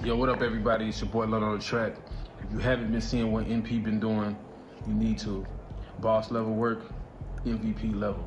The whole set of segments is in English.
Yo, what up, everybody? It's your boy Lud on the track. If you haven't been seeing what NP been doing, you need to. Boss level work, MVP level.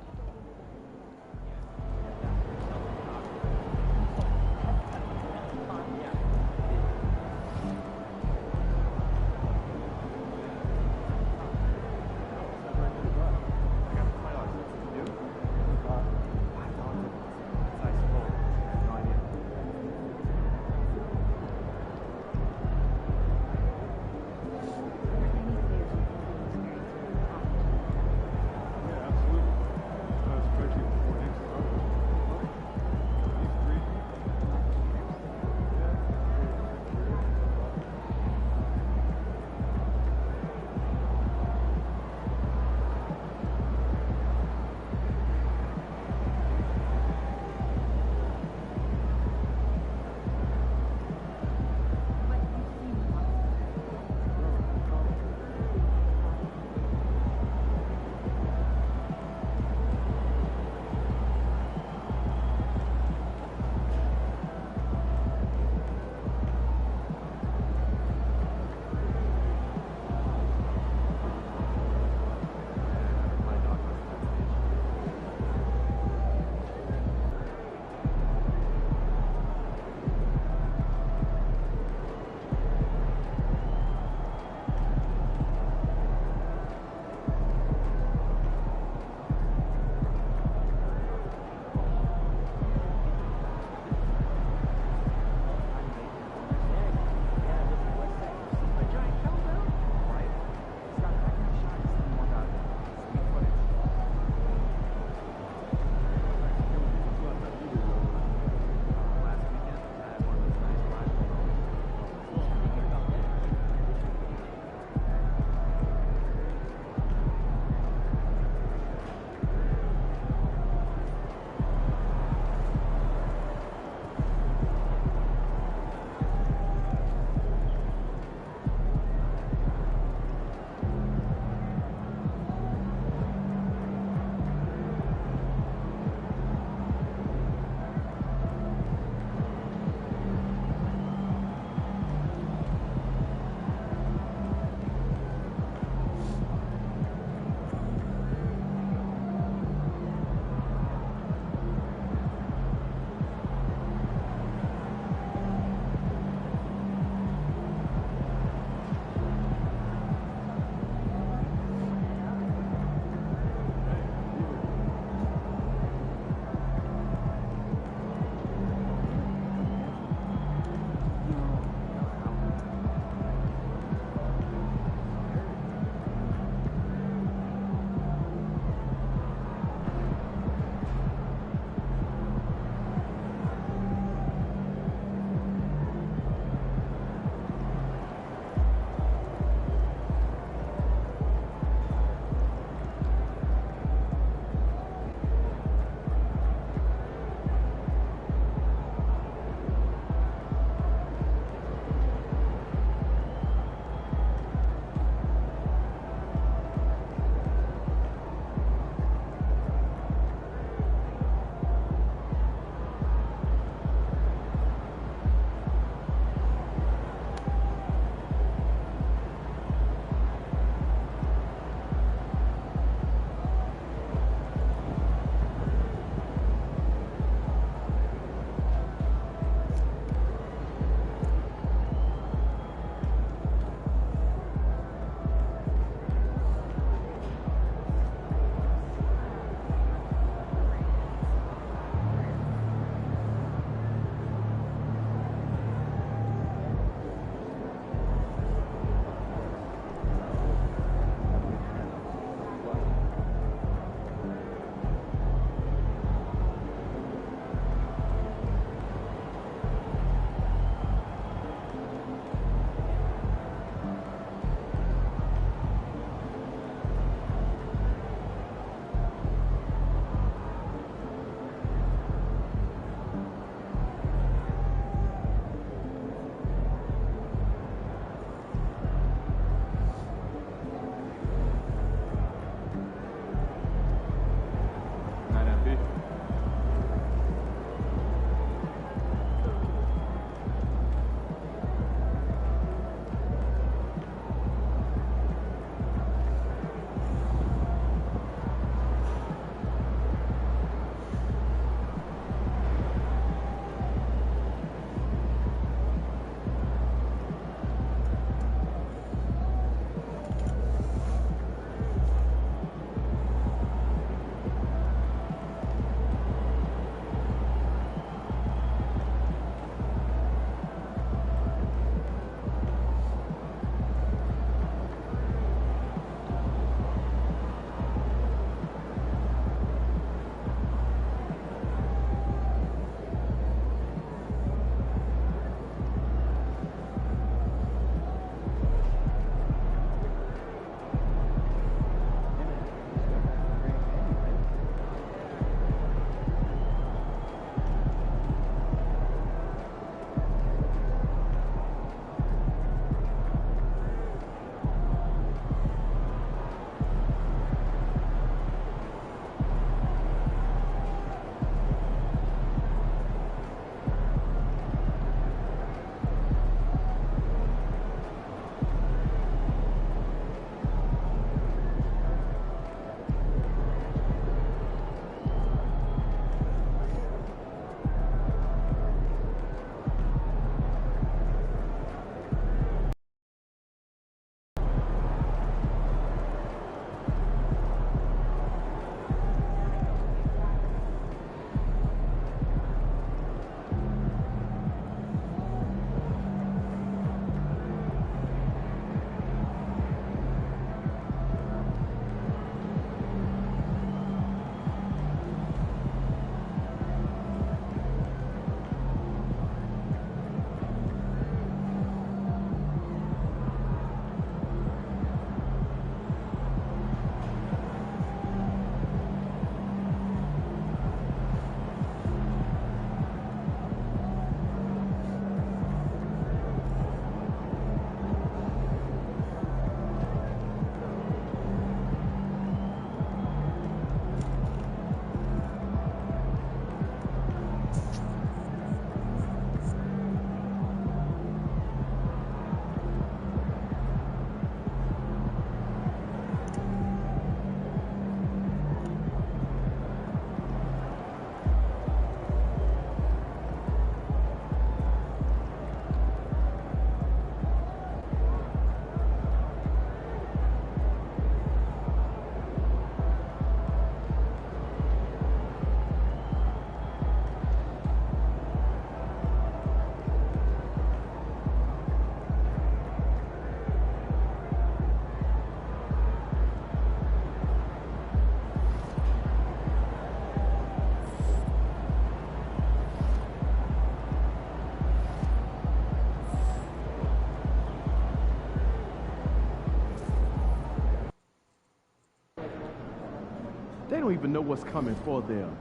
they don't even know what's coming for them.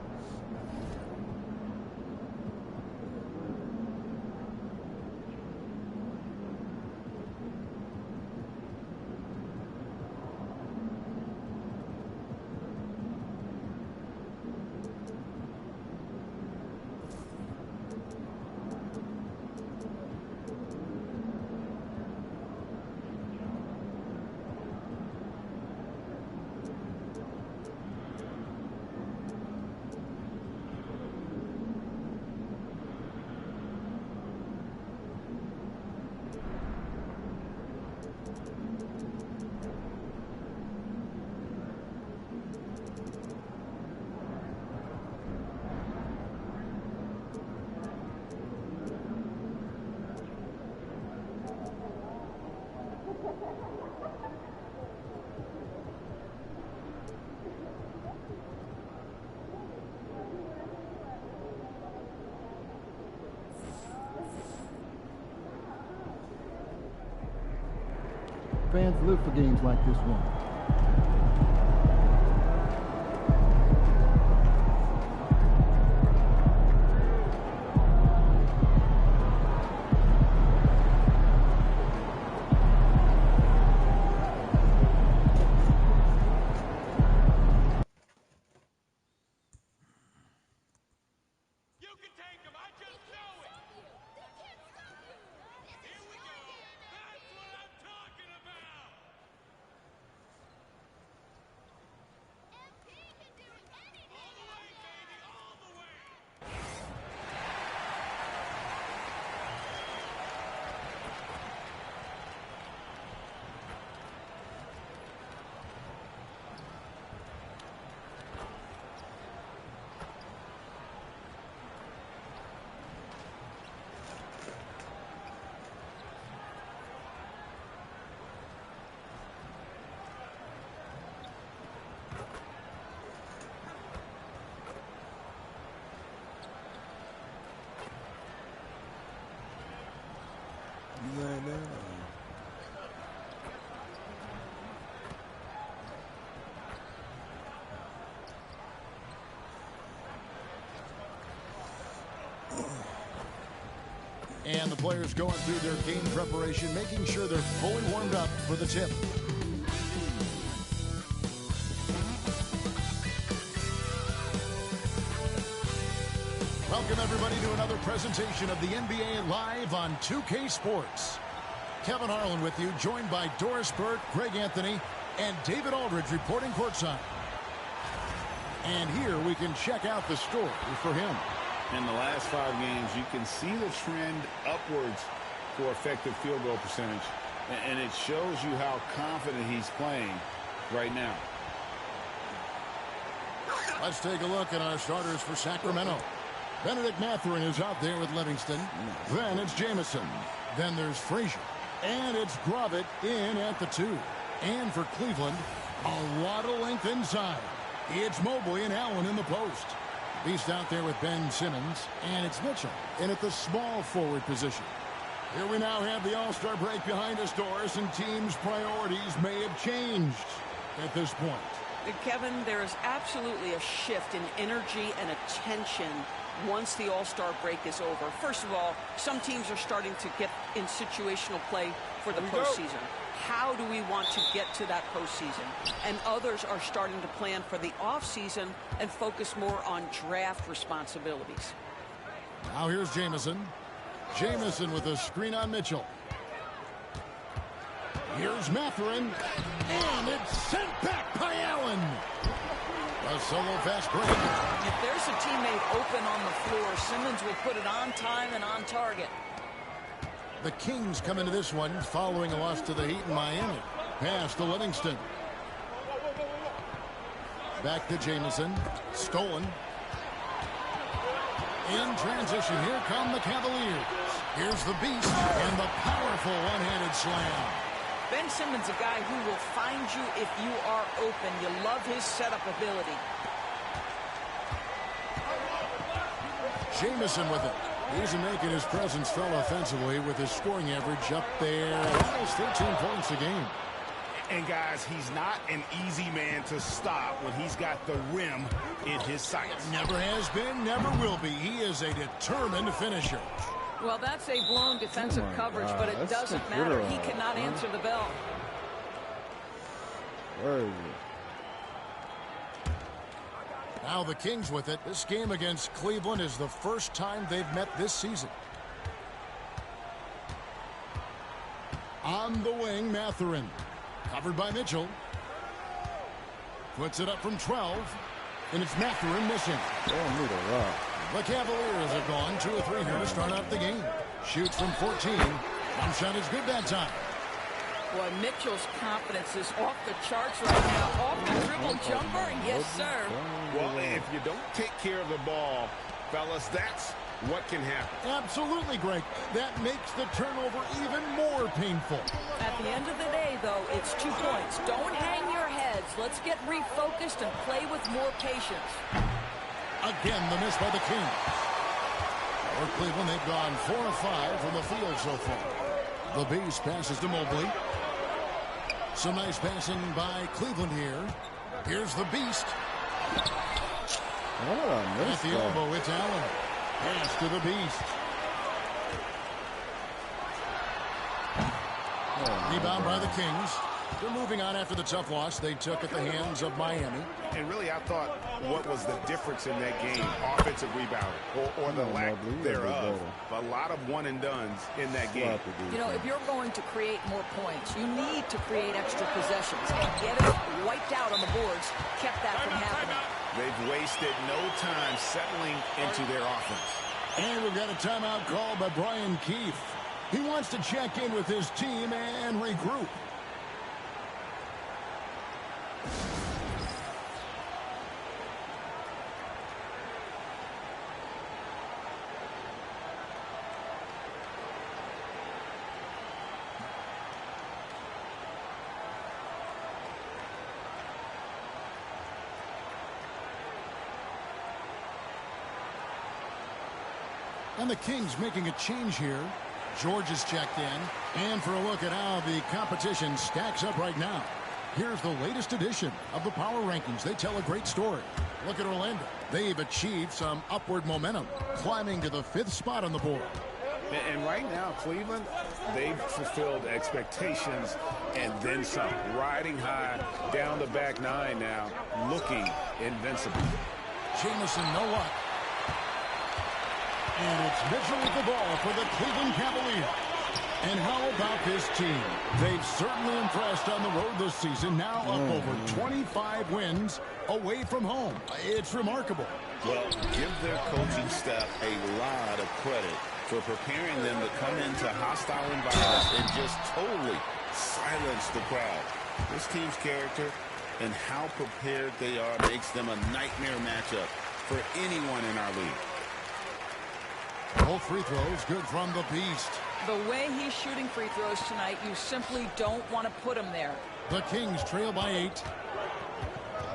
Fans live for games like this one. And the players going through their game preparation, making sure they're fully warmed up for the tip. Welcome, everybody, to another presentation of the NBA Live on 2K Sports. Kevin Harlan with you, joined by Doris Burke, Greg Anthony, and David Aldridge reporting courtside. And here we can check out the story for him. In the last 5 games, you can see the trend upwards for effective field goal percentage. And it shows you how confident he's playing right now. Let's take a look at our starters for Sacramento. Benedict Mathurin is out there with Livingston. Then it's Jamison. Then there's Frazier. And it's Gravett in at the 2. And for Cleveland, a lot of length inside. It's Mobley and Allen in the post. Beast out there with Ben Simmons, and it's Mitchell in at the small forward position. Here we now have the All-Star break behind us, Doris, and teams' priorities may have changed at this point. Kevin, there is absolutely a shift in energy and attention once the All-Star break is over. First of all, some teams are starting to get in situational play for the postseason. How do we want to get to that postseason? And others are starting to plan for the offseason and focus more on draft responsibilities. Now here's Jamison. Jamison with a screen on Mitchell. Here's Mathurin. And it's sent back by Allen. A solo fast break. If there's a teammate open on the floor, Simmons will put it on time and on target. The Kings come into this one following a loss to the Heat in Miami. Pass to Livingston. Back to Jamison. Stolen. In transition, here come the Cavaliers. Here's the Beast and the powerful one-handed slam. Ben Simmons, a guy who will find you if you are open. You love his setup ability. Jamison with it. He's making his presence felt offensively with his scoring average up there almost 13 points a game. And, guys, he's not an easy man to stop when he's got the rim in his sights. Never has been, never will be. He is a determined finisher. Well, that's a blown defensive coverage, but it doesn't matter. He cannot answer the bell. Where is it? Now the Kings with it. This game against Cleveland is the first time they've met this season. On the wing, Mathurin. Covered by Mitchell. Puts it up from 12. And it's Mathurin missing. The Cavaliers have gone 2 of 3 here to start out the game. Shoots from 14. One shot is good that time. Boy, Mitchell's confidence is off the charts right now. Off the dribble jumper. Yes, sir. Well, if you don't take care of the ball, fellas, that's what can happen. Absolutely, Greg. That makes the turnover even more painful. At the end of the day, though, it's 2 points. Don't hang your heads. Let's get refocused and play with more patience. Again, the miss by the Kings. For Cleveland, they've gone 4 of 5 from the field so far. The Beast passes to Mobley. Some nice passing by Cleveland here. Here's the Beast. At the elbow, it's Allen. Pass to the Beast. Rebound by the Kings. They're moving on after the tough loss they took at the hands of Miami. And really, I thought what was the difference in that game? Offensive rebound or the lack thereof. A lot of one-and-dones in that game. You know, if you're going to create more points, you need to create extra possessions. And getting wiped out on the boards kept that from happening. They've wasted no time settling into their offense. And we've got a timeout called by Brian Keefe. He wants to check in with his team and regroup. And the Kings making a change here. George is checked in. And for a look at how the competition stacks up right now. Here's the latest edition of the Power Rankings. They tell a great story. Look at Orlando. They've achieved some upward momentum, climbing to the 5th spot on the board. And right now, Cleveland, they've fulfilled expectations and then some. Riding high down the back 9 now, looking invincible. Jamison, no luck. And it's Mitchell with the ball for the Cleveland Cavaliers. And how about this team? They've certainly impressed on the road this season. Now up over 25 wins away from home. It's remarkable. Well, give their coaching staff a lot of credit for preparing them to come into hostile environments and just totally silence the crowd. This team's character and how prepared they are makes them a nightmare matchup for anyone in our league. Both free throws good from the Beast. The way he's shooting free throws tonight, you simply don't want to put him there. The Kings trail by 8.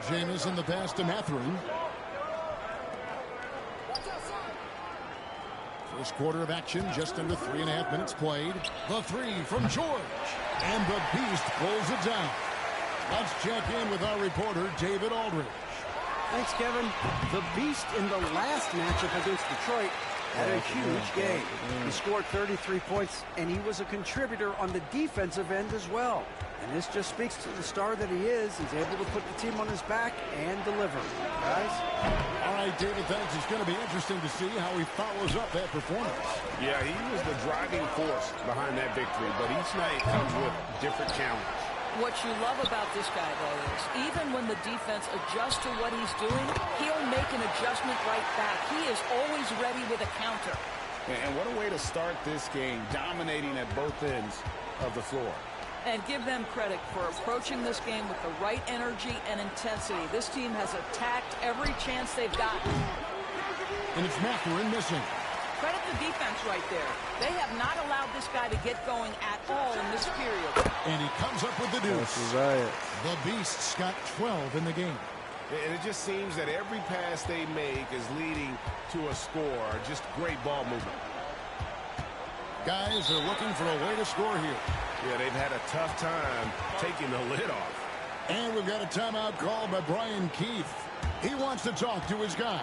Jamison the pass to Mathurin. First quarter of action, just under 3.5 minutes played. The 3 from George. And the Beast pulls it down. Let's check in with our reporter, David Aldridge. Thanks, Kevin. The Beast in the last matchup against Detroit had a huge game. He scored 33 points, and he was a contributor on the defensive end as well. And this just speaks to the star that he is. He's able to put the team on his back and deliver. Guys? All right, David, thanks. It's going to be interesting to see how he follows up that performance. Yeah, he was the driving force behind that victory, but each night comes with different challenges. What you love about this guy, though, is even when the defense adjusts to what he's doing, he'll make an adjustment right back. He is always ready with a counter. And what a way to start this game, dominating at both ends of the floor. And give them credit for approaching this game with the right energy and intensity. This team has attacked every chance they've gotten. And it's Mathurin missing. Credit the defense right there. They have not allowed this guy to get going at all in this period. And he comes up with the deuce. Right. The Beast's got 12 in the game. And it just seems that every pass they make is leading to a score. Just great ball movement. Guys are looking for a way to score here. Yeah, they've had a tough time taking the lid off. And we've got a timeout called by Brian Keith. He wants to talk to his guys.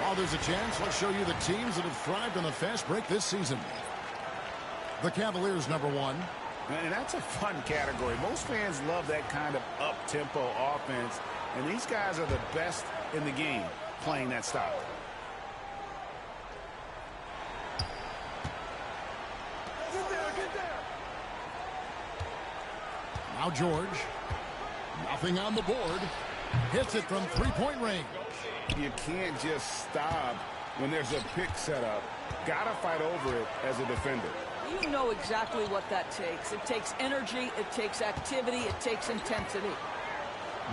While there's a chance, let's show you the teams that have thrived on the fast break this season. The Cavaliers, number 1. And that's a fun category. Most fans love that kind of up-tempo offense, and these guys are the best in the game playing that style. Now George. Nothing on the board. Hits it from three-point range. You can't just stop when there's a pick set up. Gotta fight over it as a defender. You know exactly what that takes. It takes energy, it takes activity, it takes intensity.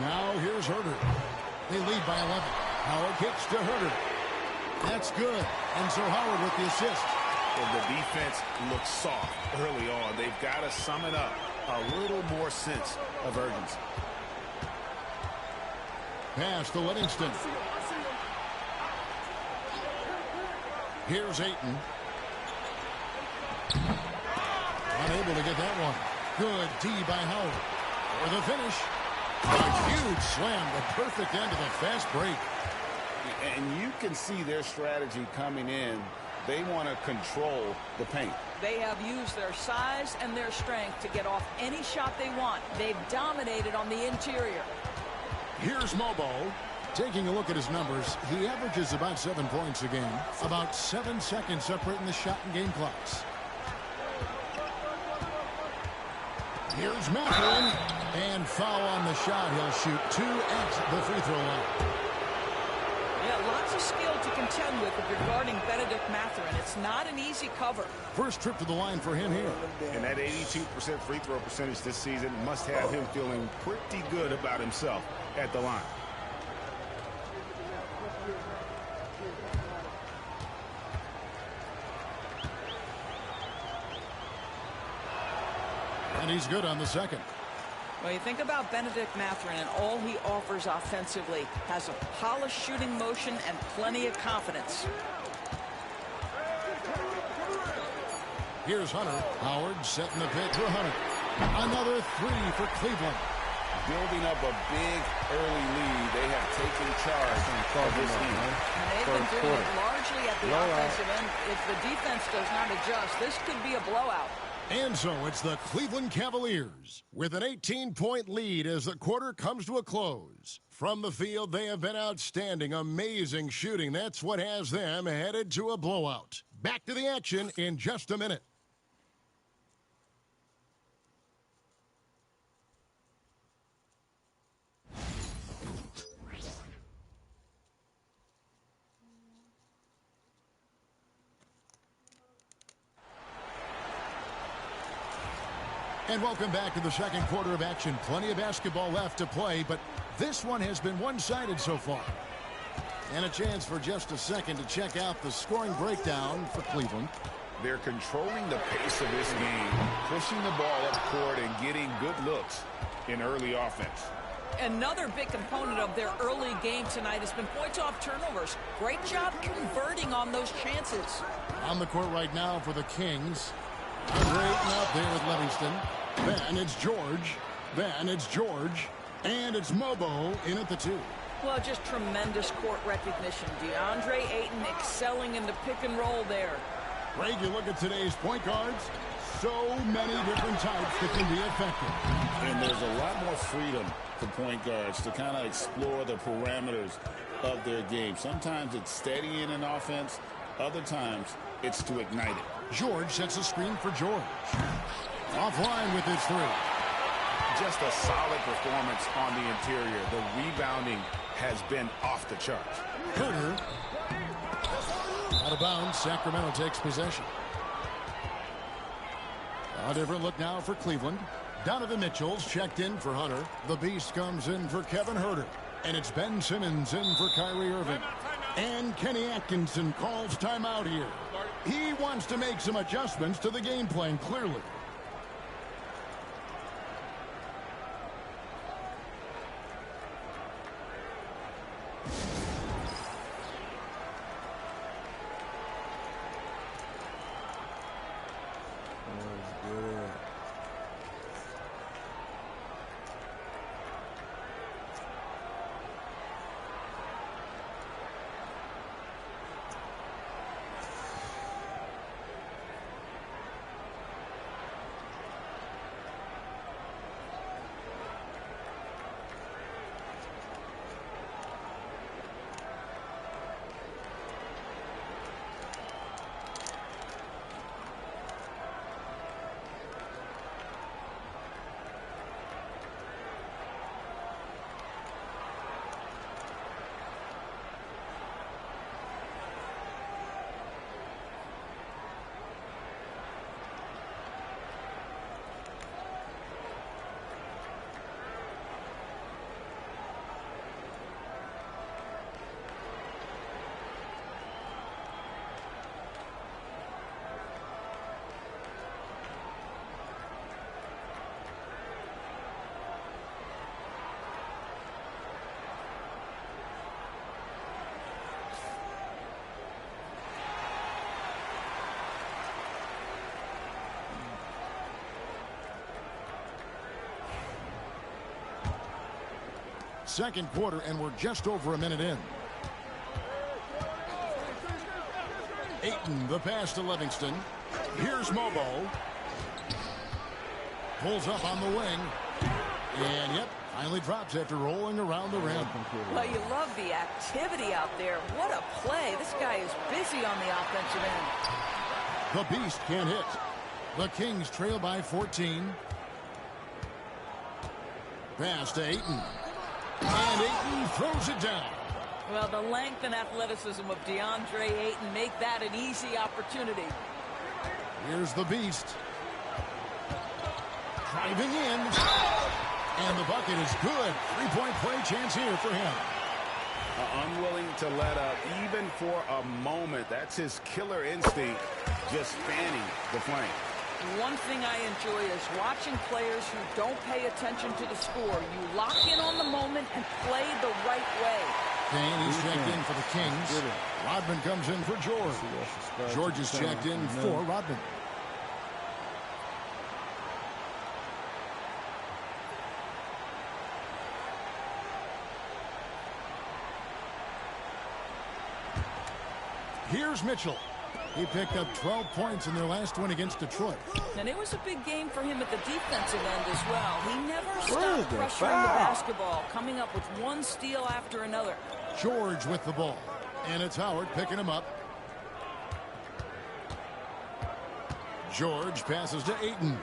Now here's Herder. They lead by 11. Howard kicks to Herder. That's good. And so Howard with the assist. Well, the defense looks soft early on. They've got to sum it up. A little more sense of urgency. Pass to Livingston. Here's Ayton. Unable to get that one. Good D by Howard. For the finish. A huge slam. The perfect end of the fast break. And you can see their strategy coming in. They want to control the paint. They have used their size and their strength to get off any shot they want. They've dominated on the interior. Here's Mobo. Taking a look at his numbers, he averages about 7 points a game. About 7 seconds separating the shot and game clocks. Here's Matthew. And foul on the shot. He'll shoot 2 at the free throw line. Yeah, lots of skill to contend with if you're guarding Benedict Mathurin. It's not an easy cover. First trip to the line for him here. And that 82% free throw percentage this season must have him feeling pretty good about himself at the line. And he's good on the second. Well, you think about Benedict Mathurin and all he offers offensively. Has a polished shooting motion and plenty of confidence. Here's Hunter. Howard setting the pick for Hunter. Another 3 for Cleveland. Building up a big early lead. They have taken charge of this game. And they've been doing it largely at the offensive end. If the defense does not adjust, this could be a blowout. And so it's the Cleveland Cavaliers with an 18-point lead as the quarter comes to a close. From the field, they have been outstanding, amazing shooting. That's what has them headed to a blowout. Back to the action in just a minute. And welcome back to the second quarter of action. Plenty of basketball left to play, but this one has been one-sided so far. And a chance for just a second to check out the scoring breakdown for Cleveland. They're controlling the pace of this game, pushing the ball up court and getting good looks in early offense. Another big component of their early game tonight has been points off turnovers. Great job converting on those chances. On the court right now for the Kings. Andre Ayton out there with Livingston. Then it's George. Then it's George. And it's Mobo in at the 2. Well, just tremendous court recognition. DeAndre Ayton excelling in the pick and roll there. Greg, you look at today's point guards. so many different types that can be effective. And there's a lot more freedom for point guards to kind of explore the parameters of their game. Sometimes it's steadying an offense. Other times it's to ignite it. George sets a screen for George. Offline with his three. Just a solid performance on the interior. The rebounding has been off the charts. Herter. Out of bounds. Sacramento takes possession. A different look now for Cleveland. Donovan Mitchell's checked in for Hunter. The Beast comes in for Kevin Herter. And it's Ben Simmons in for Kyrie Irving. And Kenny Atkinson calls timeout here. He wants to make some adjustments to the game plan, clearly. Second quarter, and we're just over a minute in. Ayton, the pass to Livingston. Here's Mobo. Pulls up on the wing. And, yep, finally drops after rolling around the rim. Well, you love the activity out there. What a play. This guy is busy on the offensive end. The Beast can't hit. The Kings trail by 14. Pass to Ayton. And Ayton throws it down. Well, the length and athleticism of DeAndre Ayton make that an easy opportunity. Here's the Beast. Driving in. And the bucket is good. Three-point play chance here for him. Unwilling to let up even for a moment. That's his killer instinct, just fanning the flame. One thing I enjoy is watching players who don't pay attention to the score. You lock in on the moment and play the right way. Kane, he's checked in for the Kings. Rodman comes in for George. George is checked in for Rodman. Here's Mitchell. He picked up 12 points in their last one against Detroit. And it was a big game for him at the defensive end as well. He never stopped pressuring the basketball, coming up with one steal after another. George with the ball. And it's Howard picking him up. George passes to Ayton.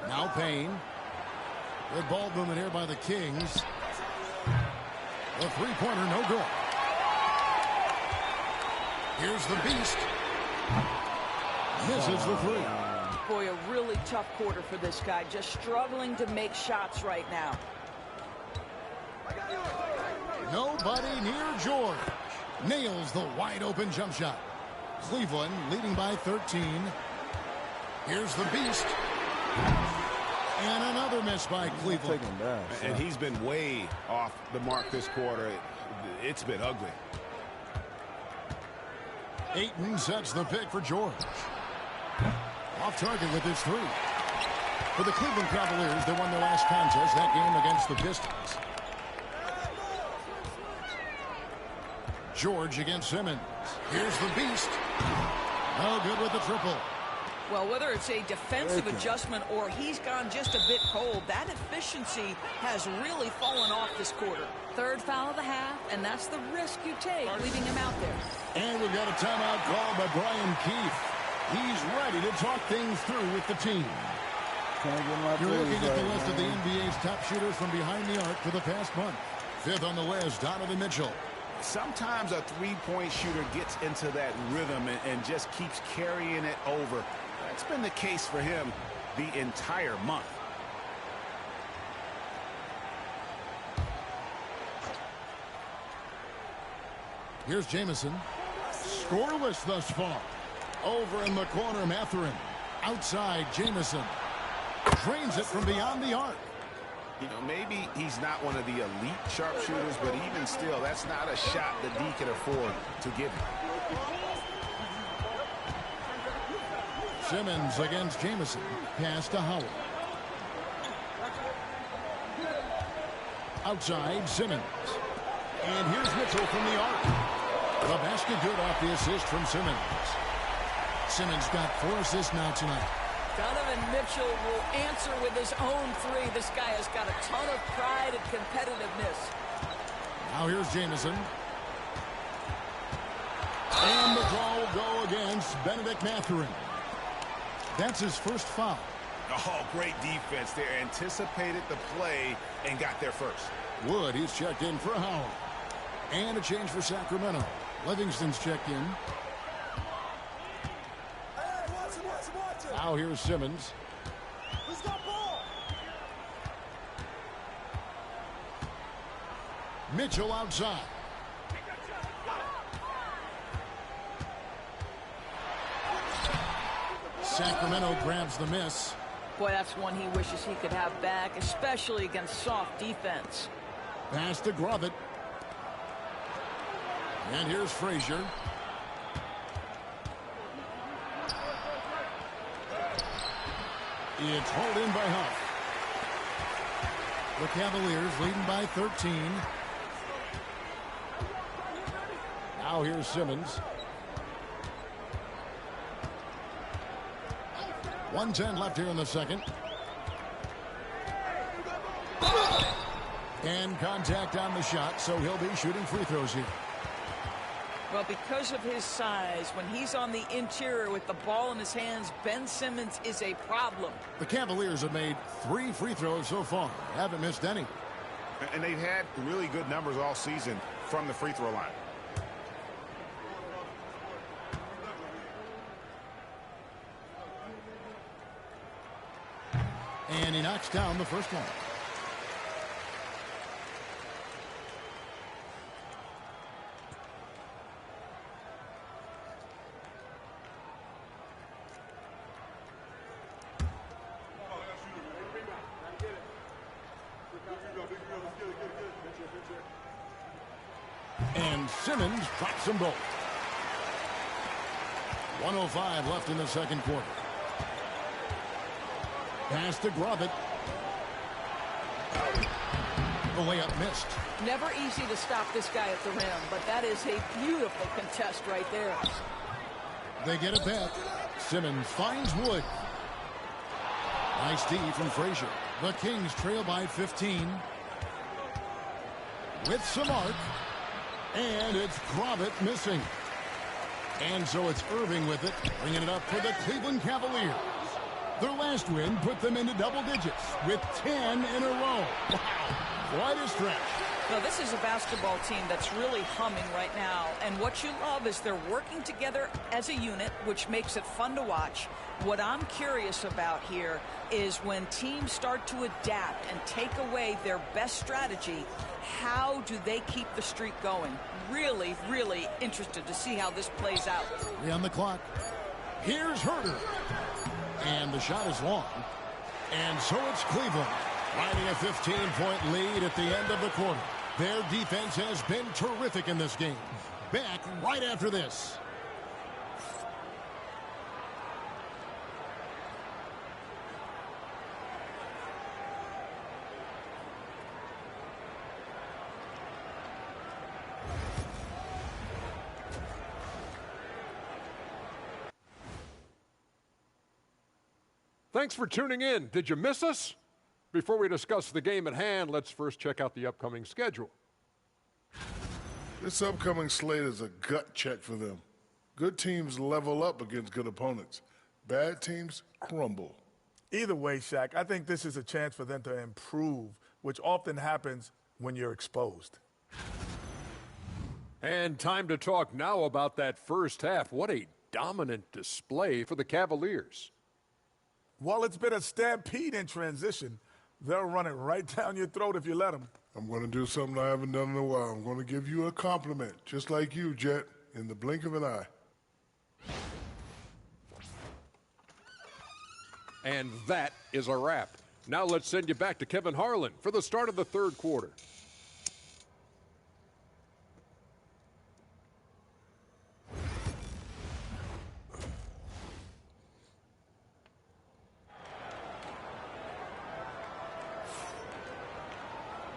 Now Payne. Good ball movement here by the Kings. The three-pointer, no good. Here's the Beast. Misses the three. Boy, a really tough quarter for this guy. Just struggling to make shots right now. Nobody near George. Nails the wide-open jump shot. Cleveland leading by 13. Here's the Beast. And another miss by Cleveland. And he's been way off the mark this quarter. It's been ugly. Ayton sets the pick for George. Off target with his three. For the Cleveland Cavaliers, they won their last contest, that game against the Pistons. George against Simmons. Here's the Beast. No good with the triple. Well, whether it's a defensive adjustment or he's gone just a bit cold, that efficiency has really fallen off this quarter. Third foul of the half, and that's the risk you take, leaving him out there. And we've got a timeout called by Brian Keefe. He's ready to talk things through with the team. You're looking at the list of the NBA's top shooters from behind the arc for the past month. Fifth on the list, Donovan Mitchell. Sometimes a three-point shooter gets into that rhythm and just keeps carrying it over. That's been the case for him the entire month. Here's Jamison. Scoreless thus far. Over in the corner, Mathurin. Outside, Jamison. Drains it from beyond the arc. You know, maybe he's not one of the elite sharpshooters, but even still, that's not a shot that D can afford to give him. Simmons against Jamison. Pass to Howard. Outside, Simmons. And here's Mitchell from the arc. The basket good off the assist from Simmons. Simmons got 4 assists now tonight. Donovan Mitchell will answer with his own three. This guy has got a ton of pride and competitiveness. Now here's Jamison. And the call will go against Benedict Mathurin. That's his first foul. Oh, great defense there. Anticipated the play and got there first. Wood, he's checked in for Howard. And a change for Sacramento. Livingston's checked in. Now here's Simmons. Mitchell outside. Sacramento grabs the miss. Boy, that's one he wishes he could have back, especially against soft defense. Pass to Grovett. And here's Frazier. It's hauled in by Huff. The Cavaliers leading by 13. Now here's Simmons. 1:10 left here in the second. And contact on the shot, so he'll be shooting free throws here. Well, because of his size, when he's on the interior with the ball in his hands, Ben Simmons is a problem. The Cavaliers have made 3 free throws so far. Haven't missed any. And they've had really good numbers all season from the free throw line. And he knocks down the first one. And Simmons drops them both. 1:05 left in the second quarter. Pass to Grovett. The layup missed. Never easy to stop this guy at the rim, but that is a beautiful contest right there. They get it back. Simmons finds Wood. Nice D from Frazier. The Kings trail by 15. With some arc. And it's Grovett missing. And so it's Irving with it, bringing it up for the Cleveland Cavaliers. Their last win put them into double digits with 10 in a row. Wow, quite a stretch. Now, this is a basketball team that's really humming right now. And what you love is they're working together as a unit, which makes it fun to watch. What I'm curious about here is when teams start to adapt and take away their best strategy, how do they keep the streak going? Really, really interested to see how this plays out. 3 on the clock. Here's Herter. And the shot is long. And so it's Cleveland, riding a 15-point lead at the end of the quarter. Their defense has been terrific in this game. Back right after this. Thanks for tuning in. Did you miss us? Before we discuss the game at hand, let's first check out the upcoming schedule. This upcoming slate is a gut check for them. Good teams level up against good opponents. Bad teams crumble. Either way, Shaq, I think this is a chance for them to improve, which often happens when you're exposed. And time to talk now about that first half. What a dominant display for the Cavaliers. While it's been a stampede in transition, they'll run it right down your throat if you let them. I'm going to do something I haven't done in a while. I'm going to give you a compliment, just like you, Jet, in the blink of an eye. And that is a wrap. Now let's send you back to Kevin Harlan for the start of the third quarter.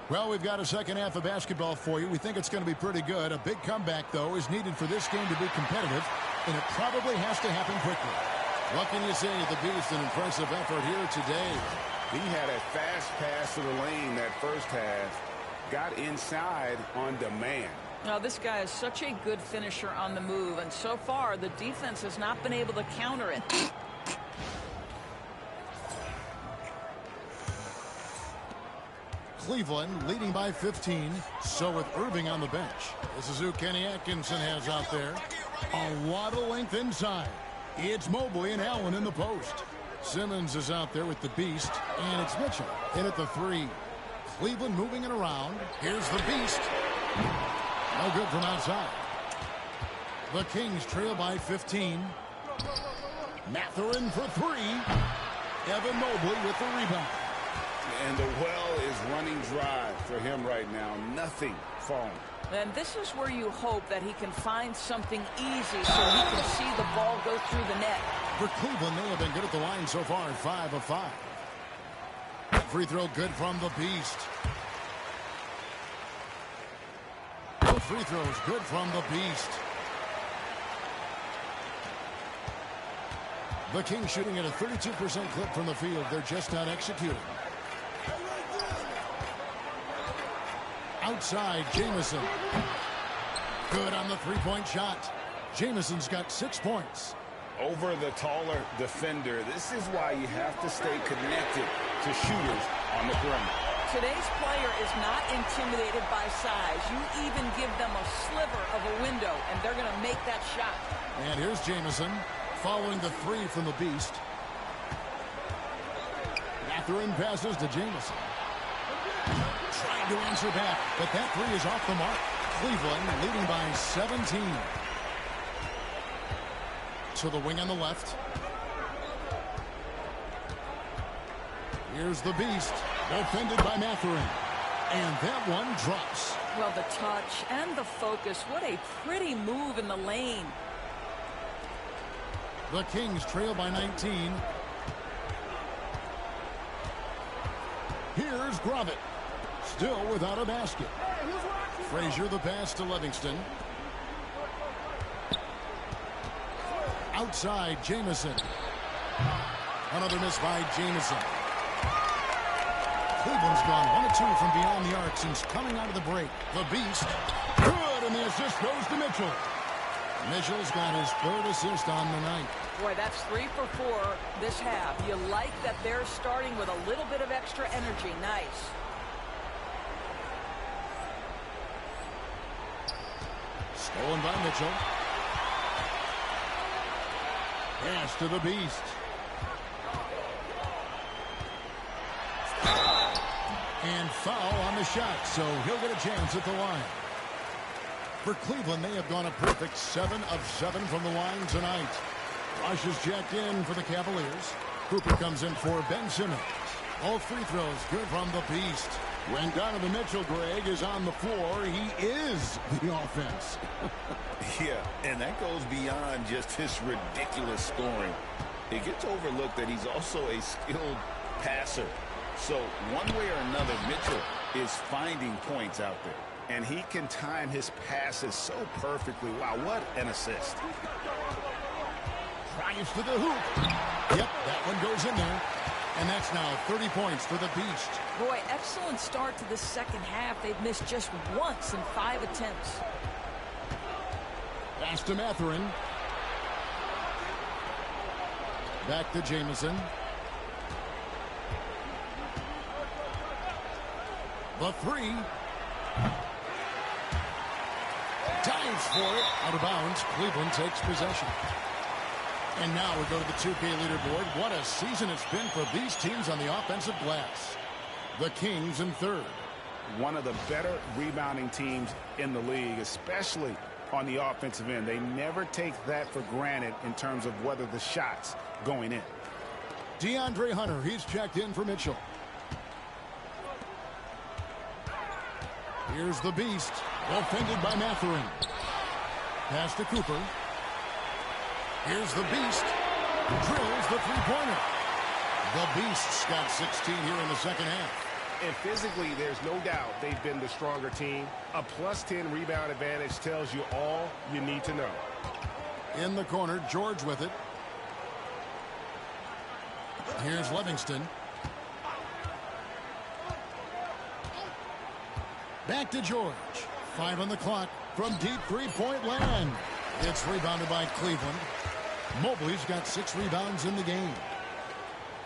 Well, we've got a second half of basketball for you. We think it's going to be pretty good. A big comeback, though, is needed for this game to be competitive, and it probably has to happen quickly. What can you say? The Beast, an impressive effort here today. He had a fast pass to the lane that first half. Got inside on demand. Now, this guy is such a good finisher on the move, and so far the defense has not been able to counter it. Cleveland leading by 15. So with Irving on the bench. This is who Kenny Atkinson has out there. A lot of length inside. It's Mobley and Allen in the post. Simmons is out there with the Beast. And it's Mitchell in at the 3. Cleveland moving it around. Here's the Beast. No good from outside. The Kings trail by 15. Mathurin for 3. Evan Mobley with the rebound. And the well is running dry for him right now. Nothing falling. And this is where you hope that he can find something easy so he can see the ball go through the net. For Cleveland, they have been good at the line so far, 5 of 5. Free throw good from the Beast. Both free throws good from the Beast. The Kings shooting at a 32% clip from the field. They're just not executing. Outside, Jamison. Good on the three-point shot. Jamison's got 6 points. Over the taller defender. This is why you have to stay connected to shooters on the perimeter. Today's player is not intimidated by size. You even give them a sliver of a window, and they're going to make that shot. And here's Jamison following the 3 from the Beast. Mathurin passes to Jamison. Trying to answer back, but that 3 is off the mark. Cleveland leading by 17. To the wing on the left. Here's the Beast, defended by Mathurin. And that one drops. Well, the touch and the focus, what a pretty move in the lane. The Kings trail by 19. Here's Grovit. Still without a basket. Frazier the pass to Livingston. Outside, Jamison. Another miss by Jamison. Cleveland's gone 1 of 2 from beyond the arc since coming out of the break. The Beast. Good, and the assist goes to Mitchell. Mitchell's got his 3rd assist on the night. Boy, that's 3 for 4 this half. You like that they're starting with a little bit of extra energy. Nice. Stolen by Mitchell. Pass to the Beast. And foul on the shot, so he'll get a chance at the line. For Cleveland, they have gone a perfect 7 of 7 from the line tonight. Rush is checked in for the Cavaliers. Cooper comes in for Ben Simmons. All free throws good from the Beast. When Donovan Mitchell, Greg, is on the floor, he is the offense. Yeah, and that goes beyond just his ridiculous scoring. It gets overlooked that he's also a skilled passer. So one way or another, Mitchell is finding points out there. And he can time his passes so perfectly. Wow, what an assist. Drives to the hoop. Yep, that one goes in there. And that's now 30 points for the Beast. Boy, excellent start to the second half. They've missed just once in 5 attempts. Pass to Mathurin. Back to Jamison. The three. Dives for it. Out of bounds. Cleveland takes possession. And now we go to the 2K leaderboard. What a season it's been for these teams on the offensive glass. The Kings in third. One of the better rebounding teams in the league, especially on the offensive end. They never take that for granted in terms of whether the shot's going in. DeAndre Hunter, he's checked in for Mitchell. Here's the Beast, defended by Mathurin. Pass to Cooper. Here's the Beast, drills the three-pointer. The Beast's got 16 here in the second half. And physically, there's no doubt they've been the stronger team. A +10 rebound advantage tells you all you need to know. In the corner, George with it. Here's Livingston. Back to George. 5 on the clock from deep three-point land. It's rebounded by Cleveland. Mobley's got 6 rebounds in the game.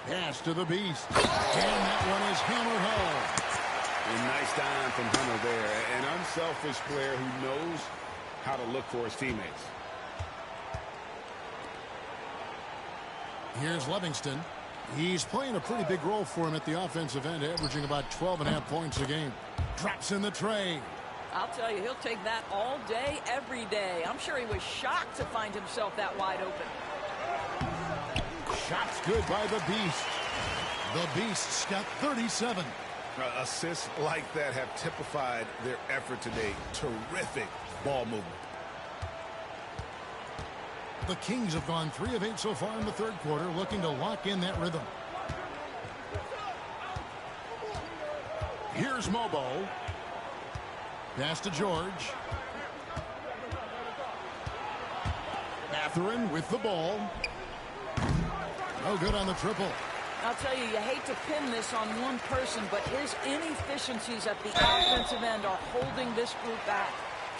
Pass to the Beast. And that one is hammered home. A nice dime from Hunter there. An unselfish player who knows how to look for his teammates. Here's Livingston. He's playing a pretty big role for him at the offensive end, averaging about 12.5 points a game. Drops in the tray. I'll tell you, he'll take that all day, every day. I'm sure he was shocked to find himself that wide open. Shots good by the Beast. The Beast's got 37. Assists like that have typified their effort today. Terrific ball movement. The Kings have gone 3 of 8 so far in the third quarter, looking to lock in that rhythm. Here's Mobo. Pass to George. Mathurin with the ball. No good on the triple. I'll tell you, you hate to pin this on one person, but his inefficiencies at the offensive end are holding this group back.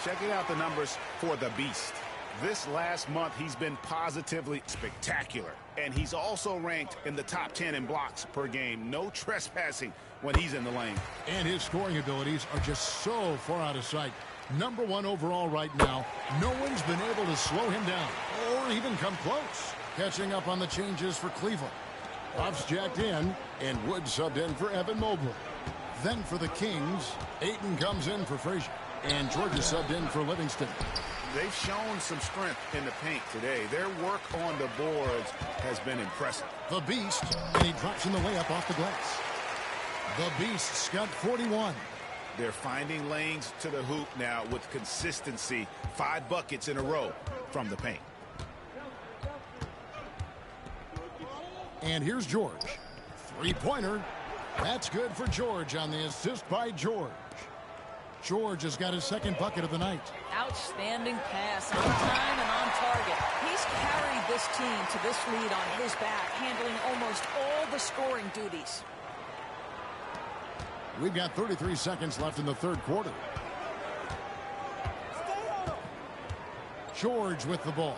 Checking out the numbers for the Beast. This last month, he's been positively spectacular. And he's also ranked in the top 10 in blocks per game. No trespassing when he's in the lane. And his scoring abilities are just so far out of sight. Number 1 overall right now. No one's been able to slow him down or even come close. Catching up on the changes for Cleveland. Buffs jacked in, and Wood subbed in for Evan Mobley. Then for the Kings, Ayton comes in for Frazier, and Georgia subbed in for Livingston. They've shown some strength in the paint today. Their work on the boards has been impressive. The Beast, and he drops in the layup off the glass. The Beast's got 41. They're finding lanes to the hoop now with consistency. 5 buckets in a row from the paint. And here's George. 3-pointer. That's good for George on the assist by George. George has got his 2nd bucket of the night. Outstanding pass on time and on target. He's carried this team to this lead on his back, handling almost all the scoring duties. We've got 33 seconds left in the third quarter. George with the ball.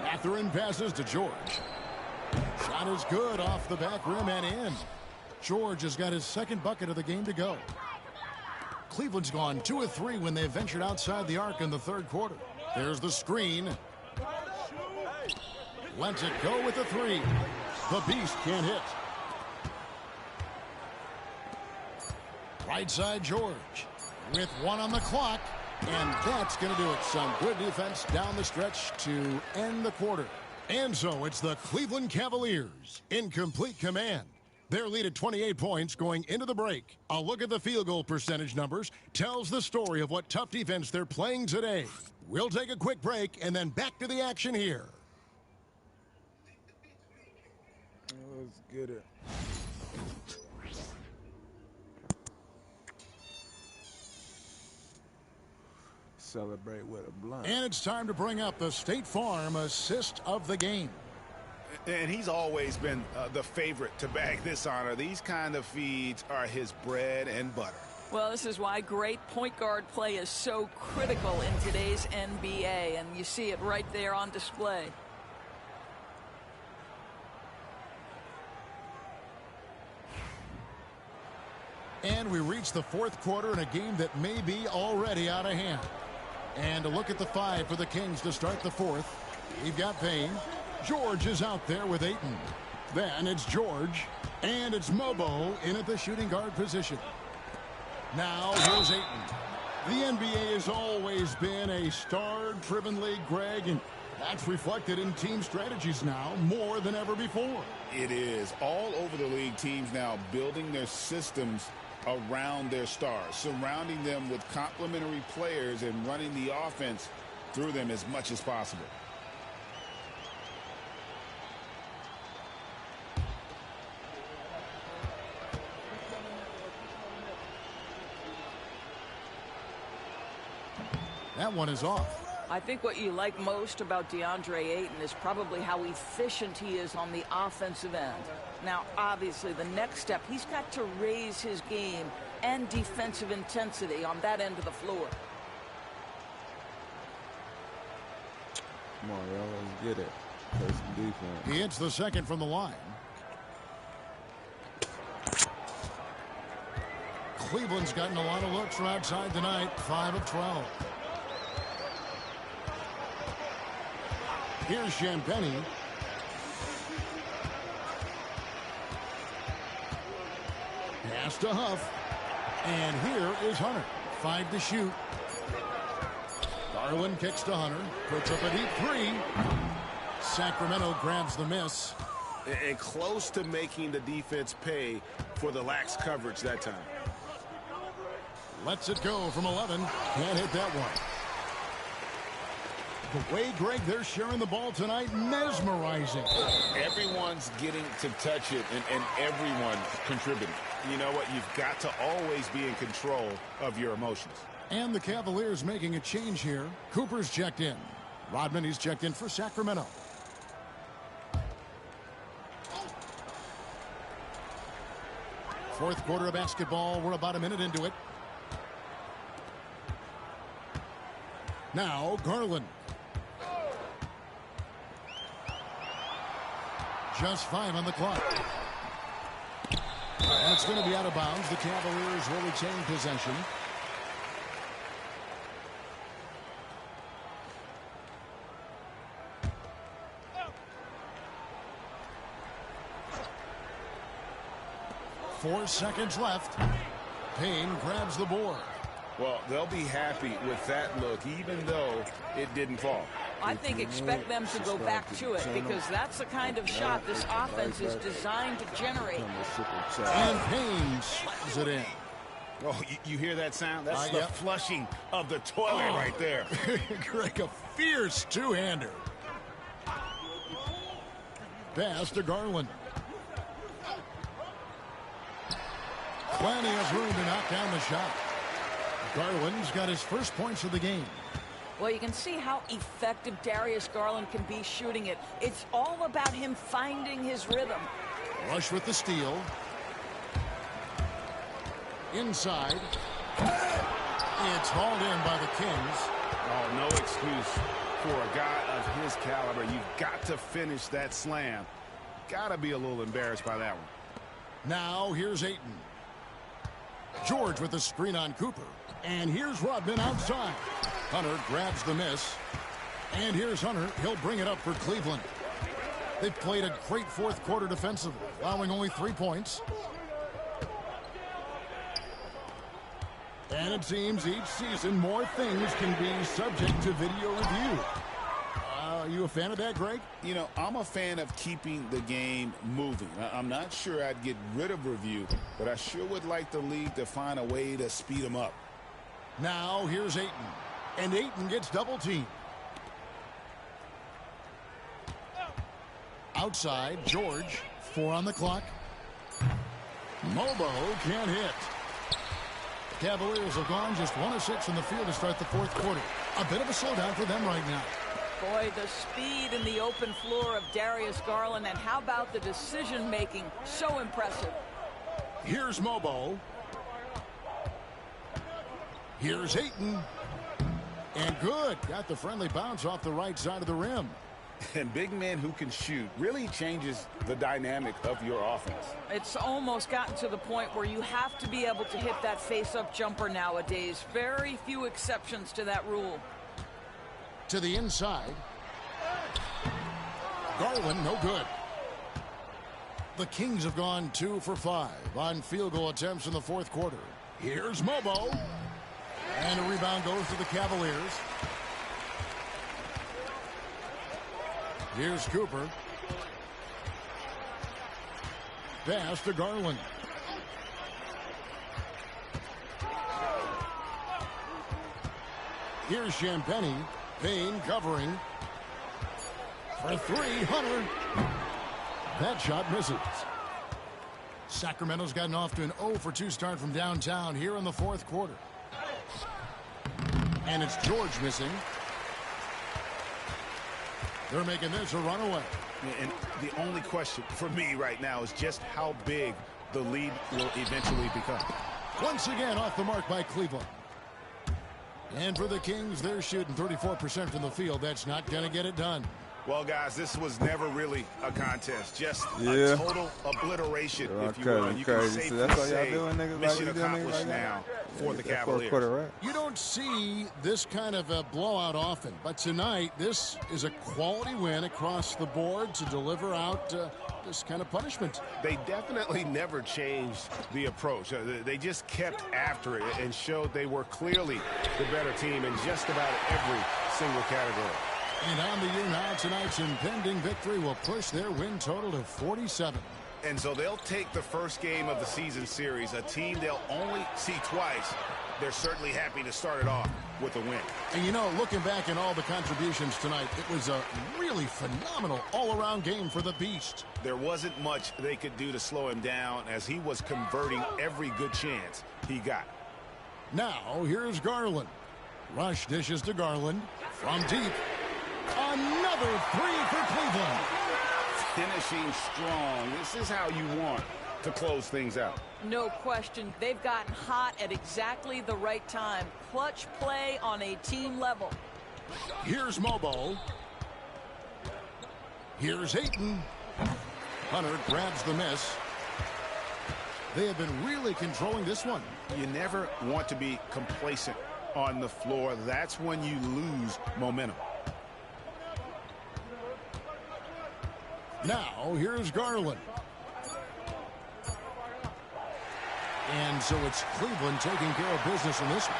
Mathurin passes to George. Shot is good off the back rim and in. George has got his 2nd bucket of the game to go. Cleveland's gone 2 of 3 when they ventured outside the arc in the third quarter. There's the screen. Lets it go with the 3. The Beast can't hit. Right side George with 1 on the clock. And that's going to do it. Some good defense down the stretch to end the quarter. And so it's the Cleveland Cavaliers in complete command. Their lead at 28 points going into the break. A look at the field goal percentage numbers tells the story of what tough defense they're playing today. We'll take a quick break and then back to the action here. Let's get it. celebrate with a blunt. And it's time to bring up the State Farm assist of the game. And he's always been the favorite to bag this honor. These kind of feeds are his bread and butter. Well, this is why great point guard play is so critical in today's NBA, and you see it right there on display. And we reach the fourth quarter in a game that may be already out of hand. And a look at the five for the Kings to start the fourth. We've got Payne. George is out there with Ayton. Then it's George. And it's Mobo in at the shooting guard position. Now here's Ayton. The NBA has always been a star-driven league, Greg, and that's reflected in team strategies now more than ever before. It is. All over the league, teams now building their systems around their stars, surrounding them with complementary players and running the offense through them as much as possible. That one is off. I think what you like most about DeAndre Ayton is probably how efficient he is on the offensive end. Now, obviously, the next step, he's got to raise his game and defensive intensity on that end of the floor. Come on, y'all, let's get it. Play some defense. He hits the second from the line. Cleveland's gotten a lot of looks from outside tonight, 5 of 12. Here's Champagnie. Pass to Huff. And here is Hunter. 5 to shoot. Garland kicks to Hunter. Puts up a deep three. Sacramento grabs the miss. And close to making the defense pay for the lax coverage that time. Lets it go from 11. Can't hit that one. The way, Greg, they're sharing the ball tonight, mesmerizing. Everyone's getting to touch it, and everyone contributing. You know what? You've got to always be in control of your emotions. And the Cavaliers making a change here. Cooper's checked in. Rodman, he's checked in for Sacramento. Fourth quarter of basketball. We're about a minute into it. Now, Garland. Just 5 on the clock. That's going to be out of bounds. The Cavaliers will retain possession. Four seconds left. Payne grabs the board. Well, they'll be happy with that look, even though it didn't fall. I think expect them to go back to it because that's the kind of shot this offense is designed to generate. And Payne slams it in. Oh, you hear that sound? That's the flushing of the toilet right there. Greg, a fierce two-hander. Pass to Garland. Plenty of room to knock down the shot. Garland's got his first points of the game. Well, you can see how effective Darius Garland can be shooting it. It's all about him finding his rhythm. Rush with the steal. Inside. It's hauled in by the Kings. Oh, no excuse for a guy of his caliber. You've got to finish that slam. Got to be a little embarrassed by that one. Now here's Ayton. George with the screen on Cooper. And here's Rodman outside. Hunter grabs the miss. And here's Hunter. He'll bring it up for Cleveland. They've played a great fourth quarter defensively, allowing only 3 points. And it seems each season more things can be subject to video review. Are you a fan of that, Greg? You know, I'm a fan of keeping the game moving. I'm not sure I'd get rid of review, but I sure would like the league to find a way to speed them up. Now here's Ayton. And Ayton gets double teamed. Outside, George. 4 on the clock. Mobo can't hit. Cavaliers have gone just 1 of 6 in the field to start the fourth quarter. A bit of a slowdown for them right now. Boy, the speed in the open floor of Darius Garland, and how about the decision-making? So impressive. Here's Mobo. Here's Ayton. And good. Got the friendly bounce off the right side of the rim. And big men who can shoot really changes the dynamic of your offense. It's almost gotten to the point where you have to be able to hit that face-up jumper nowadays. Very few exceptions to that rule. To the inside. Garland, no good. The Kings have gone 2 for 5 on field goal attempts in the fourth quarter. Here's Mobo. And a rebound goes to the Cavaliers. Here's Cooper. Pass to Garland. Here's Champagnie. Payne covering. For 3, Hunter. That shot misses. Sacramento's gotten off to an 0 for 2 start from downtown here in the fourth quarter. And it's George missing. They're making this a runaway. And the only question for me right now is just how big the lead will eventually become. Once again off the mark by Cleveland. And for the Kings, they're shooting 34% from the field. That's not going to get it done. Well, guys, this was never really a contest. Just a total obliteration, if you will. will. You can safely that's all say y'all doing, niggas. Mission accomplished now for the Cavaliers. Quarter, right? You don't see this kind of a blowout often, but tonight this is a quality win across the board to deliver out this kind of punishment. They definitely never changed the approach. They just kept after it and showed they were clearly the better team in just about every single category. And on the year now, tonight's impending victory will push their win total to 47. And so they'll take the first game of the season series, a team they'll only see twice. They're certainly happy to start it off with a win. And, you know, looking back at all the contributions tonight, it was a really phenomenal all-around game for the Beast. There wasn't much they could do to slow him down as he was converting every good chance he got. Now, here's Garland. Rush dishes to Garland from deep. Another 3 for Cleveland. Finishing strong. This is how you want to close things out. No question. They've gotten hot at exactly the right time. Clutch play on a team level. Here's Mobo. Here's Ayton. Hunter grabs the miss. They have been really controlling this one. You never want to be complacent on the floor. That's when you lose momentum. Now, here's Garland. And so it's Cleveland taking care of business in this one.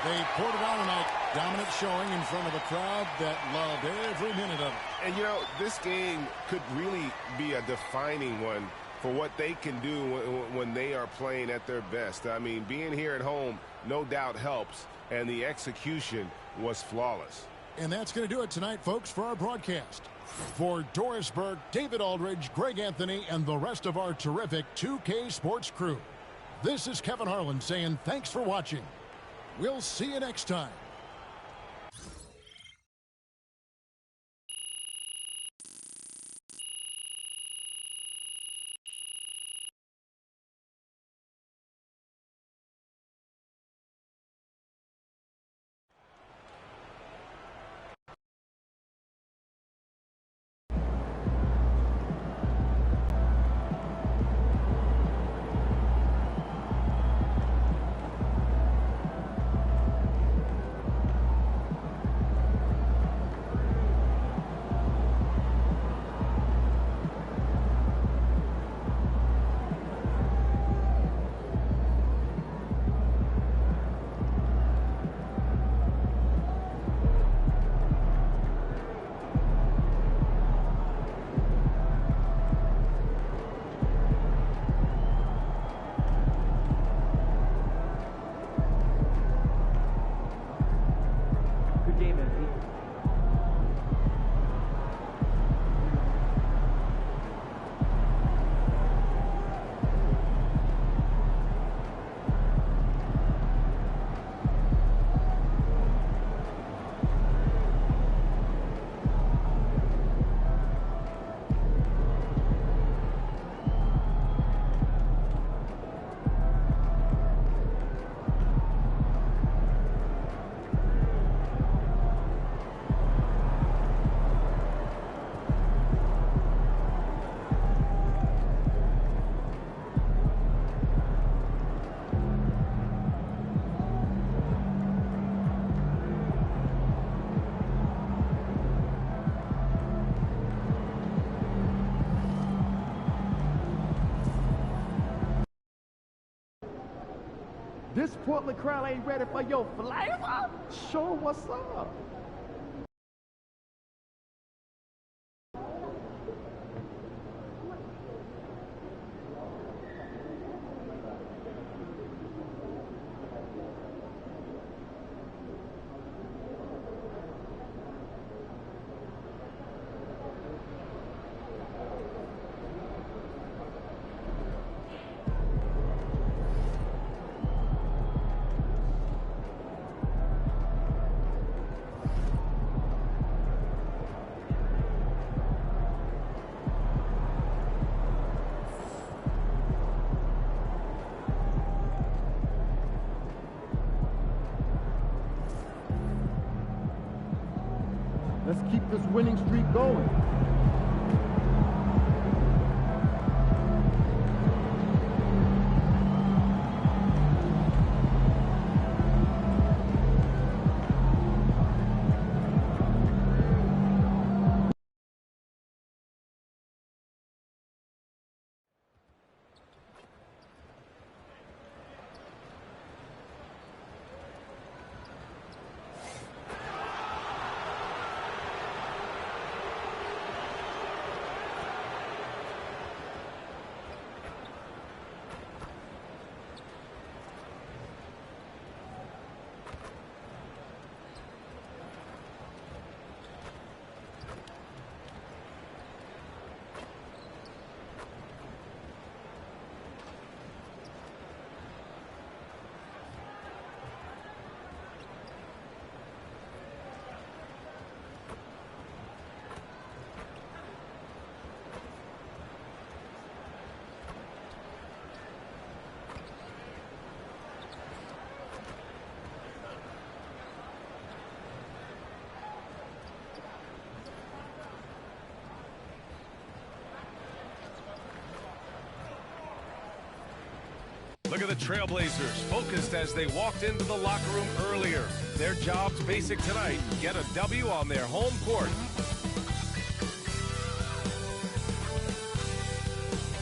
They poured it on tonight. Dominant showing in front of a crowd that loved every minute of it. And, you know, this game could really be a defining one for what they can do when they are playing at their best. I mean, being here at home no doubt helps, and the execution was flawless. And that's going to do it tonight, folks, for our broadcast. For Doris Burke, David Aldridge, Greg Anthony, and the rest of our terrific 2K Sports crew, this is Kevin Harlan saying thanks for watching. We'll see you next time. This Portland crowd ain't ready for your flavor? Show 'em what's up. Let's keep this winning streak going. Look at the Trailblazers, focused as they walked into the locker room earlier. Their job's basic tonight, get a W on their home court.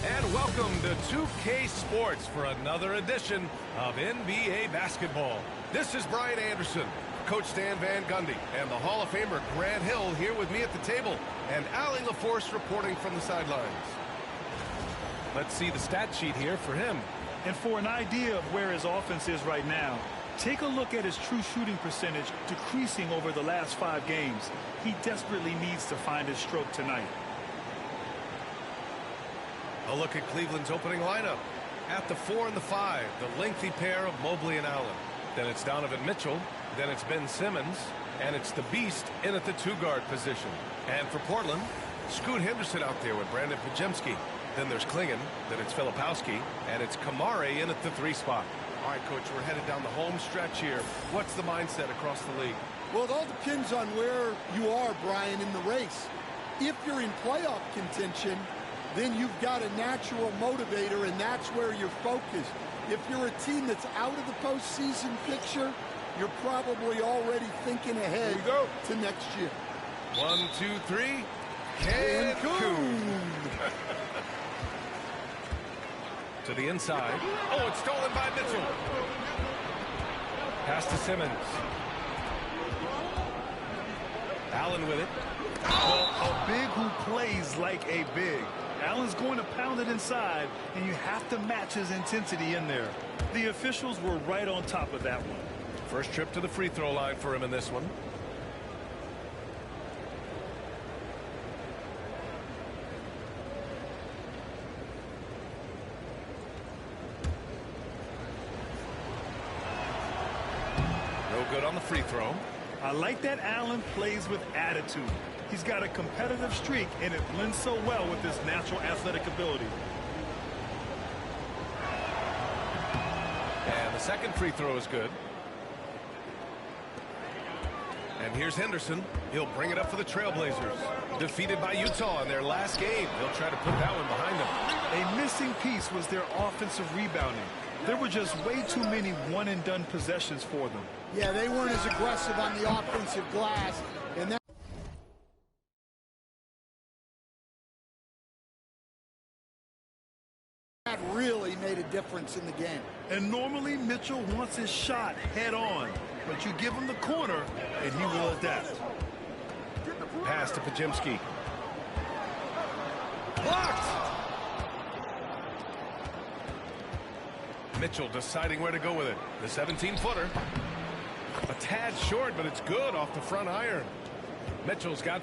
And welcome to 2K Sports for another edition of NBA basketball. This is Brian Anderson, Coach Stan Van Gundy, and the Hall of Famer Grant Hill here with me at the table, and Allie LaForce reporting from the sidelines. Let's see the stat sheet here for him. And for an idea of where his offense is right now, take a look at his true shooting percentage decreasing over the last 5 games. He desperately needs to find his stroke tonight. A look at Cleveland's opening lineup. At the 4 and the 5, the lengthy pair of Mobley and Allen. Then it's Donovan Mitchell. Then it's Ben Simmons. And it's the Beast in at the 2-guard position. And for Portland, Scoot Henderson out there with Brandon Podziemski. Then there's Klingon, then it's Filipowski, and it's Kamare in at the 3 spot. All right, Coach, we're headed down the home stretch here. What's the mindset across the league? Well, it all depends on where you are, Brian, in the race. If you're in playoff contention, then you've got a natural motivator, and that's where you're focused. If you're a team that's out of the postseason picture, you're probably already thinking ahead to next year. 1, 2, 3. Cancun. To the inside. Oh, it's stolen by Mitchell. Pass to Simmons. Allen with it. Well, a big who plays like a big. Allen's going to pound it inside, and you have to match his intensity in there. The officials were right on top of that one. First trip to the free throw line for him in this one. Good on the free throw. I like that Allen plays with attitude. He's got a competitive streak, and it blends so well with his natural athletic ability. And the second free throw is good. And here's Henderson. He'll bring it up for the Trailblazers. Defeated by Utah in their last game. They'll try to put that one behind them. A missing piece was their offensive rebounding. There were just way too many one-and-done possessions for them. Yeah, they weren't as aggressive on the offensive glass, and that have really made a difference in the game. And normally Mitchell wants his shot head on, but you give him the corner and he will adapt. Pass to Podziemski. Blocked! Mitchell deciding where to go with it. The 17-footer. A tad short, but it's good off the front iron. Mitchell's got...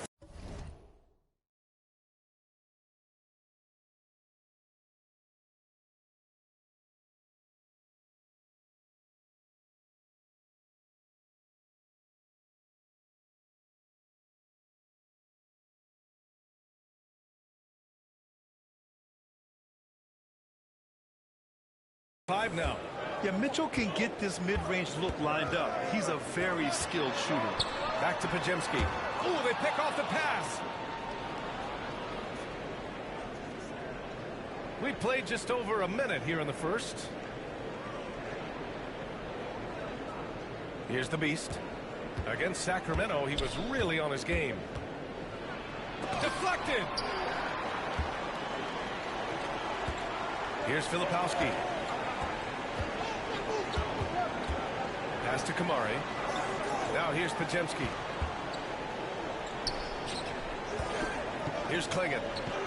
Five now. Yeah, Mitchell can get this mid-range look lined up. He's a very skilled shooter. Back to Podziemski. Ooh, they pick off the pass. We played just over a minute here in the first. Here's the Beast. Against Sacramento, he was really on his game. Deflected. Here's Filipowski. Pass to Kamari. Now here's Podziemski. Here's Klingon.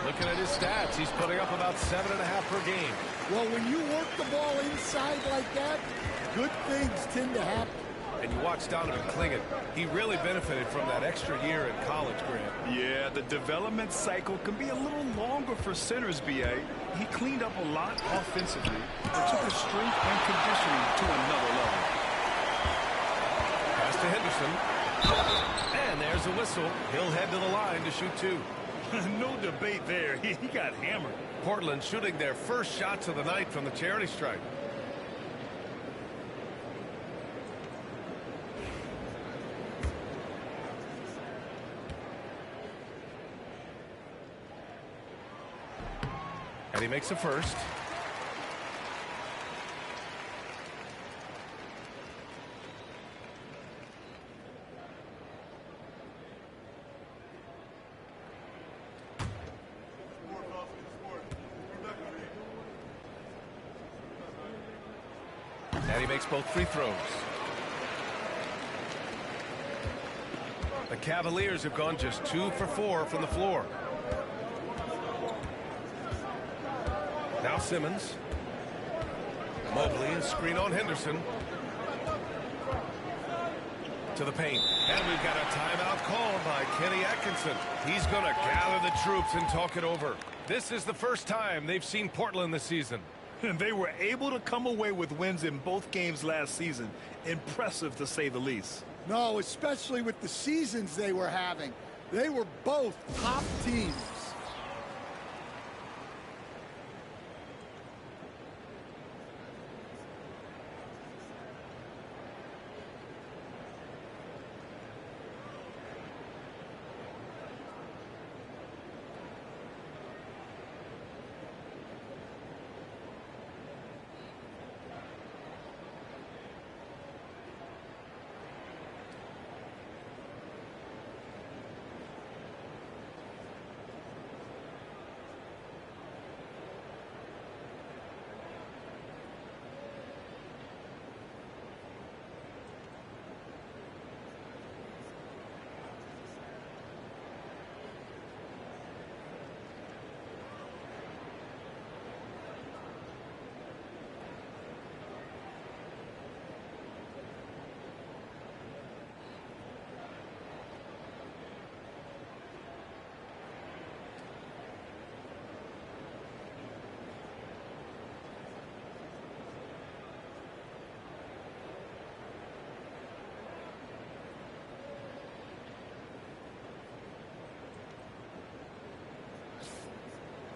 Looking at his stats, he's putting up about 7.5 per game. Well, when you work the ball inside like that, good things tend to happen. And you watch Donovan Klingon. He really benefited from that extra year in college, Grant. Yeah, the development cycle can be a little longer for centers, B.A. He cleaned up a lot offensively, but took his strength and conditioning to another level. Pass to Henderson. And there's a whistle. He'll head to the line to shoot two. No debate there. He got hammered. Portland shooting their first shots of the night from the charity stripe. And he makes a first. And he makes both free throws. The Cavaliers have gone just 2 for 4 from the floor. Now Simmons. Mobley, a screen on Henderson. To the paint. And we've got a timeout called by Kenny Atkinson. He's going to gather the troops and talk it over. This is the first time they've seen Portland this season. And they were able to come away with wins in both games last season. Impressive, to say the least. No, especially with the seasons they were having. They were both top teams.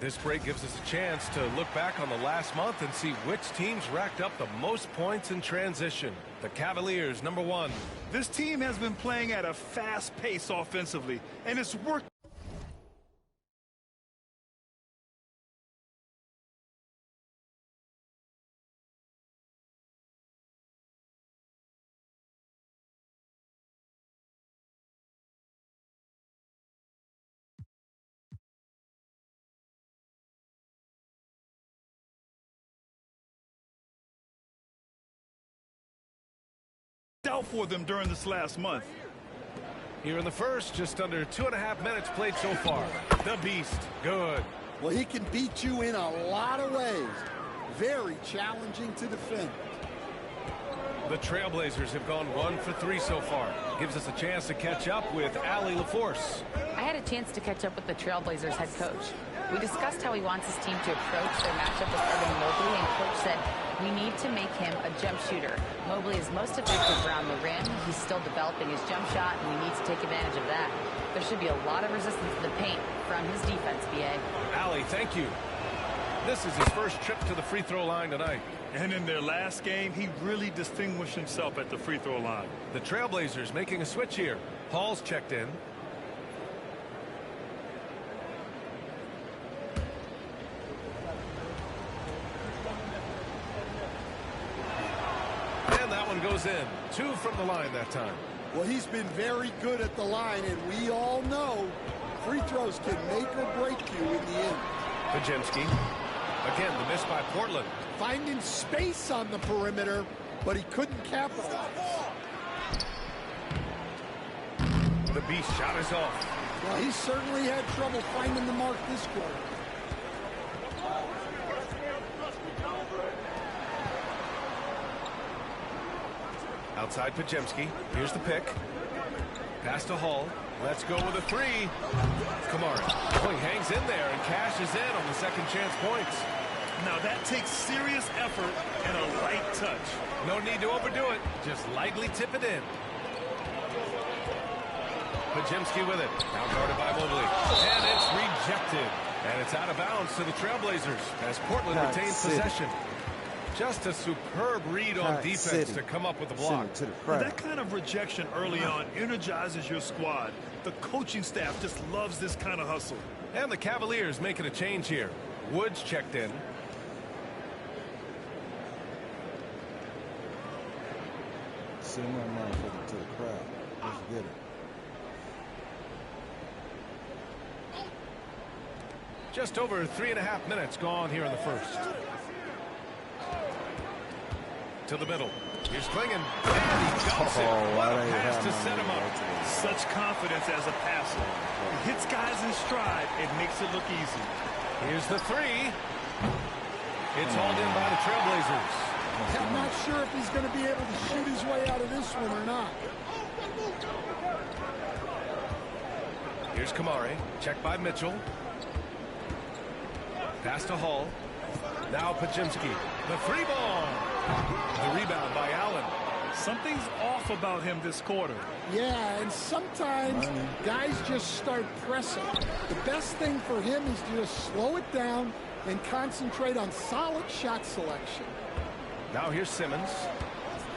This break gives us a chance to look back on the last month and see which teams racked up the most points in transition. The Cavaliers, #1. This team has been playing at a fast pace offensively, and it's worked. out for them during this last month. Here in the first, just under 2.5 minutes played so far. The Beast, good. Well, he can beat you in a lot of ways. Very challenging to defend. The Trailblazers have gone 1 for 3 so far. Gives us a chance to catch up with Allie LaForce. I had a chance to catch up with the Trailblazers head coach. We discussed how he wants his team to approach their matchup with Evan Mobley, and coach said, we need to make him a jump shooter. Mobley is most effective around the rim. He's still developing his jump shot, and we need to take advantage of that. There should be a lot of resistance in the paint from his defense, BA. Allie, thank you. This is his first trip to the free throw line tonight. And in their last game, he really distinguished himself at the free throw line. The Trailblazers making a switch here. Hall's checked in. And that one goes in. 2 from the line that time. Well, he's been very good at the line, and we all know free throws can make or break you in the end. Podziemski. Again, the miss by Portland. Finding space on the perimeter, but he couldn't capitalize. The Beast shot is off. Well, he certainly had trouble finding the mark this quarter. Outside Podziemski. Here's the pick. Pass to Hall. Let's go with a 3. Kamara. Oh, he hangs in there and cashes in on the second chance points. Now that takes serious effort and a light touch. No need to overdo it. Just lightly tip it in. Podziemski with it. Now guarded by Mobley. And it's rejected. And it's out of bounds to the Trailblazers as Portland retains possession. Just a superb read on defense to come up with the block. That kind of rejection early on energizes your squad. The coaching staff just loves this kind of hustle. And the Cavaliers making a change here. Woods checked in. Send my motherfucker to the crowd. Let's get it. Just over 3.5 minutes gone here in the first. To the middle. Here's Klingon. And he dumps it. What a pass to set him up. Such confidence as a passer. He hits guys in stride. It makes it look easy. Here's the 3. It's hauled in by the Trailblazers. I'm not sure if he's going to be able to shoot his way out of this one or not. Here's Kamari. Checked by Mitchell. Pass to Hall. Now Podziemski. The 3 ball. The rebound by Allen. Something's off about him this quarter. Yeah, and sometimes guys just start pressing. The best thing for him is to just slow it down and concentrate on solid shot selection. Now here's Simmons.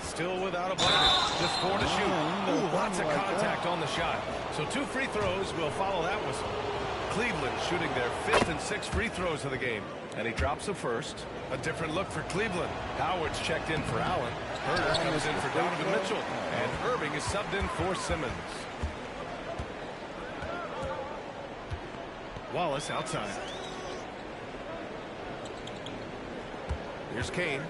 Still without a bucket. Just 4 to shoot. Ooh, lots of contact on the shot. So 2 free throws will follow that whistle. Cleveland shooting their 5th and 6th free throws of the game. And he drops the first. A different look for Cleveland. Howard's checked in for Allen. Herter comes in for Donovan Mitchell. And Irving is subbed in for Simmons. Wallace outside. Here's Kane.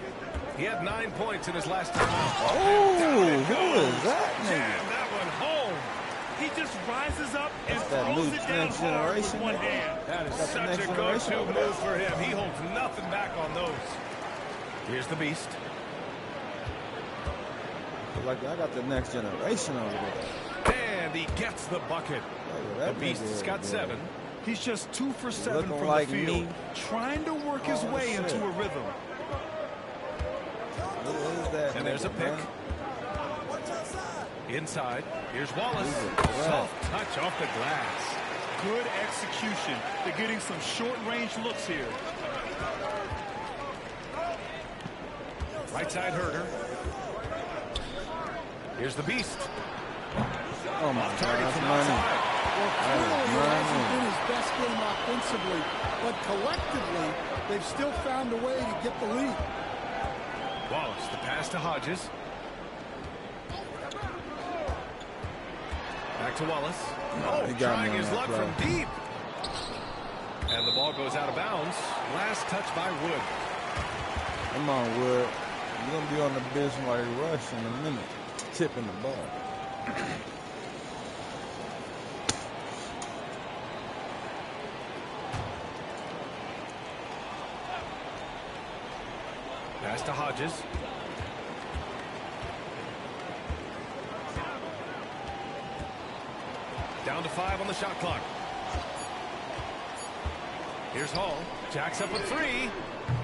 He had 9 points in his last time out. Oh, who is that nigga? That one home. He just rises up and that throws new it down next hard with generation, one nigga. hand. That is That's the such next a generation go-to over there. move for him. He holds nothing back on those. Here's the Beast. Like I got the next generation over there. And he gets the bucket. The Beast's got 7. He's just 2 for 7 looking from like the field, me. trying to work his way shit. into a rhythm. And there's a pick. Inside. Here's Wallace. Soft touch off the glass. Good execution. They're getting some short-range looks here. Right side Herter. Here's the Beast. Oh my God, that's money. Well, clearly it hasn't been his best game offensively, but collectively, they've still found a way to get the lead. Wallace, the pass to Hodges. Back to Wallace. He got trying me on his that luck play. from deep. And the ball goes out of bounds. Last touch by Wood. Come on, Wood. You're going to be on the bench like Rush in a minute. tipping the ball. Pass to Hodges. Down to 5 on the shot clock. Here's Hall. Jacks up a 3.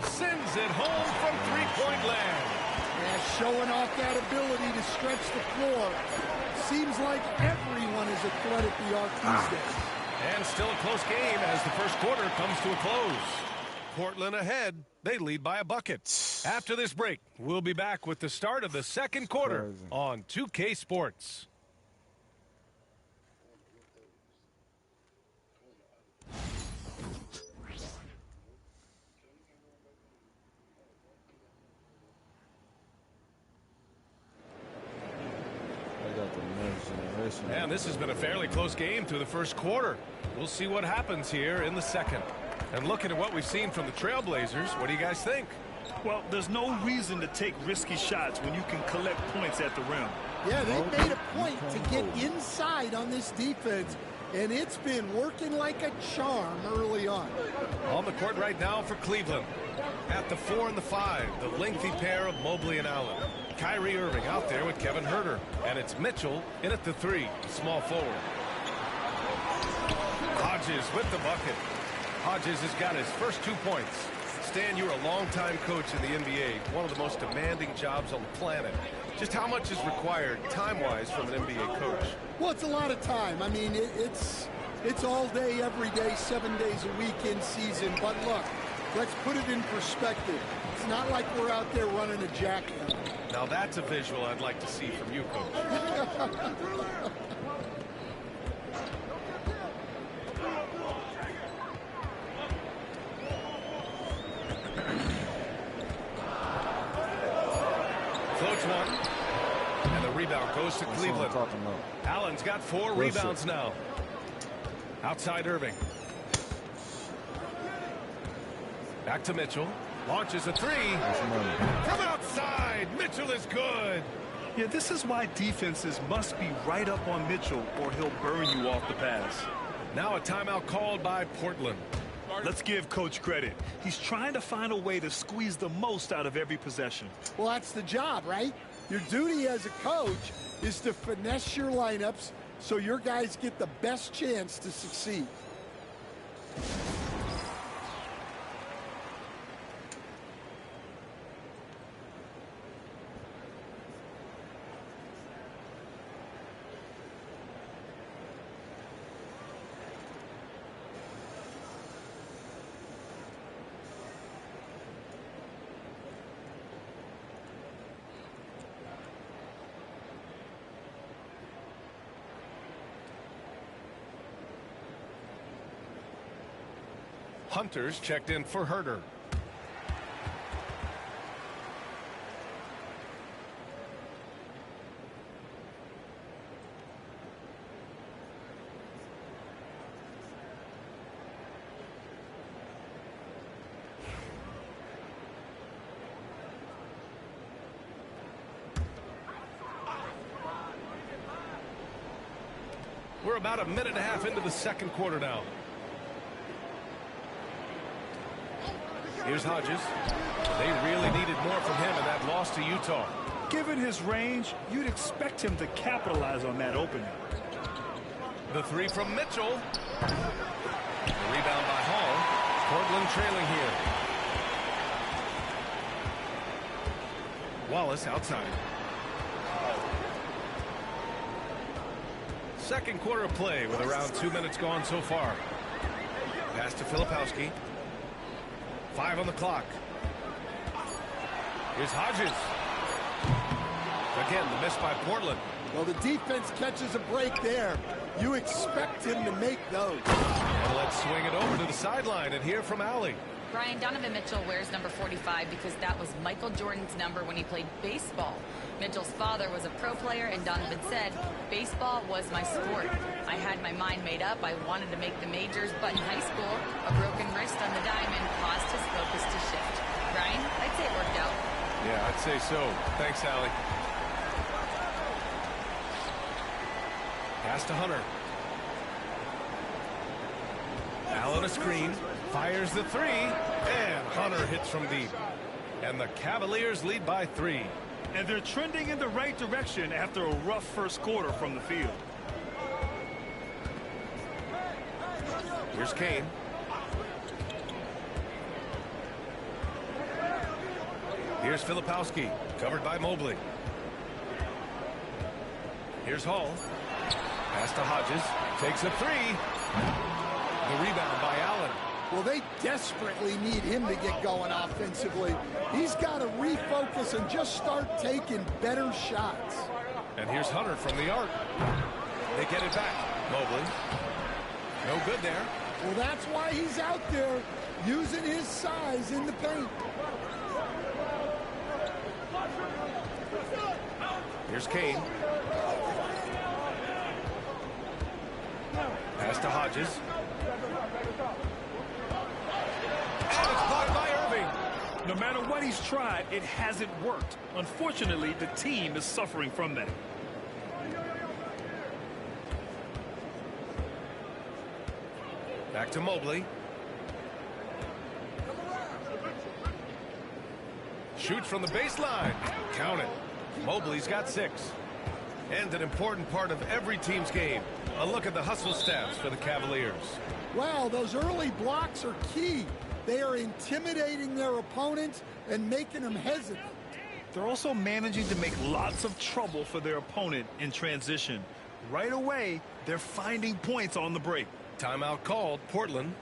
Sends it home from three-point land. Yeah, showing off that ability to stretch the floor. Seems like everyone is a threat at the arc these days. And still a close game as the first quarter comes to a close. Portland ahead. They lead by a bucket. After this break, we'll be back with the start of the second quarter on 2K Sports. And this has been a fairly close game through the first quarter. We'll see what happens here in the second. And looking at what we've seen from the Trailblazers, what do you guys think? Well, there's no reason to take risky shots when you can collect points at the rim. Yeah, they made a point to get inside on this defense, and it's been working like a charm early on. On the court right now for Cleveland. At the 4 and the 5, the lengthy pair of Mobley and Allen. Kyrie Irving out there with Kevin Huerter. And it's Mitchell in at the 3, small forward. Hodges with the bucket. Hodges has got his first 2 points. Stan, you're a longtime coach in the NBA, one of the most demanding jobs on the planet. Just how much is required time-wise from an NBA coach? Well, it's a lot of time. I mean, it's all day, every day, 7 days a week in season. But look, let's put it in perspective. It's not like we're out there running a jackknife. Now that's a visual I'd like to see from you, Coach. Floats one. And the rebound goes to Cleveland. Allen's got 4 rebounds now. Outside Irving. Back to Mitchell. Launches a 3. From outside. Mitchell is good. Yeah, this is why defenses must be right up on Mitchell or he'll burn you off the pass. Now a timeout called by Portland. Let's give Coach credit. He's trying to find a way to squeeze the most out of every possession. Well, that's the job, right? Your duty as a coach is to finesse your lineups so your guys get the best chance to succeed. Hunter's checked in for Huerter. We're about a minute and a half into the second quarter now. Here's Hodges. They really needed more from him in that loss to Utah. Given his range, you'd expect him to capitalize on that opening. The 3 from Mitchell. The rebound by Hall. Portland trailing here. Wallace outside. Second quarter of play with around 2 minutes gone so far. Pass to Filipowski. 5 on the clock. Here's Hodges. Again, the miss by Portland. Well, the defense catches a break there. You expect him to make those. And let's swing it over to the sideline and hear from Allie. Brian, Donovan Mitchell wears number 45 because that was Michael Jordan's number when he played baseball. Mitchell's father was a pro player, and Donovan said, baseball was my sport. I had my mind made up. I wanted to make the majors, but in high school, a broken wrist on the diamond caused his focus to shift. Brian, I'd say it worked out. Yeah, I'd say so. Thanks, Allie. Pass to Hunter. Allen a screen. Fires the three. And Hunter hits from deep. And the Cavaliers lead by 3. And they're trending in the right direction after a rough first quarter from the field. Here's Kane. Here's Filipowski, covered by Mobley. Here's Hall. Pass to Hodges. Takes a 3. The rebound by Allen. Well, they desperately need him to get going offensively. He's got to refocus and just start taking better shots. And here's Hunter from the arc. They get it back. Mobley. No good there. Well, that's why he's out there using his size in the paint. Here's Kane. Pass to Hodges. And it's blocked by Irving. No matter what he's tried, it hasn't worked. Unfortunately, the team is suffering from that. Back to Mobley. Shoots from the baseline. Count it. Mobley's got 6. And an important part of every team's game. A look at the hustle stats for the Cavaliers. Wow, those early blocks are key. They are intimidating their opponents and making them hesitant. They're also managing to make lots of trouble for their opponent in transition. Right away, they're finding points on the break. Timeout called. Portland.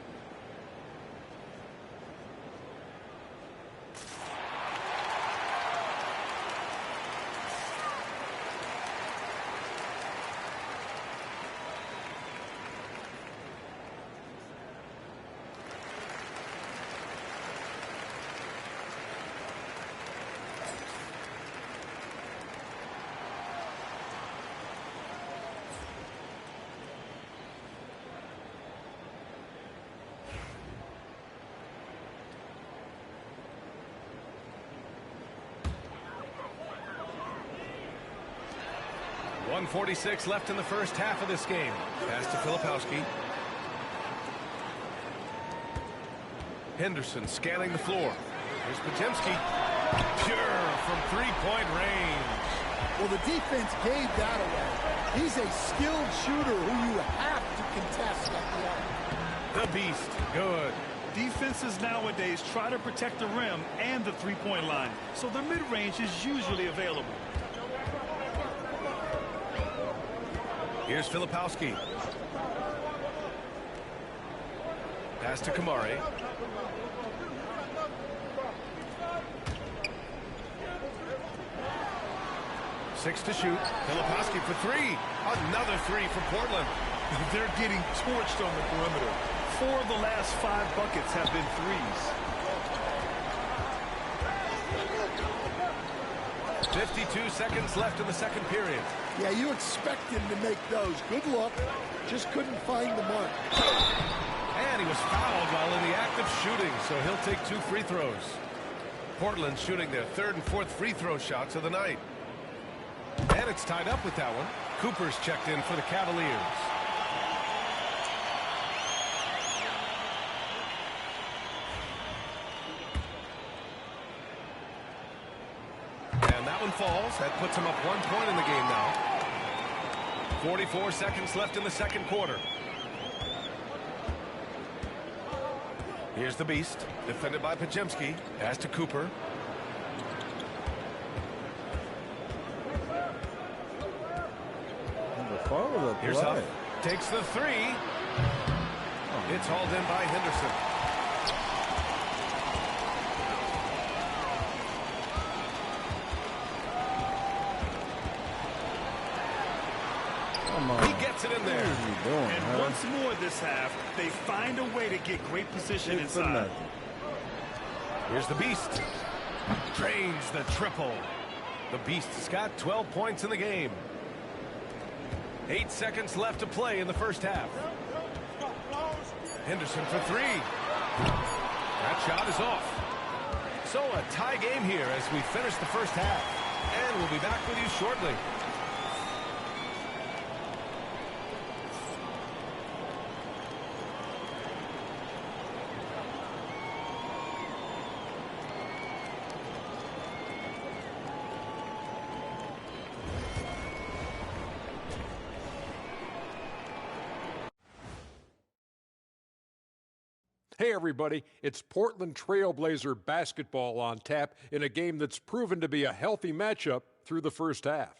.146 left in the first half of this game. Pass to Filipowski. Henderson scanning the floor. Here's Podziemski. Pure from three-point range. Well, the defense gave that away. He's a skilled shooter who you have to contest at the arc. The Beast. Good. Defenses nowadays try to protect the rim and the three-point line, so the mid-range is usually available. Here's Filipowski. Pass to Kamari. Six to shoot. Filipowski for 3. Another 3 for Portland. They're getting torched on the perimeter. 4 of the last 5 buckets have been threes. 52 seconds left in the second period. Yeah, you expect him to make those. Good luck. Just couldn't find the mark. And he was fouled while in the act of shooting, so he'll take 2 free throws. Portland shooting their 3rd and 4th free throw shots of the night. And it's tied up with that one. Cooper's checked in for the Cavaliers. And that one falls. That puts him up 1 point in the game now. 44 seconds left in the second quarter. Here's the Beast, defended by Podziemski. Pass to Cooper. Here's Huff. Takes the 3. It's hauled in by Henderson. He gets it in there. And once more this half, they find a way to get great position inside. Here's the Beast. Drains the triple. The Beast's got 12 points in the game. 8 seconds left to play in the first half. Henderson for 3. That shot is off. So a tie game here as we finish the first half. And we'll be back with you shortly. Hey, everybody, it's Portland Trailblazer basketball on tap in a game that's proven to be a healthy matchup through the first half.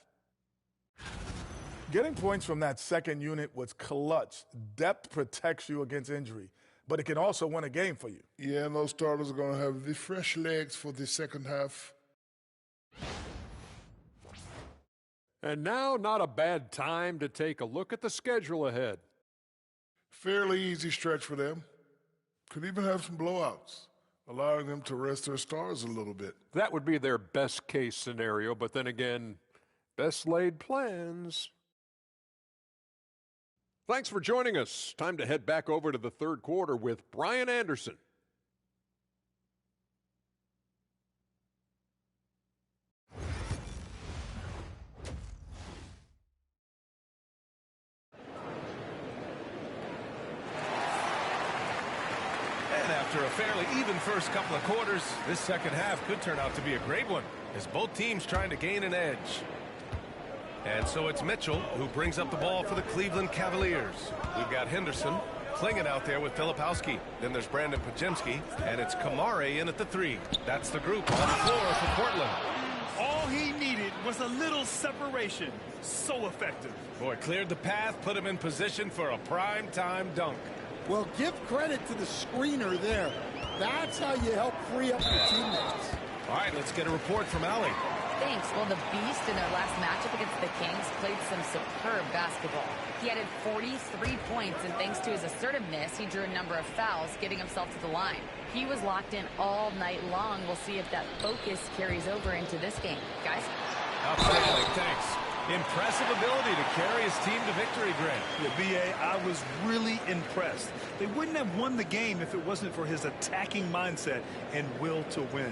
Getting points from that second unit was clutch. Depth protects you against injury, but it can also win a game for you. Yeah, and those starters are going to have the fresh legs for the second half. And now, not a bad time to take a look at the schedule ahead. Fairly easy stretch for them. Could even have some blowouts, allowing them to rest their stars a little bit. That would be their best case scenario, but then again, best laid plans. Thanks for joining us. Time to head back over to the third quarter with Brian Anderson. After a fairly even first couple of quarters, this second half could turn out to be a great one, as both teams trying to gain an edge. And so it's Mitchell who brings up the ball for the Cleveland Cavaliers. We've got Henderson clinging out there with Filipowski. Then there's Brandon Podziemski, and it's Kamare in at the 3. That's the group on the floor for Portland. All he needed was a little separation. So effective. Boy, cleared the path, put him in position for a prime-time dunk. Well, give credit to the screener there. That's how you help free up your teammates. All right, let's get a report from Allie. Thanks. Well, the Beast in their last matchup against the Kings played some superb basketball. He added 43 points, and thanks to his assertiveness, he drew a number of fouls, getting himself to the line. He was locked in all night long. We'll see if that focus carries over into this game. Guys? Outstanding, thanks. Impressive ability to carry his team to victory, Grant. Yeah, B.A., I was really impressed. They wouldn't have won the game if it wasn't for his attacking mindset and will to win.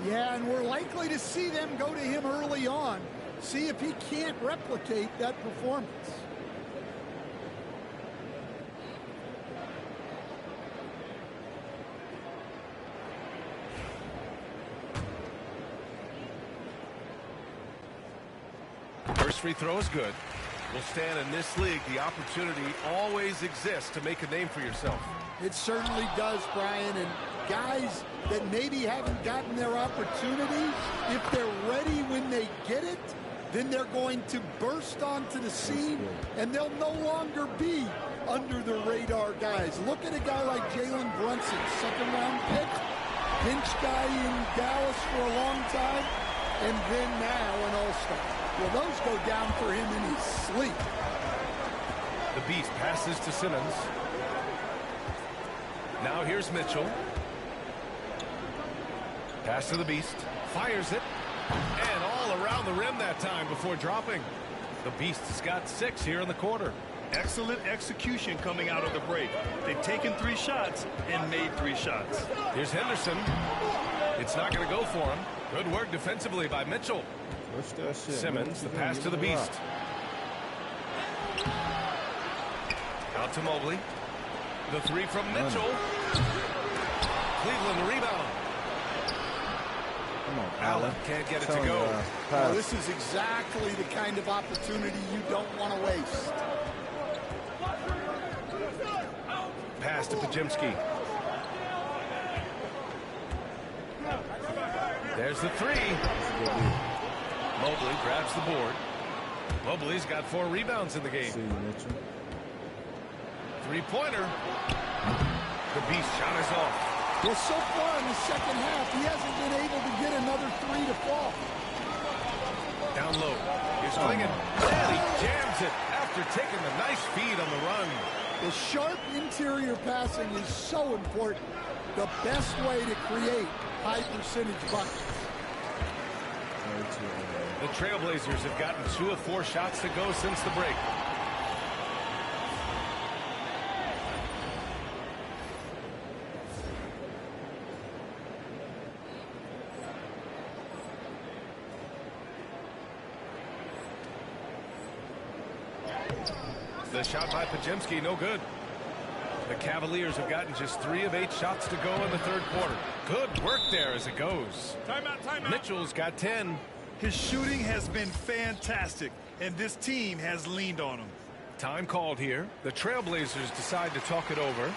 Yeah, and we're likely to see them go to him early on. See if he can't replicate that performance. First free throw is good. Well, Stan, in this league, the opportunity always exists to make a name for yourself. It certainly does, Brian. And guys that maybe haven't gotten their opportunity, if they're ready when they get it, then they're going to burst onto the scene, and they'll no longer be under the radar guys. Look at a guy like Jalen Brunson, second-round pick, bench guy in Dallas for a long time, and then now an all-star. Well, those go down for him in his sleep. The Beast passes to Simmons. Now here's Mitchell. Pass to the Beast. Fires it. And all around the rim that time before dropping. The Beast has got 6 here in the quarter. Excellent execution coming out of the break. They've taken 3 shots and made 3 shots. Here's Henderson. It's not going to go for him. Good work defensively by Mitchell. Simmons, the pass to the Beast. Out to Mobley. The 3 from Mitchell. Cleveland the rebound. Come on, Allen can't get it to go. Well, this is exactly the kind of opportunity you don't want to waste. Pass to Podziemski. There's the 3. Mobley grabs the board. Mobley's got 4 rebounds in the game. Three-pointer. The Beast shot is off. Well, so far in the second half, he hasn't been able to get another 3 to fall. Down low. Here's Klingon. And he jams it after taking a nice feed on the run. The sharp interior passing is so important. The best way to create high-percentage buckets. The Trailblazers have gotten 2 of 4 shots to go since the break. The shot by Podziemski, no good. The Cavaliers have gotten just 3 of 8 shots to go in the third quarter. Good work there as it goes. Timeout. Mitchell's got 10. His shooting has been fantastic, and this team has leaned on him. Time called here. The Trailblazers decide to talk it over.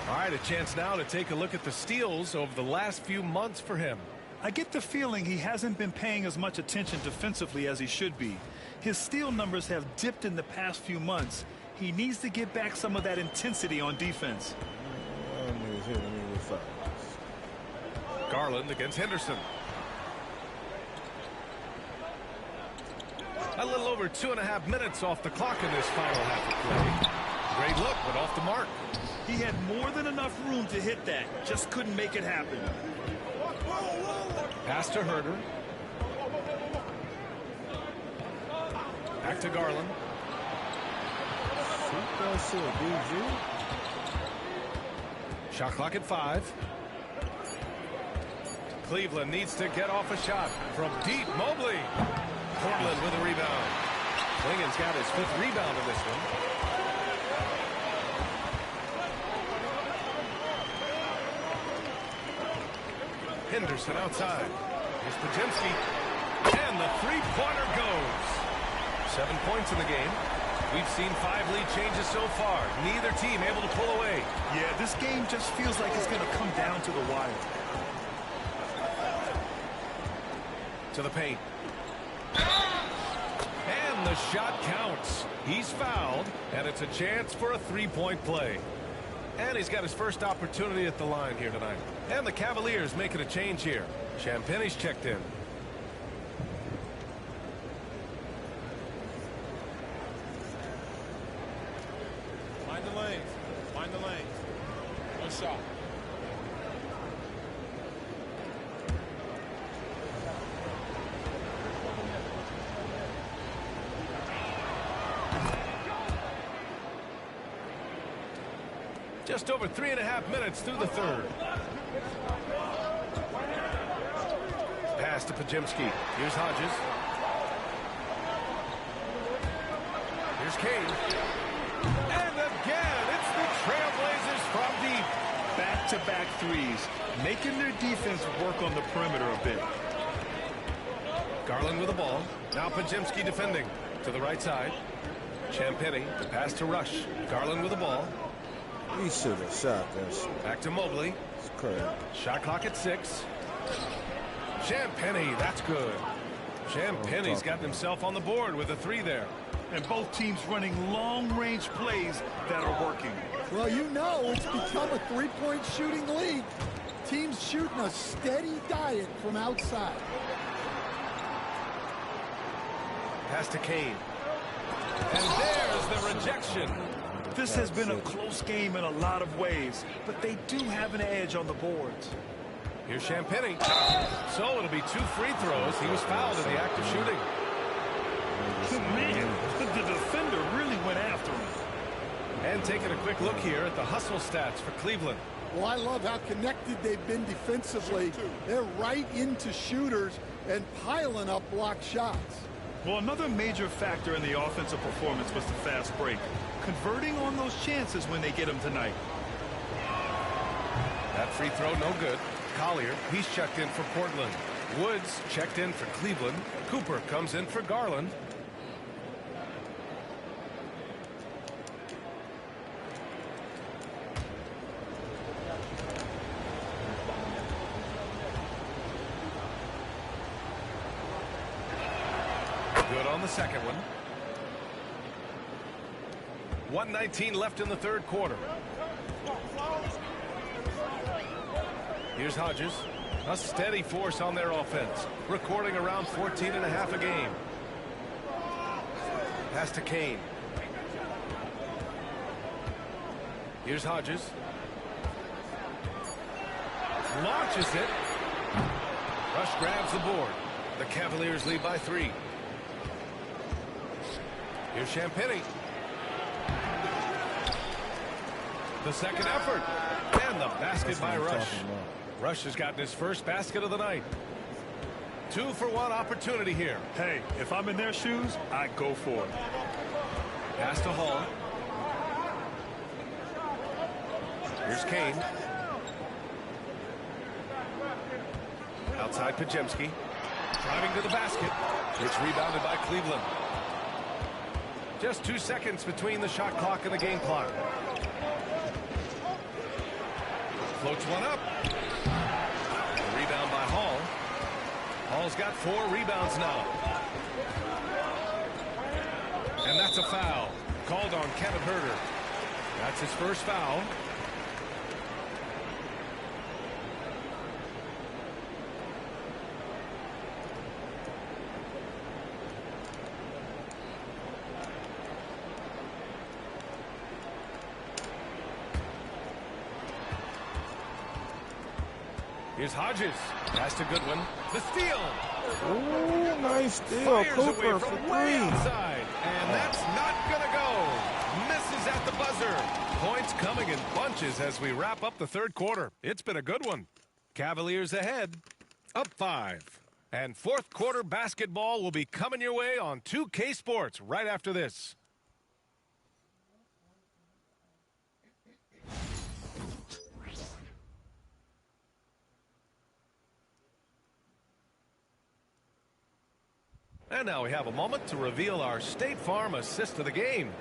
All right, a chance now to take a look at the steals over the last few months for him. I get the feeling he hasn't been paying as much attention defensively as he should be. His steal numbers have dipped in the past few months. He needs to get back some of that intensity on defense. Garland against Henderson. A little over 2.5 minutes off the clock in this final half of play. Great look, but off the mark. He had more than enough room to hit that. Just couldn't make it happen. Pass to Herder. Back to Garland. Shot clock at 5. Cleveland needs to get off a shot from deep. Mobley. Portland with a rebound. Lingen's got his 5th rebound in this one. Henderson outside. Here's Podziemski. And the three-pointer goes. 7 points in the game. We've seen 5 lead changes so far. Neither team able to pull away. Yeah, this game just feels like it's going to come down to the wire. To the paint. And the shot counts. He's fouled, and it's a chance for a 3-point play. And he's got his first opportunity at the line here tonight. And the Cavaliers making a change here. Champagne's checked in. Find the lanes. Find the lanes. One shot. Just over 3.5 minutes through the third. Pass to Podziemski. Here's Hodges. Here's Kane. And again, it's the Trailblazers from deep. Back-to-back threes, making their defense work on the perimeter a bit. Garland with the ball. Now Podziemski defending. To the right side. Champagnie, the pass to Rush. Garland with the ball. He should have shot that shit. Back to Mobley. It's crazy. Shot clock at 6. Champagnie, that's good. Champagnie's gotten himself on the board with a 3 there. And both teams running long-range plays that are working. Well, you know, it's become a three-point shooting league. Teams shooting a steady diet from outside. Pass to Kane. And there's the rejection. This has been a close game in a lot of ways, but they do have an edge on the boards. Here's Champagnie. So it'll be 2 free throws. He was fouled in the act of shooting. Man, the defender really went after him. And taking a quick look here at the hustle stats for Cleveland. Well, I love how connected they've been defensively. They're right into shooters and piling up block shots. Well, another major factor in the offensive performance was the fast break. Converting on those chances when they get them tonight. That free throw no good. Collier, he's checked in for Portland. Woods checked in for Cleveland. Cooper comes in for Garland. Good on the second one. 1:19 left in the third quarter. Here's Hodges. A steady force on their offense, recording around 14.5 a game. Pass to Kane. Here's Hodges. Launches it. Rush grabs the board. The Cavaliers lead by 3. Here's Champagnie. The second effort. And the basket by Rush. Rush has gotten his first basket of the night. 2-for-1 opportunity here. Hey, if I'm in their shoes, I go for it. Pass to Hall. Here's Kane. Outside Podziemski. Driving to the basket. It's rebounded by Cleveland. Just 2 seconds between the shot clock and the game clock. Floats one up. A rebound by Hall. Hall's got 4 rebounds now. And that's a foul. Called on Kevin Huerter. That's his first foul. Here's Hodges. Pass to Goodwin. The steal. Ooh, nice steal. Fires Cooper away for from way 3. outside. And that's not going to go. Misses at the buzzer. Points coming in bunches as we wrap up the third quarter. It's been a good one. Cavaliers ahead, up 5. And fourth quarter basketball will be coming your way on 2K Sports right after this. And now we have a moment to reveal our State Farm assist of the game.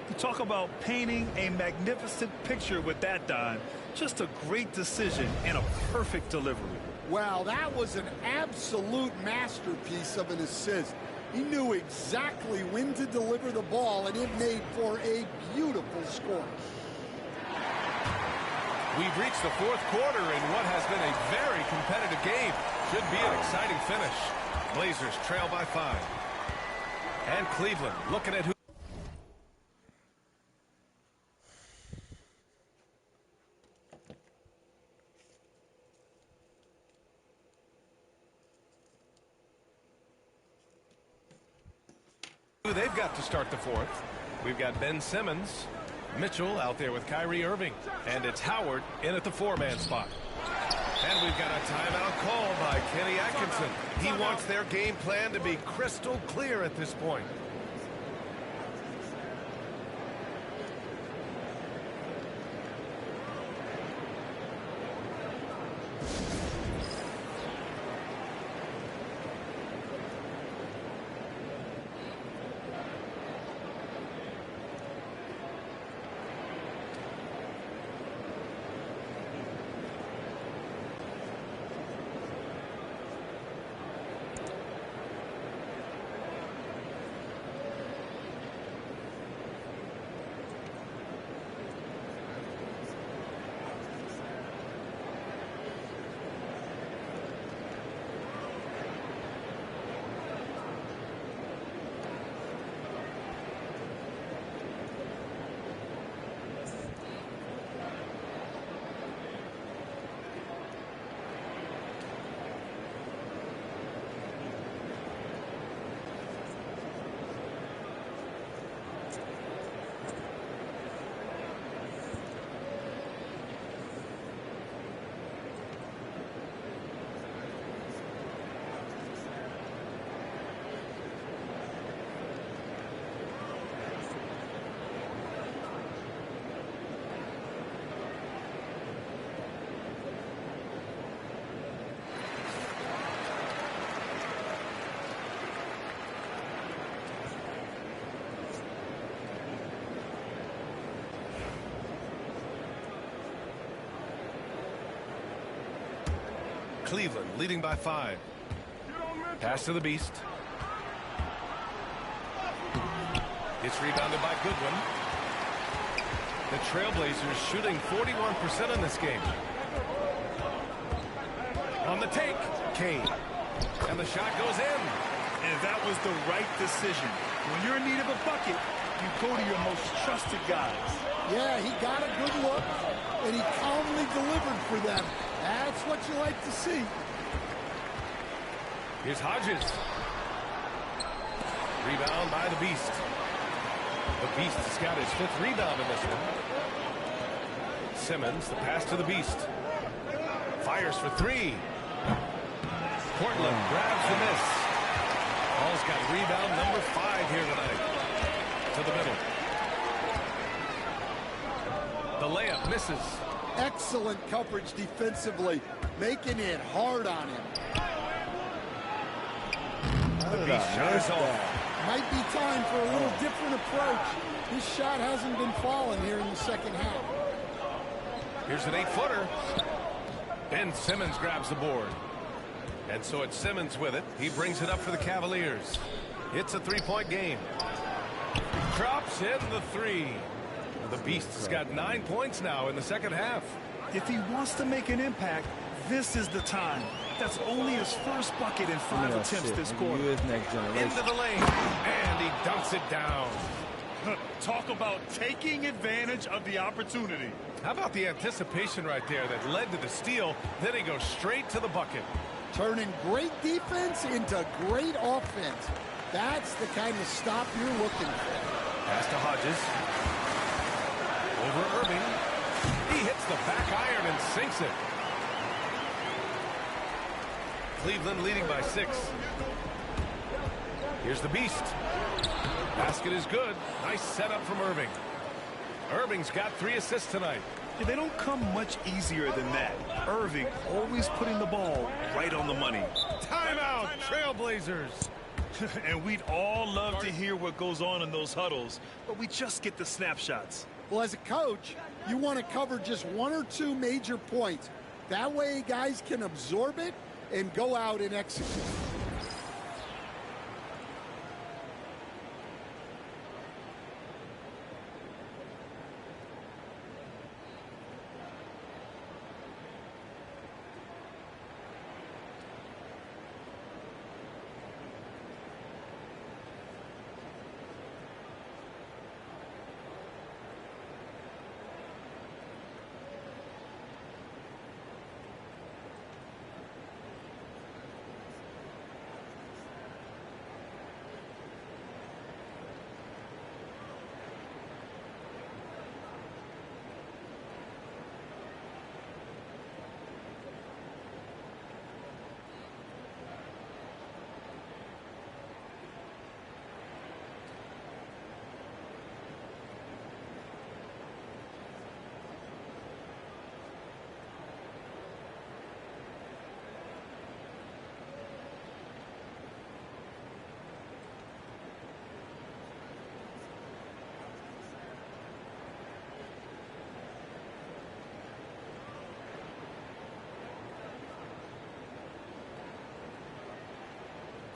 You talk about painting a magnificent picture with that, Don. Just a great decision and a perfect delivery. Wow, that was an absolute masterpiece of an assist. He knew exactly when to deliver the ball, and it made for a beautiful score. We've reached the fourth quarter in what has been a very competitive game. Should be an exciting finish. Blazers trail by 5. And Cleveland looking at who. They've got to start the fourth. We've got Ben Simmons, Mitchell out there with Kyrie Irving, and it's Howard in at the 4-man spot. And we've got a timeout call by Kenny Atkinson. He wants their game plan to be crystal clear at this point. Cleveland leading by 5. Pass to the Beast. It's rebounded by Goodwin. The Trailblazers shooting 41% in this game. On the take, Kane. And the shot goes in. And that was the right decision. When you're in need of a bucket, you go to your most trusted guys. Yeah, he got a good look, and he calmly delivered for them. That's what you like to see. Here's Hodges. Rebound by the Beast. The Beast has got his 5th rebound in this one. Simmons, the pass to the Beast. Fires for 3. Portland grabs the miss. Hall's got rebound number 5 here tonight. To the middle. The layup misses. Excellent coverage defensively, making it hard on him. The Beast shot is off. Might be time for a little different approach. His shot hasn't been falling here in the second half. Here's an 8-footer. Ben Simmons grabs the board. And so it's Simmons with it. He brings it up for the Cavaliers. It's a 3-point game. Drops in the 3. The Beast's got 9 points now in the second half. If he wants to make an impact, this is the time. That's only his first bucket in 5 attempts this quarter. Into the lane, and he dunks it down. Talk about taking advantage of the opportunity. How about the anticipation right there that led to the steal? Then he goes straight to the bucket. Turning great defense into great offense. That's the kind of stop you're looking for. Pass to Hodges. Over Irving. He hits the back iron and sinks it. Cleveland leading by 6. Here's the Beast. Basket is good. Nice setup from Irving. Irving's got 3 assists tonight. Yeah, they don't come much easier than that. Irving always putting the ball right on the money. Timeout, Trailblazers. And we'd all love to hear what goes on in those huddles, but we just get the snapshots. Well, as a coach, you want to cover just 1 or 2 major points. That way guys can absorb it and go out and execute.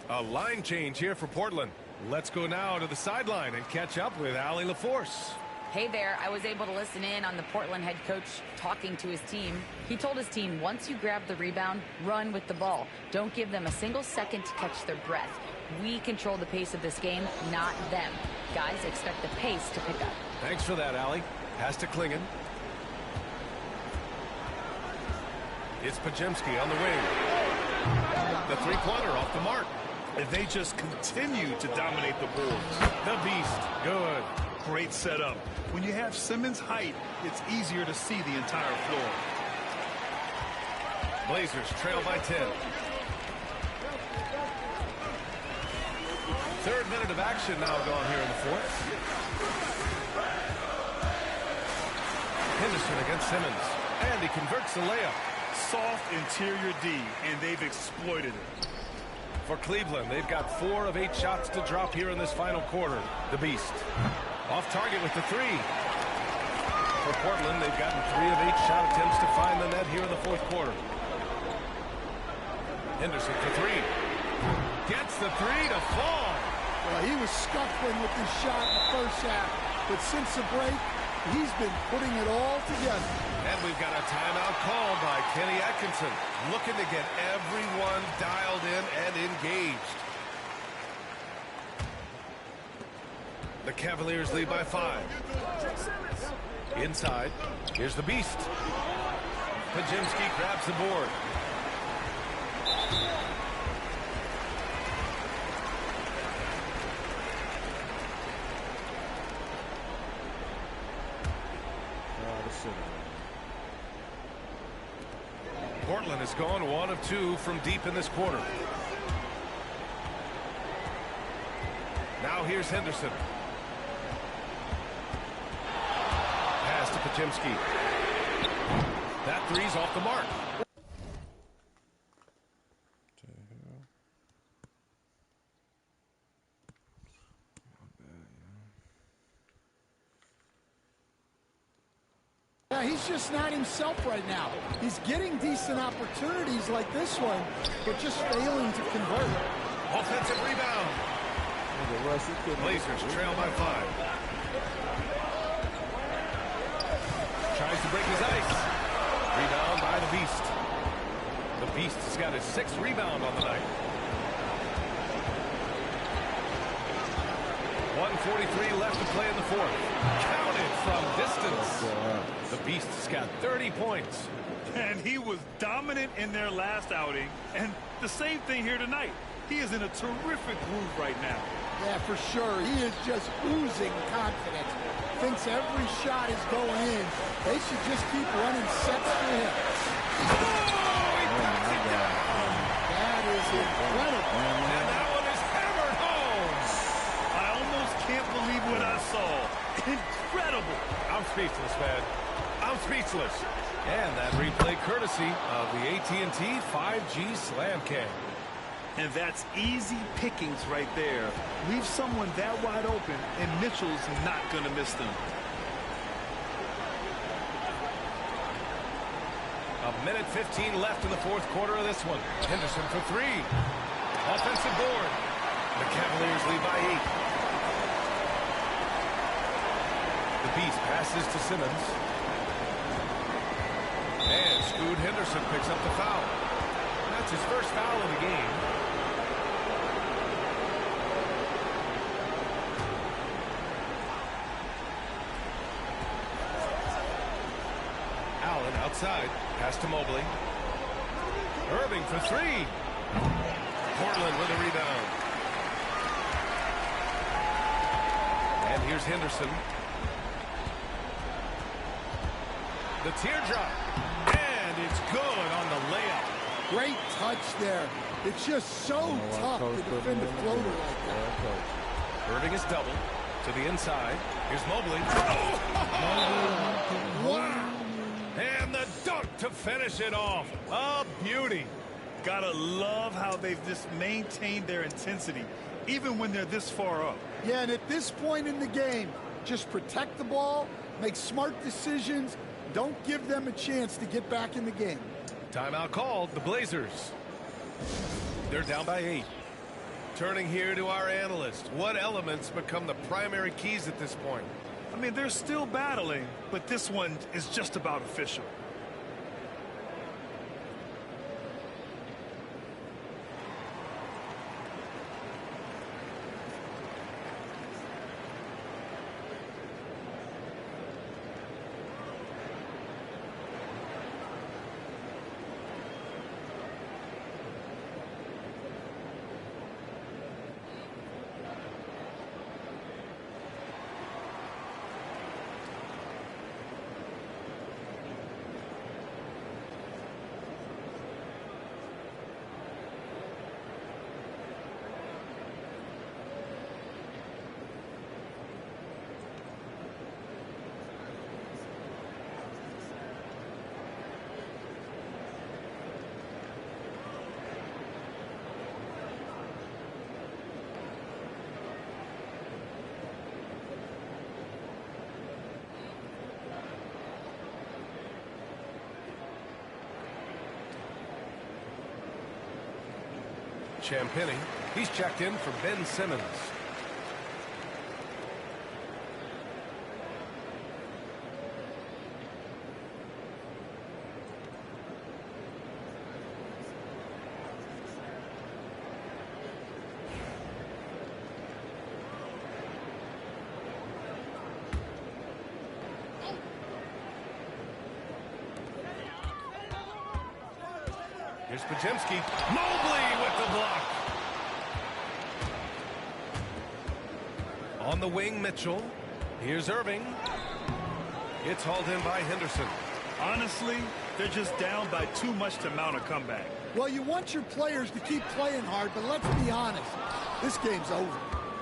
A line change here for Portland. Let's go now to the sideline and catch up with Allie LaForce. Hey there, I was able to listen in on the Portland head coach talking to his team. He told his team, once you grab the rebound, run with the ball. Don't give them a single second to catch their breath. We control the pace of this game, not them. Guys, expect the pace to pick up. Thanks for that, Allie. Pass to Klingon. It's Podziemski on the wing. The 3-pointer off the mark. If they just continue to dominate the boards. The Beast, good. Great setup. When you have Simmons' height, it's easier to see the entire floor. Blazers trail by 10. 3rd minute of action now gone here in the 4th. Henderson against Simmons. And he converts the layup. Soft interior D, and they've exploited it. For Cleveland, they've got 4 of 8 shots to drop here in this final quarter. The Beast. Off target with the 3. For Portland, they've gotten 3 of 8 shot attempts to find the net here in the 4th quarter. Henderson for 3. Gets the 3 to fall. Well, he was scuffling with his shot in the first half, but since the break, he's been putting it all together. And we've got a timeout called by Kenny Atkinson, looking to get everyone dialed in and engaged. The Cavaliers lead by 5. Inside, here's the Beast. Podziemski grabs the board. Portland has gone 1 of 2 from deep in this quarter. Now here's Henderson. Pass to Podziemski. That 3's off the mark. He's just not himself right now. He's getting decent opportunities like this one, but just failing to convert. Offensive rebound. Blazers trail by 5. Tries to break his ice. Rebound by the Beast. The Beast has got his 6th rebound on the night. 1:43 left to play in the 4th. Counted from distance. The Beast has got 30 points. And he was dominant in their last outing. And the same thing here tonight. He is in a terrific groove right now. Yeah, for sure. He is just oozing confidence. Thinks every shot is going in. They should just keep running sets for him. Oh, he knocks it down. That is incredible. And that one is hammered home. I almost can't believe what I saw. Incredible. I'm speechless, man. I'm speechless. And that replay courtesy of the AT&T 5G Slam Cam. And that's easy pickings right there. Leave someone that wide open, and Mitchell's not going to miss them. 1:15 left in the 4th quarter of this one. Henderson for 3. Offensive board. The Cavaliers lead by 8. The Beast passes to Simmons. And Scoot Henderson picks up the foul. That's his first foul of the game. Allen outside. Pass to Mobley. Irving for 3. Portland with a rebound. And here's Henderson. The teardrop. And it's good on the layup. Great touch there. It's just so tough to defend a floater like that. Irving is double to the inside. Here's Mobley. Wow. And the dunk to finish it off. A beauty. Gotta love how they've just maintained their intensity, even when they're this far up. Yeah, and at this point in the game, just protect the ball, make smart decisions, don't give them a chance to get back in the game. Timeout called. The Blazers. They're down by 8. Turning here to our analyst. What elements become the primary keys at this point? I mean, they're still battling, but this one is just about official. Champagny. He's checked in for Ben Simmons. Here's Podziemski. Mobley with the block. On the wing, Mitchell. Here's Irving. It's hauled in by Henderson. Honestly, they're just down by too much to mount a comeback. Well, you want your players to keep playing hard, but let's be honest. This game's over.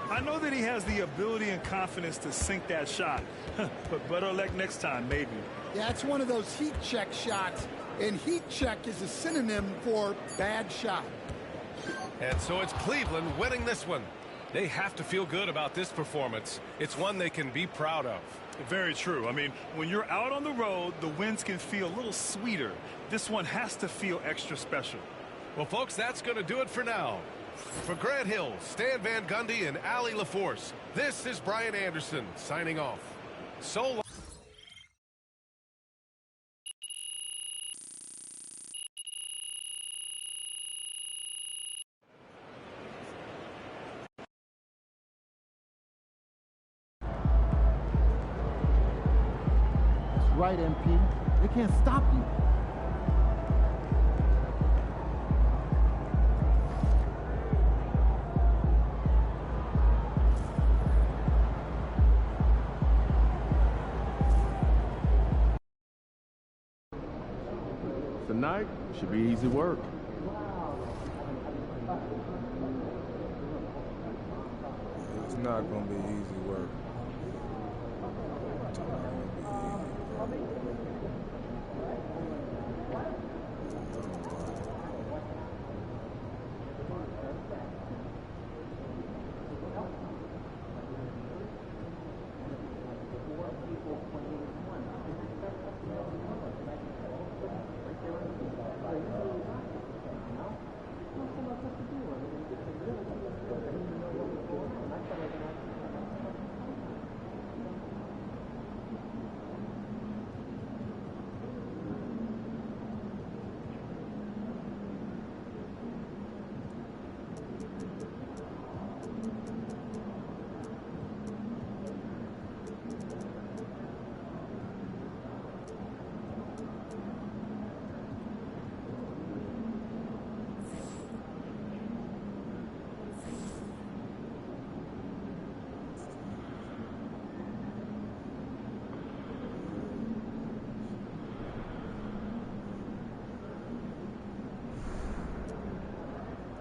I know that he has the ability and confidence to sink that shot, but better luck next time, maybe. Yeah, it's one of those heat check shots, and heat check is a synonym for bad shot. And so it's Cleveland winning this one. They have to feel good about this performance. It's one they can be proud of. Very true. I mean, when you're out on the road, the wins can feel a little sweeter. This one has to feel extra special. Well, folks, that's going to do it for now. For Grant Hill, Stan Van Gundy, and Allie LaForce, this is Brian Anderson signing off. So long. That's right, MP. They can't stop you. Tonight should be easy work. It's not going to be easy work. It's not going to be easy.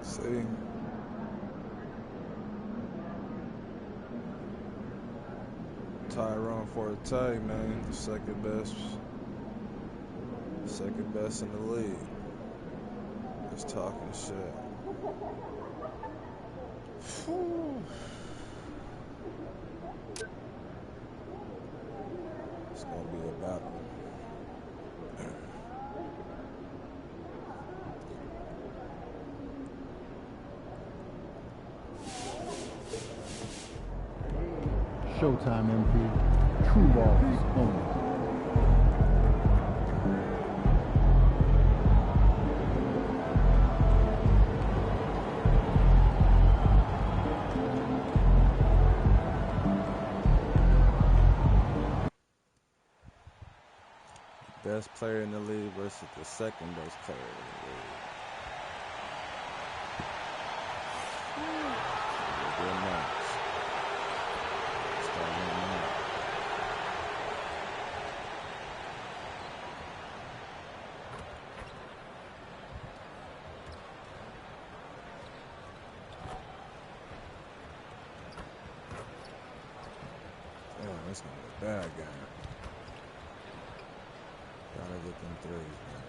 See? Tyrone Forte, man, second best in the league. Just talking shit. Whew. It's gonna be a battle. Showtime, MP. True balls only. Best player in the league versus the second best player in the league. Good match. It's gonna be a bad game. Gotta get them threes, man.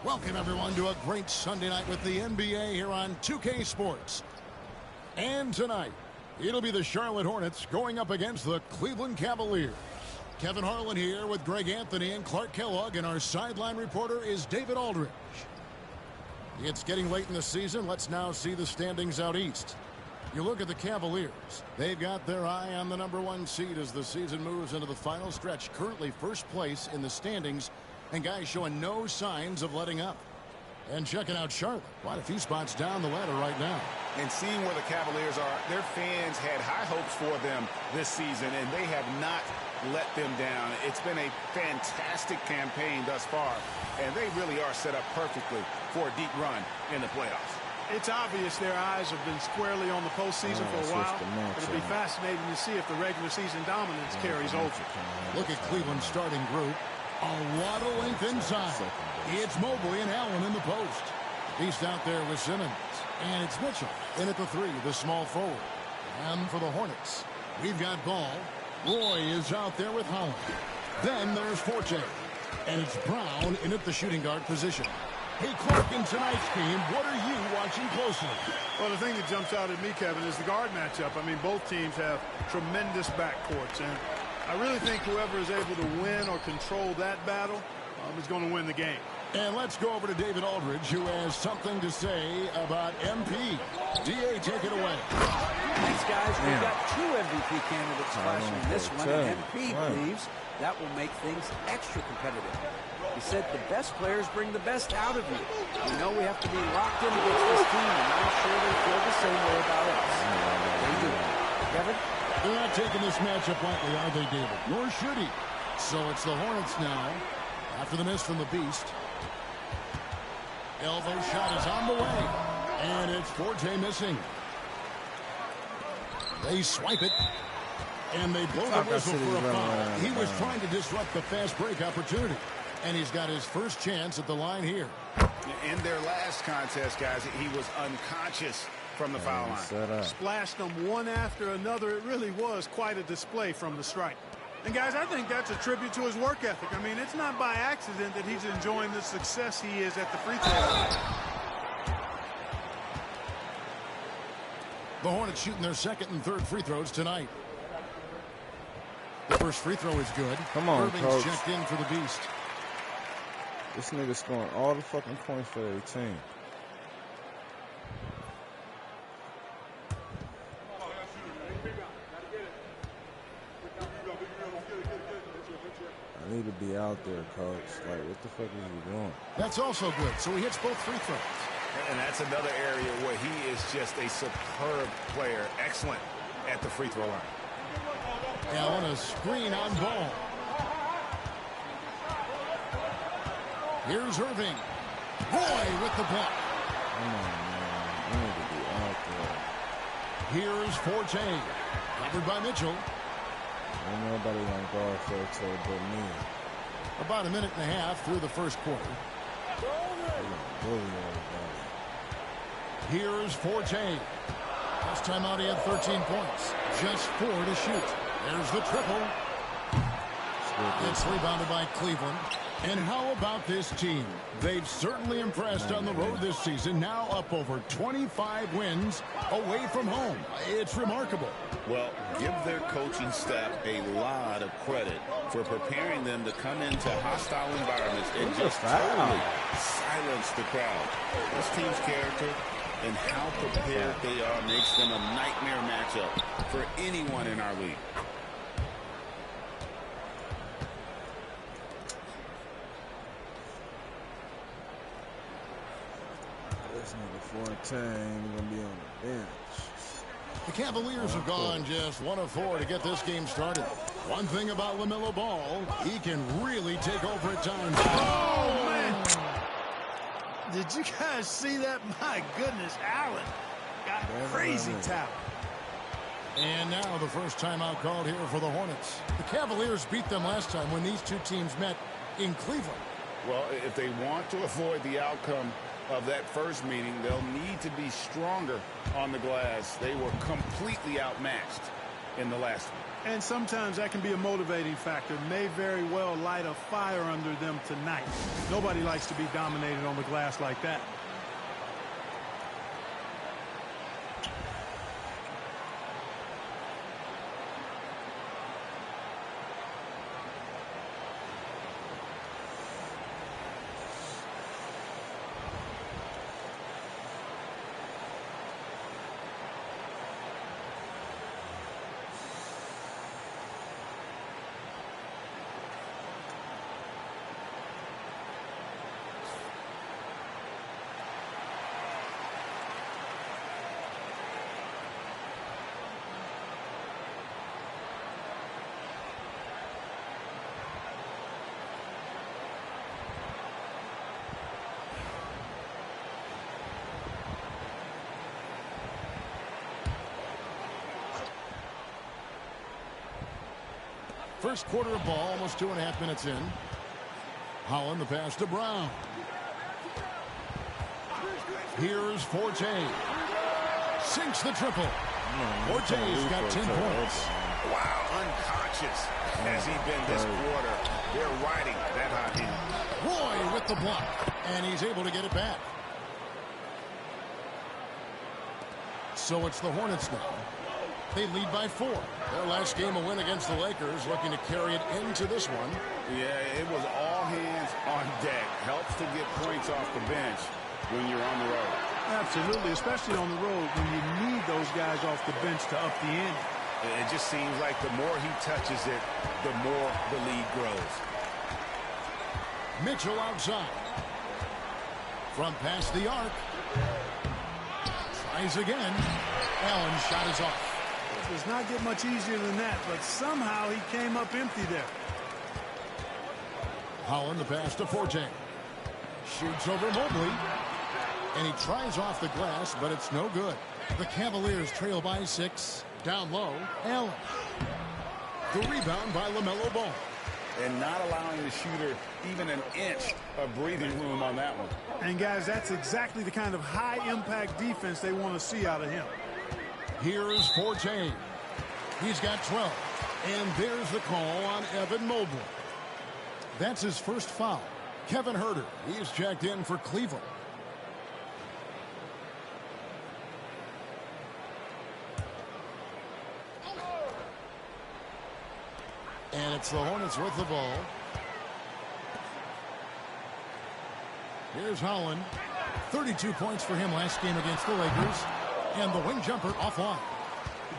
Welcome, everyone, to a great Sunday night with the NBA here on 2K Sports. And tonight, it'll be the Charlotte Hornets going up against the Cleveland Cavaliers. Kevin Harlan here with Greg Anthony and Clark Kellogg, and our sideline reporter is David Aldridge. It's getting late in the season. Let's now see the standings out east. You look at the Cavaliers. They've got their eye on the #1 seed as the season moves into the final stretch. Currently first place in the standings, and guys showing no signs of letting up. And checking out Charlotte, quite a few spots down the ladder right now. And seeing where the Cavaliers are, their fans had high hopes for them this season, and they have not let them down. It's been a fantastic campaign thus far, and they really are set up perfectly for a deep run in the playoffs. It's obvious their eyes have been squarely on the postseason for a while. It'll be fascinating to see if the regular season dominance carries over. Look at Cleveland's starting group. A lot of length inside. It's Mobley and Allen in the post. Beast out there with Simmons. And it's Mitchell in at the 3, the small forward. And for the Hornets, we've got Ball. Roy is out there with Holland. Then there's Forte. And it's Brown in at the shooting guard position. Hey, Clark, in tonight's game, what are you watching closely? Well, the thing that jumps out at me, Kevin, is the guard matchup. I mean, both teams have tremendous backcourts, and I really think whoever is able to win or control that battle is going to win the game. And let's go over to David Aldridge, who has something to say about MP. D.A., take it away. Thanks, guys. We've got 2 MVP candidates flashing this one, and MP believes that will make things extra competitive. He said the best players bring the best out of you. We know we have to be locked in against this team, and I'm sure they feel the same way about us. They do. Kevin? They're not taking this matchup lightly, are they, David? Nor should he. So it's the Hornets now, after the miss from the Beast. Elbow shot is on the way, and it's Forte missing. They swipe it, and they blow the whistle for a foul. He was trying to disrupt the fast break opportunity, and he's got his first chance at the line here. In their last contest, guys, he was unconscious from the foul line. Splashed them one after another. It really was quite a display from the stripe. And, guys, I think that's a tribute to his work ethic. I mean, it's not by accident that he's enjoying the success he is at the free throw line. The Hornets shooting their second and third free throws tonight. The first free throw is good. Come on, Irving's Coach. checked in for the Beast. This nigga scoring all the fucking points for every team. I need to be out there, Coach. Like, what the fuck is he doing? That's also good. So he hits both free throws. And that's another area where he is just a superb player. Excellent at the free throw line. Allen, a screen on Ball. Here's Irving. Roy with the block. Come on, man. I need to be out there. Here's Forte. Covered by Mitchell. Ain't nobody on guard Forte but me. About a minute and a half through the first quarter. Here's Forte. Last time out he had 13 points. Just 4 to shoot. There's the triple. It's rebounded by Cleveland. And how about this team? They've certainly impressed on the road this season. Now up over 25 wins away from home. It's remarkable. Well, give their coaching staff a lot of credit for preparing them to come into hostile environments and just totally silence the crowd. This team's character and how prepared they are makes them a nightmare matchup for anyone in our league. This nigga Forte ain't gonna be on the bench. The Cavaliers have gone just 1 of 4 to get this game started. One thing about LaMelo Ball, he can really take over at times. Oh, man. Did you guys see that? My goodness, Allen got crazy talent. And now the first timeout called here for the Hornets. The Cavaliers beat them last time when these two teams met in Cleveland. Well, if they want to avoid the outcome of that first meeting, they'll need to be stronger on the glass. They were completely outmatched in the last one. And sometimes that can be a motivating factor. May very well light a fire under them tonight. Nobody likes to be dominated on the glass like that. First quarter of ball, almost 2.5 minutes in. Holland, the pass to Brown. Here's Forte. Sinks the triple. Forte's got 10 points. Wow, unconscious has he been this quarter. They're riding that hot hand. Roy with the block, and he's able to get it back. So it's the Hornets now. They lead by 4. Their last game a win against the Lakers, looking to carry it into this one. Yeah, it was all hands on deck. Helps to get points off the bench when you're on the road. Absolutely, especially on the road when you need those guys off the bench to up the ante. It just seems like the more he touches it, the more the lead grows. Mitchell outside. From past the arc. Tries again. Allen's shot is off. It does not get much easier than that, but somehow he came up empty there. Holland, the pass to Forte. Shoots over Mobley. And he tries off the glass, but it's no good. The Cavaliers trail by 6. Down low, Allen. The rebound by LaMelo Ball. And not allowing the shooter even an inch of breathing room on that one. And, guys, that's exactly the kind of high-impact defense they want to see out of him. Here's Forte. He's got 12. And there's the call on Evan Mobley. That's his first foul. Kevin Huerter, he's checked in for Cleveland. And it's the Hornets with the ball. Here's Holland. 32 points for him last game against the Lakers. And the wing jumper offline.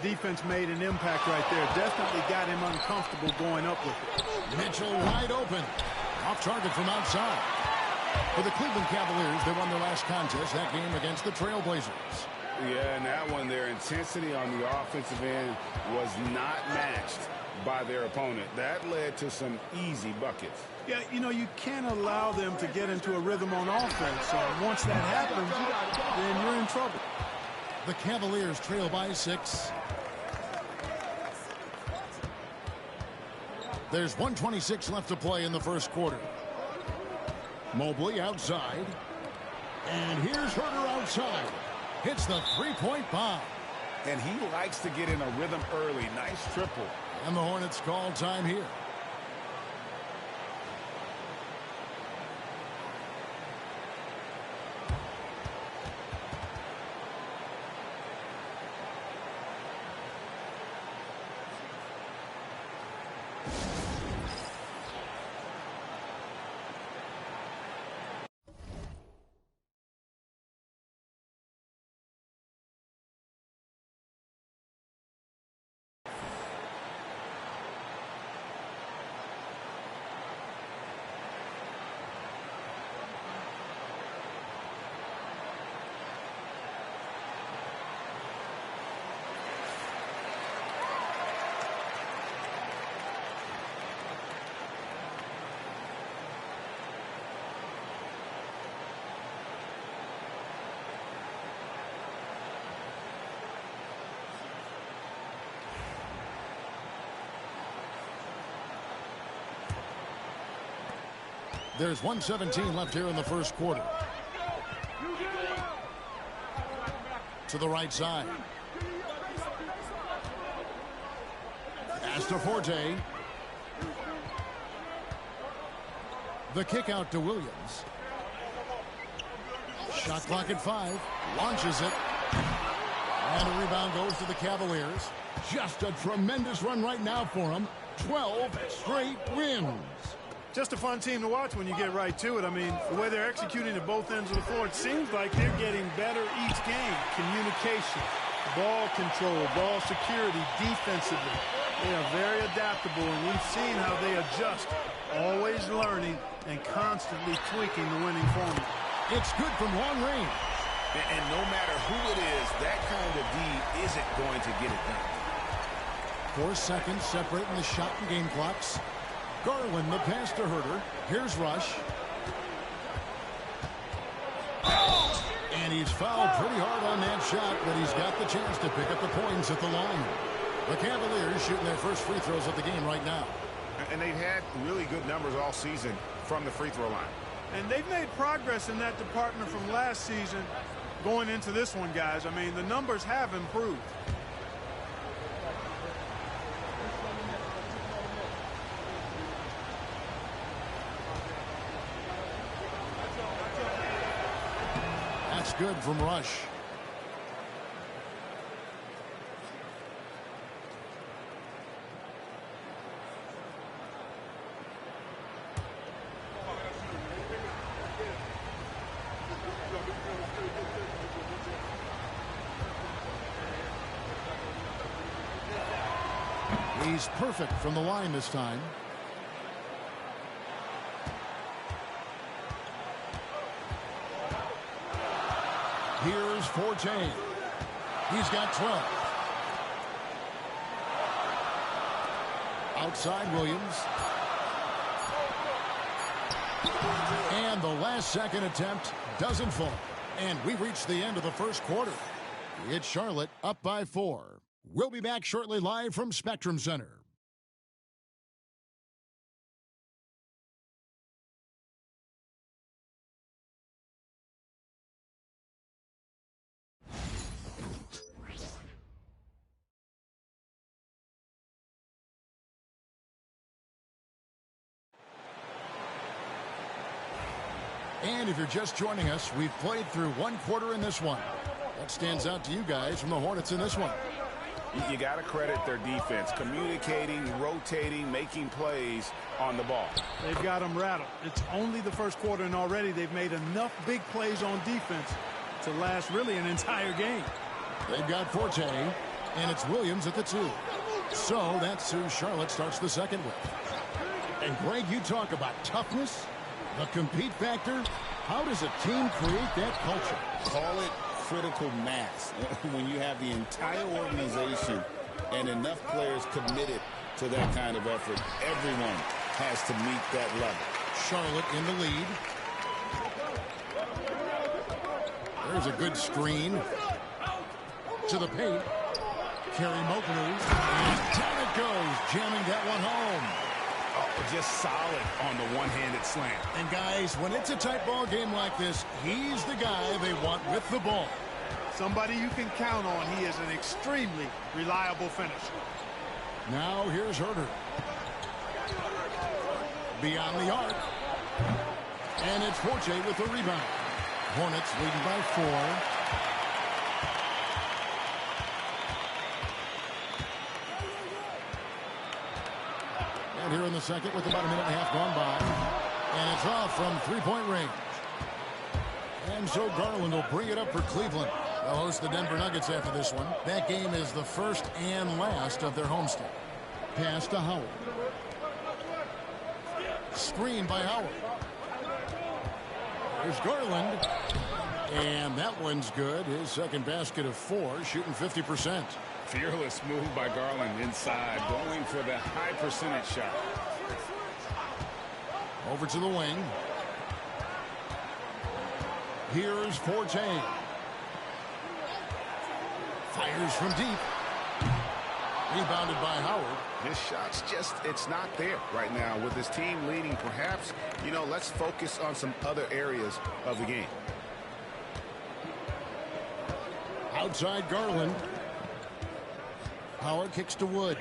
The defense made an impact right there. Definitely got him uncomfortable going up with it. Mitchell wide open. Off target from outside. For the Cleveland Cavaliers, they won their last contest, that game against the Trailblazers. Yeah, and that one, their intensity on the offensive end was not matched by their opponent. That led to some easy buckets. Yeah, you know, you can't allow them to get into a rhythm on offense. Once that happens, then you're in trouble. The Cavaliers trail by 6. There's 1:26 left to play in the first quarter. Mobley outside. And here's Huerter outside. Hits the three-point bomb. And he likes to get in a rhythm early. Nice triple. And the Hornets call time here. There's 1:17 left here in the first quarter. To the right side. Pass to Forte. The kick out to Williams. Shot clock at 5. Launches it. And a rebound goes to the Cavaliers. Just a tremendous run right now for them. 12 straight wins. Just a fun team to watch when you get right to it. I mean, the way they're executing at both ends of the floor, it seems like they're getting better each game. Communication, ball control, ball security, defensively. They are very adaptable, and we've seen how they adjust, always learning and constantly tweaking the winning formula. It's good from long range. And no matter who it is, that kind of D isn't going to get it done. 4 seconds separating the shot and game clocks. Garland, the pass to Huerter. Here's Rush. And he's fouled pretty hard on that shot, but he's got the chance to pick up the points at the line. The Cavaliers shooting their first free throws of the game right now. And they've had really good numbers all season from the free throw line. And they've made progress in that department from last season going into this one, guys. I mean, the numbers have improved. That's good from Rush. He's perfect from the line this time. Here's Forte. He's got 12. Outside Williams. And the last second attempt doesn't fall. And we reached the end of the first quarter. It's Charlotte up by 4. We'll be back shortly live from Spectrum Center. And if you're just joining us, we've played through one quarter in this one. What stands out to you guys from the Hornets in this one? You got to credit their defense, communicating, rotating, making plays on the ball. They've got them rattled. It's only the first quarter, and already they've made enough big plays on defense to last really an entire game. They've got Forte, and it's Williams at the 2. So that's who Charlotte starts the second with. And Greg, you talk about toughness, the compete factor. How does a team create that culture? Call it critical mass. When you have the entire organization and enough players committed to that kind of effort, everyone has to meet that level. Charlotte in the lead. There's a good screen to the paint. Kerry Mobley, and down it goes, jamming that one home. Oh, just solid on the one-handed slam. And guys, when it's a tight ball game like this, he's the guy they want with the ball. Somebody you can count on. He is an extremely reliable finisher. Now here's Herter. Beyond the arc. And it's Forte with the rebound. Hornets leading by 4. And here in the second with about a minute and a half gone by. And it's off from three-point range. And so Garland will bring it up for Cleveland. They'll host the Denver Nuggets after this one. That game is the first and last of their homestand. Pass to Howard. Screen by Howard. There's Garland. And that one's good. His second basket of 4, shooting 50%. Fearless move by Garland inside, going for the high percentage shot. Over to the wing. Here's Forte. Fires from deep. Rebounded by Howard. His shot's just, it's not there right now. With his team leading, perhaps, let's focus on some other areas of the game. Outside Garland. Howard kicks to Wood.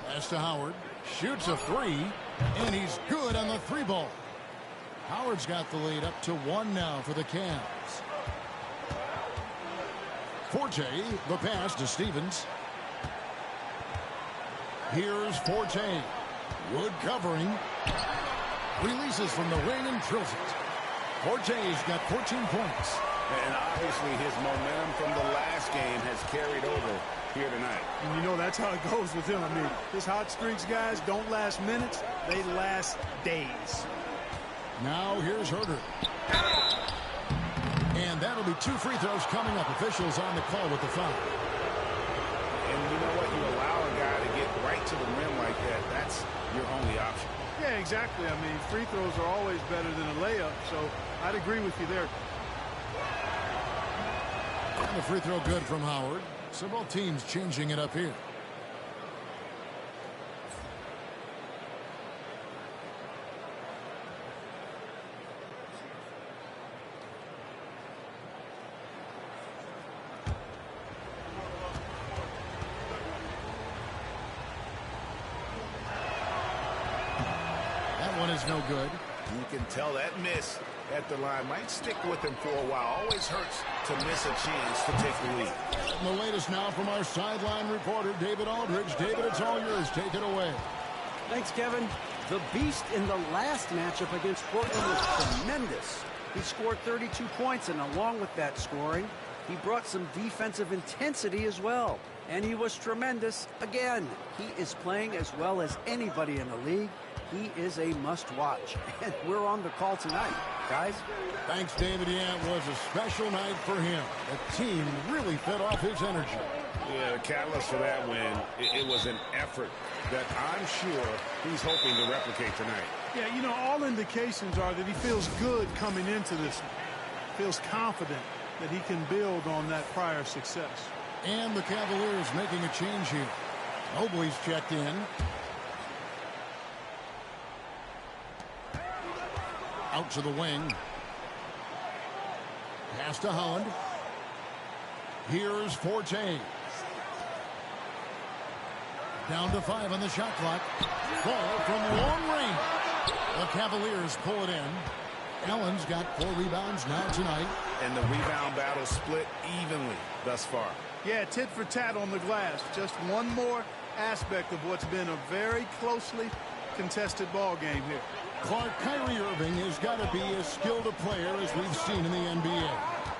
Pass to Howard. Shoots a 3. And he's good on the 3-ball. Howard's got the lead up to 1 now for the Cavs. Forte, the pass to Stevens. Here's Forte. Wood covering. Releases from the wing and drills it. Forte's got 14 points. And obviously his momentum from the last game has carried over here tonight. And that's how it goes with him. I mean, his hot streaks, guys, don't last minutes. They last days. Now here's Herter. And that'll be 2 free throws coming up. Officials on the call with the foul. And you know what? You allow a guy to get right to the rim like that. That's your only option. Yeah, exactly. I mean, free throws are always better than a layup. So I'd agree with you there. And the free throw good from Howard. So both teams changing it up here. is no good. You can tell that miss at the line might stick with him for a while. Always hurts to miss a chance to take the lead. And the latest now from our sideline reporter, David Aldridge. David, it's all yours. Take it away. Thanks, Kevin. The Beast in the last matchup against Portland was tremendous. He scored 32 points, and along with that scoring, he brought some defensive intensity as well. And he was tremendous again. He is playing as well as anybody in the league. He is a must-watch. And we're on the call tonight, guys. Thanks, David. Yeah, it was a special night for him. The team really fed off his energy. Yeah, the catalyst for that win, it was an effort that I'm sure he's hoping to replicate tonight. Yeah, you know, all indications are that he feels good coming into this one. Feels confident that he can build on that prior success. And the Cavaliers making a change here. Mobley's checked in. Out to the wing. Pass to Holland. Here's Forte. Down to 5 on the shot clock. Ball from long range. The Cavaliers pull it in. Allen's got 4 rebounds now tonight. And the rebound battle split evenly thus far. Yeah, tit for tat on the glass. Just one more aspect of what's been a very closely contested ball game here. Clark, Kyrie Irving has got to be as skilled a player as we've seen in the NBA.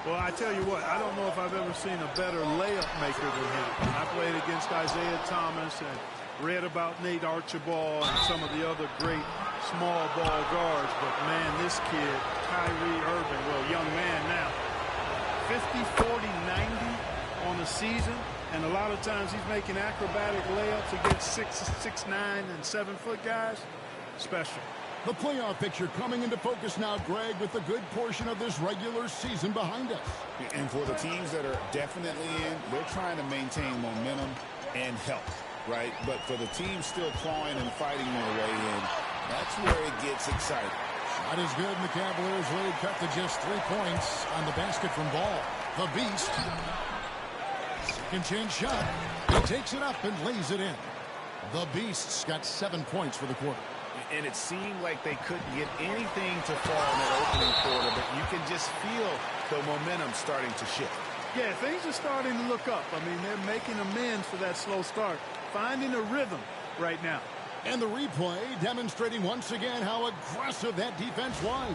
Well, I tell you what, I don't know if I've ever seen a better layup maker than him. I played against Isaiah Thomas and read about Nate Archibald and some of the other great small ball guards. But, man, this kid, Kyrie Irving, well, young man now, 50, 40, 90 on the season. And a lot of times he's making acrobatic layups against 6'9" and 7-foot guys. Special. The playoff picture coming into focus now, Greg, with a good portion of this regular season behind us. And for the teams that are definitely in, they're trying to maintain momentum and health, right? But for the teams still clawing and fighting their way in, that's where it gets exciting. Shot is good, and the Cavaliers lead cut to just 3 points on the basket from Ball. The Beast. Second chance shot. He takes it up and lays it in. The Beast's got 7 points for the quarter. And it seemed like they couldn't get anything to fall in that opening quarter, but you can just feel the momentum starting to shift. Yeah, things are starting to look up. I mean, they're making amends for that slow start, finding a rhythm right now. And the replay demonstrating once again how aggressive that defense was.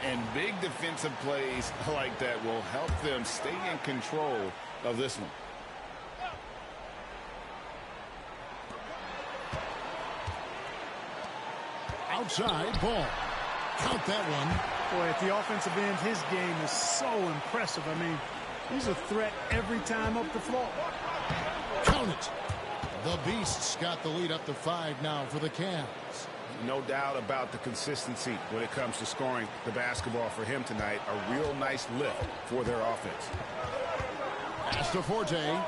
And big defensive plays like that will help them stay in control of this one. Outside, Ball. Count that one. Boy, at the offensive end, his game is so impressive. I mean, he's a threat every time up the floor. Count it. The Beasts got the lead up to 5 now for the Cavs. No doubt about the consistency when it comes to scoring the basketball for him tonight. A real nice lift for their offense. Pass to Forte.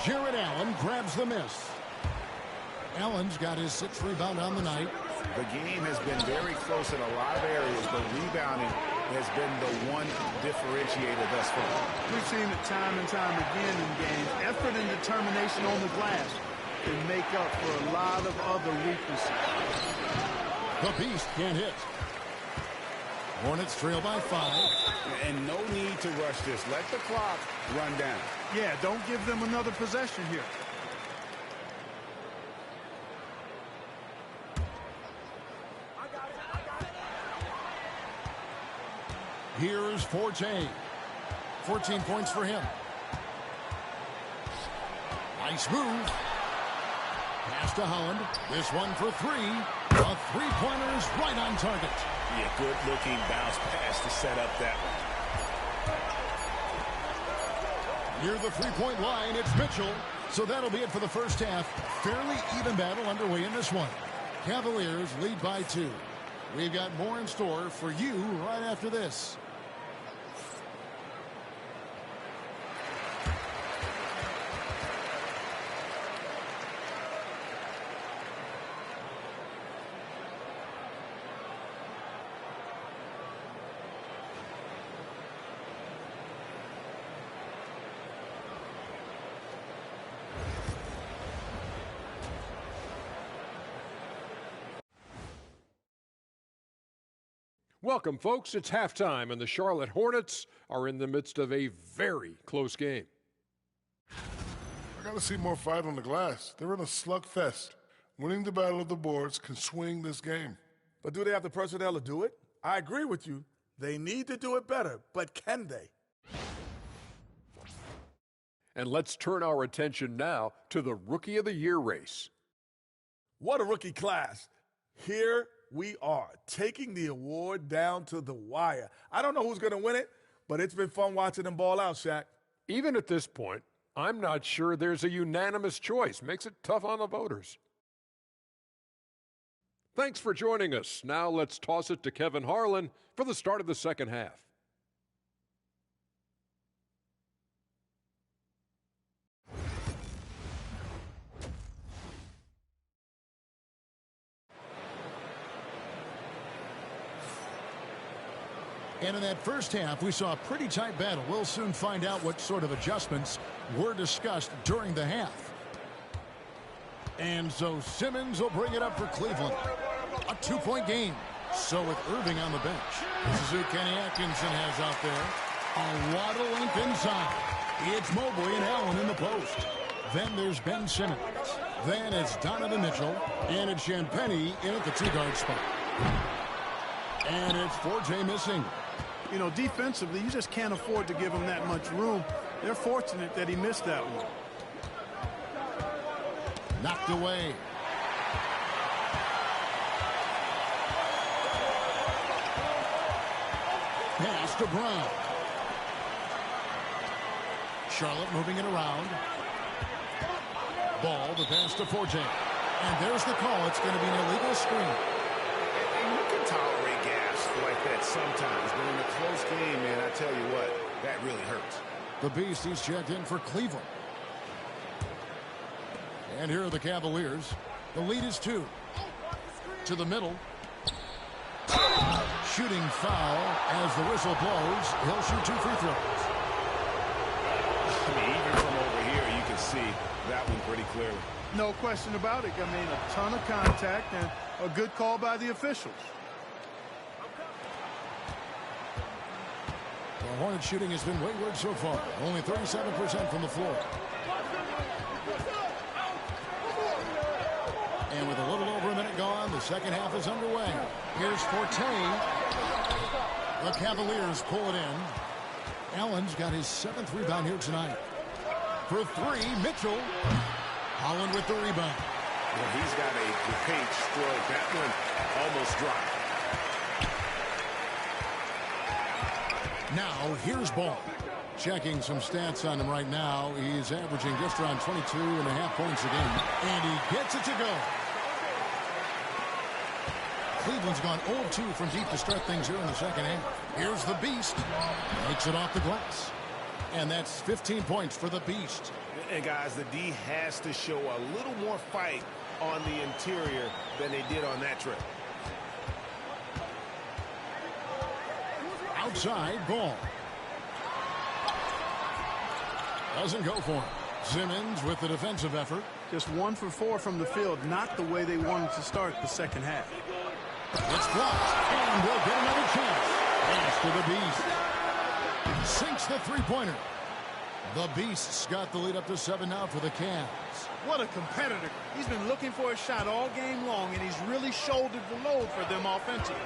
Jared Allen grabs the miss. Allen's got his 6th rebound on the night. The game has been very close in a lot of areas, but rebounding has been the one differentiator thus far. We've seen it time and time again in games. Effort and determination on the glass can make up for a lot of other weaknesses. The Beast can't hit. Hornets trail by 5. And no need to rush this. Let the clock run down. Yeah, don't give them another possession here. Here's Forte. 14 points for him. Nice move. Pass to Holland. This one for 3. A 3-pointer is right on target. Yeah, good-looking bounce pass to set up that one. Near the 3-point line, it's Mitchell. So that'll be it for the first half. Fairly even battle underway in this one. Cavaliers lead by 2. We've got more in store for you right after this. Welcome, folks. It's halftime, and the Charlotte Hornets are in the midst of a very close game. I got to see more fight on the glass. They're in a slugfest. Winning the battle of the boards can swing this game. But do they have the personnel to do it? I agree with you. They need to do it better, but can they? And let's turn our attention now to the Rookie of the Year race. What a rookie class. Here we are, taking the award down to the wire. I don't know who's going to win it, but it's been fun watching them ball out, Shaq. Even at this point, I'm not sure there's a unanimous choice. Makes it tough on the voters. Thanks for joining us. Now let's toss it to Kevin Harlan for the start of the second half. And in that first half, we saw a pretty tight battle. We'll soon find out what sort of adjustments were discussed during the half. And so Simmons will bring it up for Cleveland. A 2-point game. So with Irving on the bench, this is who Kenny Atkinson has out there. A Waddle length inside. It's Mobley and Allen in the post. Then there's Ben Simmons. Then it's Donovan Mitchell. And it's Champagnie in at the 2-guard spot. And it's Forte missing. You know, defensively, you just can't afford to give him that much room. They're fortunate that he missed that one. Knocked away. Pass to Brown. Charlotte moving it around. Ball, the pass to Forte. And there's the call. It's going to be an illegal screen. You can tolerate gas like that sometimes, but in a close game, man, I tell you what, that really hurts. The Beast, he's checked in for Cleveland. And here are the Cavaliers. The lead is 2. To the middle. Shooting foul as the whistle blows. He'll shoot 2 free throws. I mean, even from over here, you can see that one pretty clearly. No question about it. I mean, a ton of contact and a good call by the officials. The Hornets shooting has been wayward so far. Only 37% from the floor. And with a little over a minute gone, the second half is underway. Here's Forte. The Cavaliers pull it in. Allen's got his 7th rebound here tonight. For 3, Mitchell. Holland with the rebound. Well, he's got a paint stroke. That one almost dropped. Now, here's Ball. Checking some stats on him right now. He's averaging just around 22.5 points a game. And he gets it to go. Cleveland's gone 0-2 from deep to start things here in the second half. Here's the Beast. Makes it off the glass. And that's 15 points for the Beast. And guys, the D has to show a little more fight on the interior than they did on that trip. Outside, Ball. Doesn't go for him. Simmons with the defensive effort. Just 1 for 4 from the field, not the way they wanted to start the second half. It's blocked, and we'll get another chance. Pass to the Beast. Sinks the three-pointer. The Beasts got the lead up to 7 now for the Cavs. What a competitor. He's been looking for a shot all game long, and he's really shouldered the load for them offensively.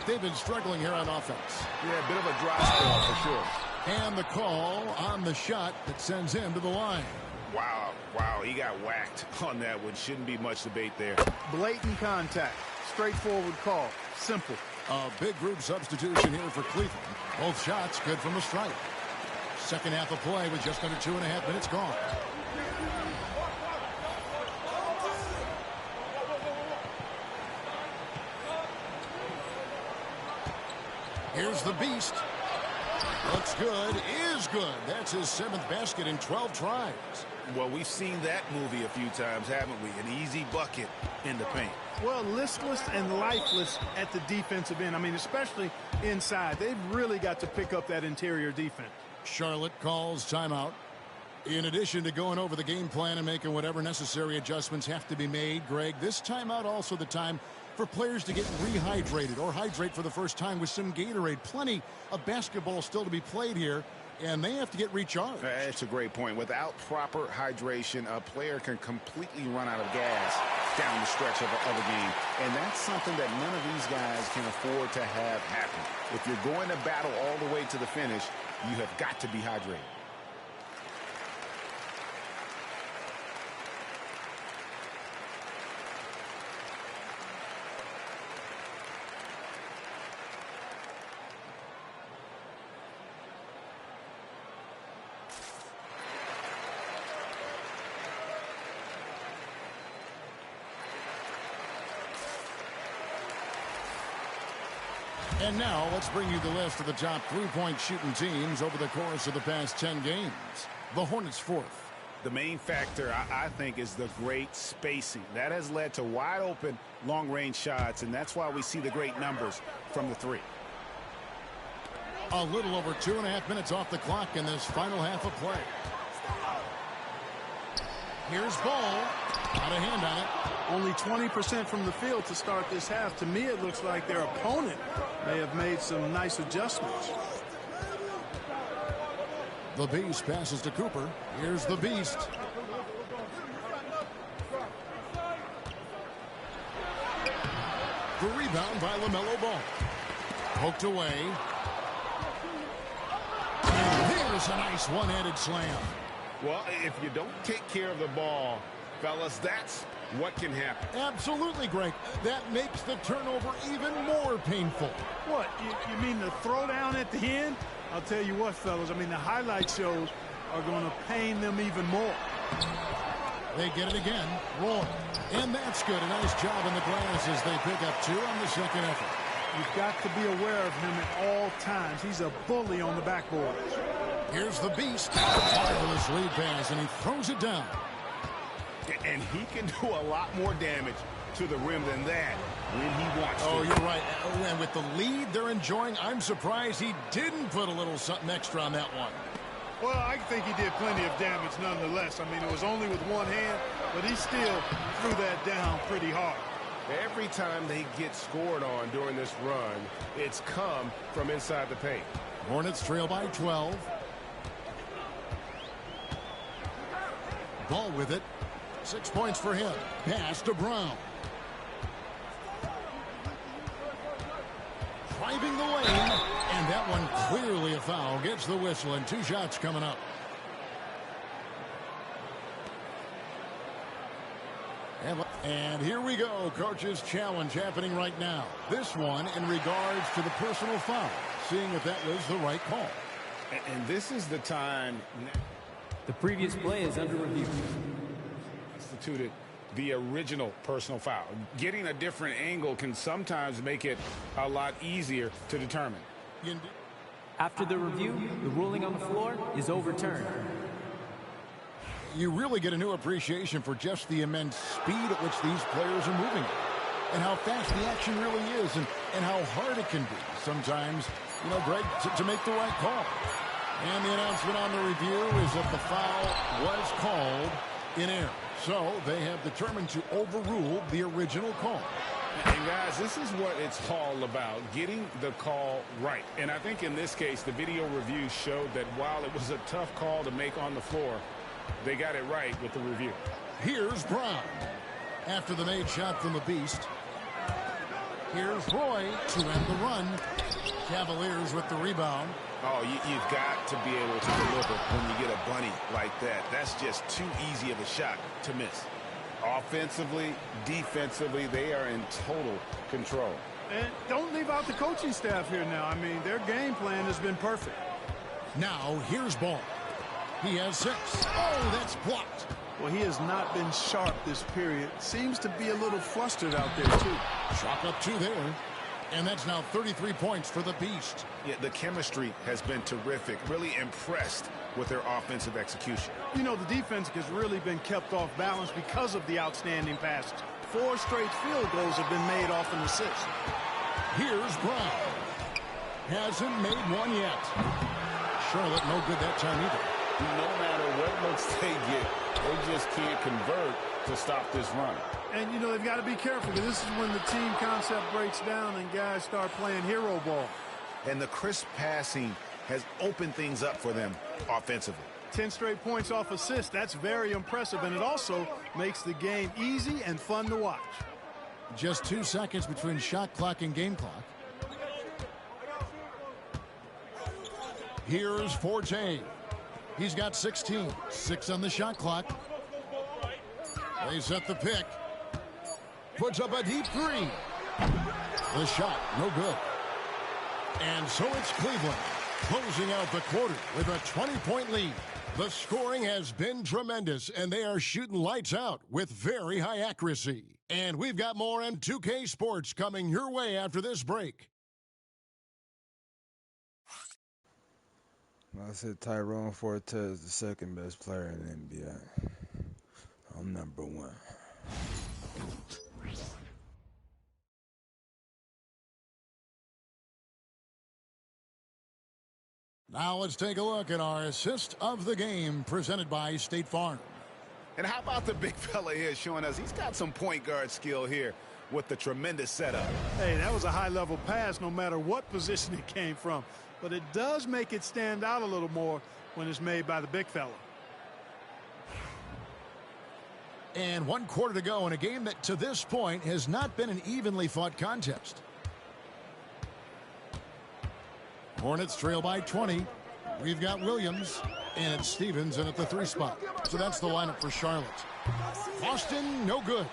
They've been struggling here on offense. Yeah, a bit of a dry spell for sure. And the call on the shot that sends him to the line. Wow, he got whacked on that one. Shouldn't be much debate there. Blatant contact. Straightforward call. Simple. A big group substitution here for Cleveland. Both shots good from the stripe. Second half of play with just under 2.5 minutes gone. Here's the Beast. Looks good, is good. That's his 7th basket in 12 tries. Well, we've seen that movie a few times, haven't we? An easy bucket in the paint. Well, listless and lifeless at the defensive end. I mean, especially inside. They've really got to pick up that interior defense. Charlotte calls timeout. In addition to going over the game plan and making whatever necessary adjustments have to be made, Greg, this timeout also the time for players to get rehydrated or hydrate for the first time with some Gatorade. Plenty of basketball still to be played here, and they have to get recharged. That's a great point. Without proper hydration, a player can completely run out of gas down the stretch of a game. And that's something that none of these guys can afford to have happen. If you're going to battle all the way to the finish, you have got to be hydrated. And now let's bring you the list of the top three-point shooting teams over the course of the past 10 games. The Hornets fourth. The main factor, I think, is the great spacing. That has led to wide-open long-range shots, and that's why we see the great numbers from the three. A little over 2.5 minutes off the clock in this final half of play. Here's Ball. Got a hand on it. Only 20% from the field to start this half. To me, it looks like their opponent may have made some nice adjustments. The Beast passes to Cooper. Here's the Beast. The rebound by LaMelo Ball. Poked away. And here's a nice one-handed slam. Well, if you don't take care of the ball, fellas, that's what can happen. Absolutely, Greg. That makes the turnover even more painful. What? You mean the throwdown at the end? I'll tell you what, fellas. I mean, the highlight shows are going to pain them even more. They get it again. Roy. And that's good. A nice job in the glass as they pick up 2 on the second effort. You've got to be aware of him at all times. He's a bully on the backboard. Here's the Beast. Marvelous lead pass, and he throws it down. And he can do a lot more damage to the rim than that when he wants to. Oh, you're right. And with the lead they're enjoying, I'm surprised he didn't put a little something extra on that one. Well, I think he did plenty of damage nonetheless. I mean, it was only with one hand, but he still threw that down pretty hard. Every time they get scored on during this run, it's come from inside the paint. Hornets trail by 12. Ball with it. 6 points for him. Pass to Brown. Driving the lane. And that one clearly a foul. Gets the whistle, and 2 shots coming up. And here we go. Coach's challenge happening right now. This one in regards to the personal foul. Seeing if that was the right call. And this is the time. The previous play is under review. Instituted the original personal foul. Getting a different angle can sometimes make it a lot easier to determine. After the review, the ruling on the floor is overturned. You really get a new appreciation for just the immense speed at which these players are moving and how fast the action really is and how hard it can be sometimes, you know, Greg, to make the right call. And the announcement on the review is that the foul was called in error. So they have determined to overrule the original call. And guys, this is what it's all about, getting the call right. And I think in this case, the video review showed that while it was a tough call to make on the floor, they got it right with the review. Here's Brown. After the made shot from the Beast. Here's Roy to end the run. Cavaliers with the rebound. Oh, you've got to be able to deliver when you get a bunny like that. That's just too easy of a shot to miss. Offensively, defensively, they are in total control. And don't leave out the coaching staff here now. I mean, their game plan has been perfect. Now, here's Ball. He has 6. Oh, that's blocked. Well, he has not been sharp this period. Seems to be a little flustered out there, too. Chalk up 2 there. And that's now 33 points for the Beast. Yeah, the chemistry has been terrific. Really impressed with their offensive execution. You know, the defense has really been kept off balance because of the outstanding passes. 4 straight field goals have been made off an assist. Here's Brown. Hasn't made one yet. Charlotte no good that time either. No matter what looks they get, they just can't convert to stop this run. And, you know, they've got to be careful, because this is when the team concept breaks down and guys start playing hero ball. And the crisp passing has opened things up for them offensively. 10 straight points off assists. That's very impressive, and it also makes the game easy and fun to watch. Just 2 seconds between shot clock and game clock. Here's Forte. He's got 16. 6 on the shot clock. They set the pick. Puts up a deep three. The shot, no good. And so it's Cleveland closing out the quarter with a 20-point lead. The scoring has been tremendous, and they are shooting lights out with very high accuracy. And we've got more M2K Sports coming your way after this break. I said Tyrone Forte is the second best player in the NBA. I'm number 1. Now let's take a look at our assist of the game presented by State Farm. And how about the big fella here showing us he's got some point guard skill here with the tremendous setup. Hey, that was a high-level pass no matter what position it came from. But it does make it stand out a little more when it's made by the big fella. And 1 quarter to go in a game that to this point has not been an evenly fought contest. Hornets trail by 20. We've got Williams, and it's Stevens in at the 3 spot. So that's the lineup for Charlotte. Boston, no good.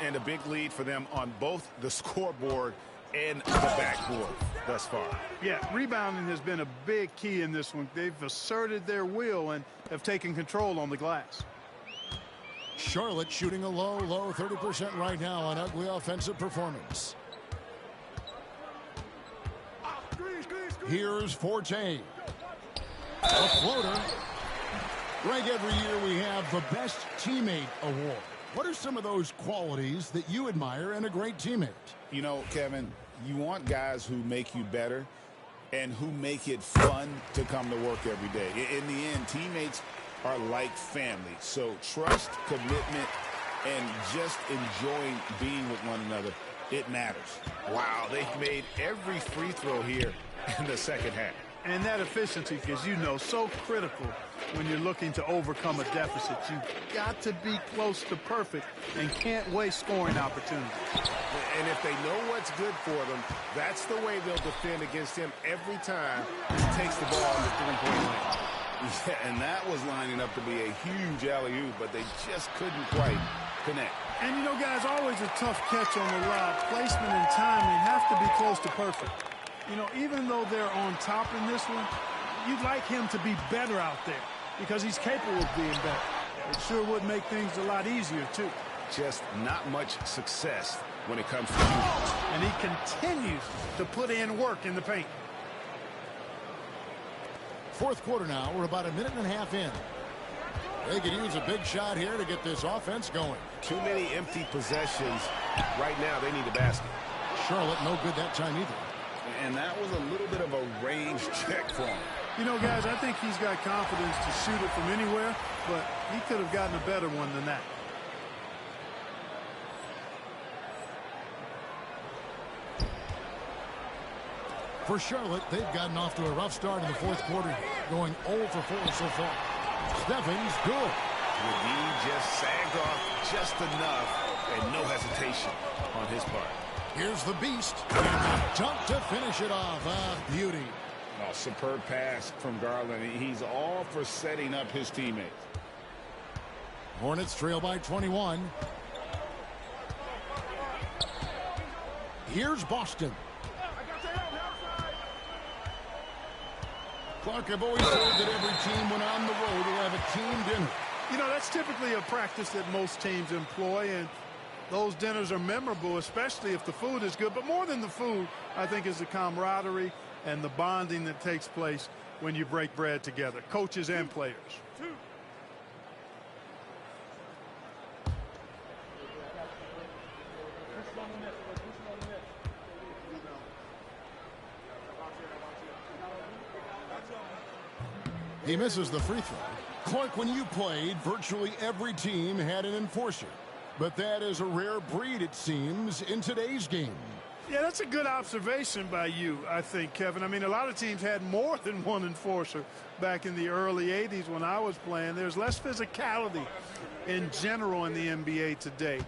And a big lead for them on both the scoreboard and the backboard thus far. Yeah, rebounding has been a big key in this one. They've asserted their will and have taken control on the glass. Charlotte shooting a low 30% right now on ugly offensive performance. Here's Forte. A floater. Greg, every year we have the Best Teammate Award. What are some of those qualities that you admire in a great teammate? You know, Kevin, you want guys who make you better and who make it fun to come to work every day. In the end, teammates are like family. So trust, commitment, and just enjoying being with one another, it matters. Wow, they've made every free throw here in the second half. And that efficiency, because you know, so critical when you're looking to overcome a deficit. You've got to be close to perfect and can't waste scoring opportunities. And if they know what's good for them, that's the way they'll defend against him every time he takes the ball in the three-point line. Yeah, and that was lining up to be a huge alley-oop, but they just couldn't quite connect. And, you know, guys, always a tough catch on the lob. Placement and timing have to be close to perfect. You know, even though they're on top in this one, you'd like him to be better out there because he's capable of being better. It sure would make things a lot easier, too. Just not much success when it comes to shooting. And he continues to put in work in the paint. Fourth quarter now. We're about a minute and a half in. They could use a big shot here to get this offense going. Too many empty possessions. Right now, they need a basket. Charlotte, no good that time either. And that was a little bit of a range check for him. You know, guys, I think he's got confidence to shoot it from anywhere, but he could have gotten a better one than that. For Charlotte, they've gotten off to a rough start in the fourth quarter, going 0 for 4 so far. Stephens, good. McGee just sagged off just enough, and no hesitation on his part. Here's the Beast, and a dunk to finish it off. A beauty. Oh, superb pass from Garland. He's all for setting up his teammates. Hornets trail by 21. Here's Boston. Clark, I've always said that every team when on the road will have a team dinner. You know, that's typically a practice that most teams employ, and those dinners are memorable, especially if the food is good. But more than the food, I think, is the camaraderie and the bonding that takes place when you break bread together, coaches and players. He misses the free throw. Clark, when you played, virtually every team had an enforcer. But that is a rare breed, it seems, in today's game. Yeah, that's a good observation by you, I think, Kevin. I mean, a lot of teams had more than one enforcer back in the early 80s when I was playing. There's less physicality in general in the NBA today.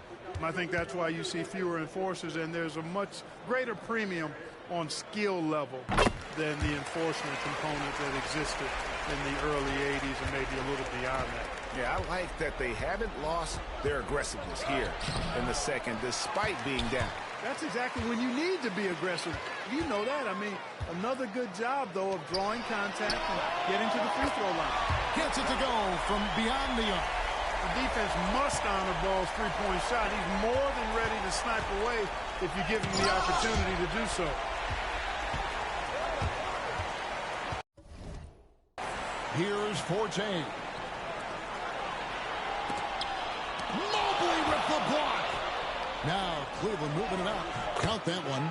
I think that's why you see fewer enforcers, and there's a much greater premium on skill level than the enforcement component that existed in the early 80s and maybe a little beyond that. Yeah, I like that they haven't lost their aggressiveness here in the second despite being down. That's exactly when you need to be aggressive. You know that. I mean, another good job, though, of drawing contact and getting to the free throw line. Gets it to go from beyond the arc. The defense must honor Ball's three-point shot. He's more than ready to snipe away if you give him the opportunity to do so. Here's Forte. Mobley with the block. Now Cleveland moving it out. Count that one.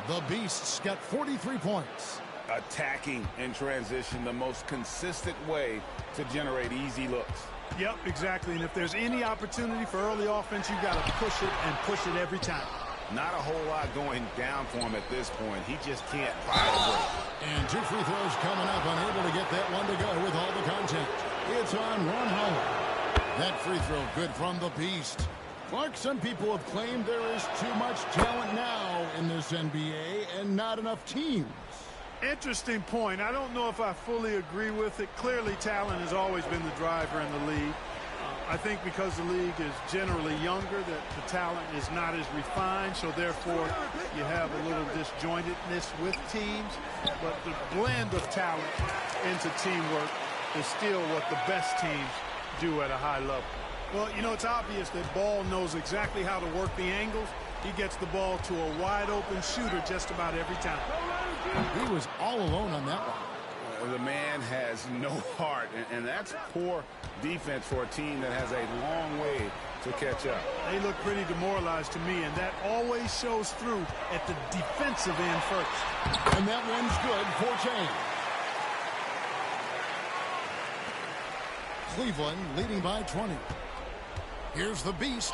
The Beasts got 43 points. Attacking in transition, the most consistent way to generate easy looks. Yep, exactly. And if there's any opportunity for early offense, you got to push it and push it every time. Not a whole lot going down for him at this point. He just can't buy a break. And 2 free throws coming up, unable to get that one to go with all the contact. It's on Ron Howard. That free throw good from the Beast. Clark, some people have claimed there is too much talent now in this NBA and not enough teams. Interesting point. I don't know if I fully agree with it. Clearly, talent has always been the driver in the league. I think because the league is generally younger, that the talent is not as refined, so therefore you have a little disjointedness with teams. But the blend of talent into teamwork is still what the best teams do at a high level. Well, you know, it's obvious that Ball knows exactly how to work the angles. He gets the ball to a wide-open shooter just about every time. He was all alone on that one. The man has no heart, and that's poor defense for a team that has a long way to catch up. They look pretty demoralized to me, and that always shows through at the defensive end first. And that one's good for Forte. Cleveland leading by 20. Here's the Beast.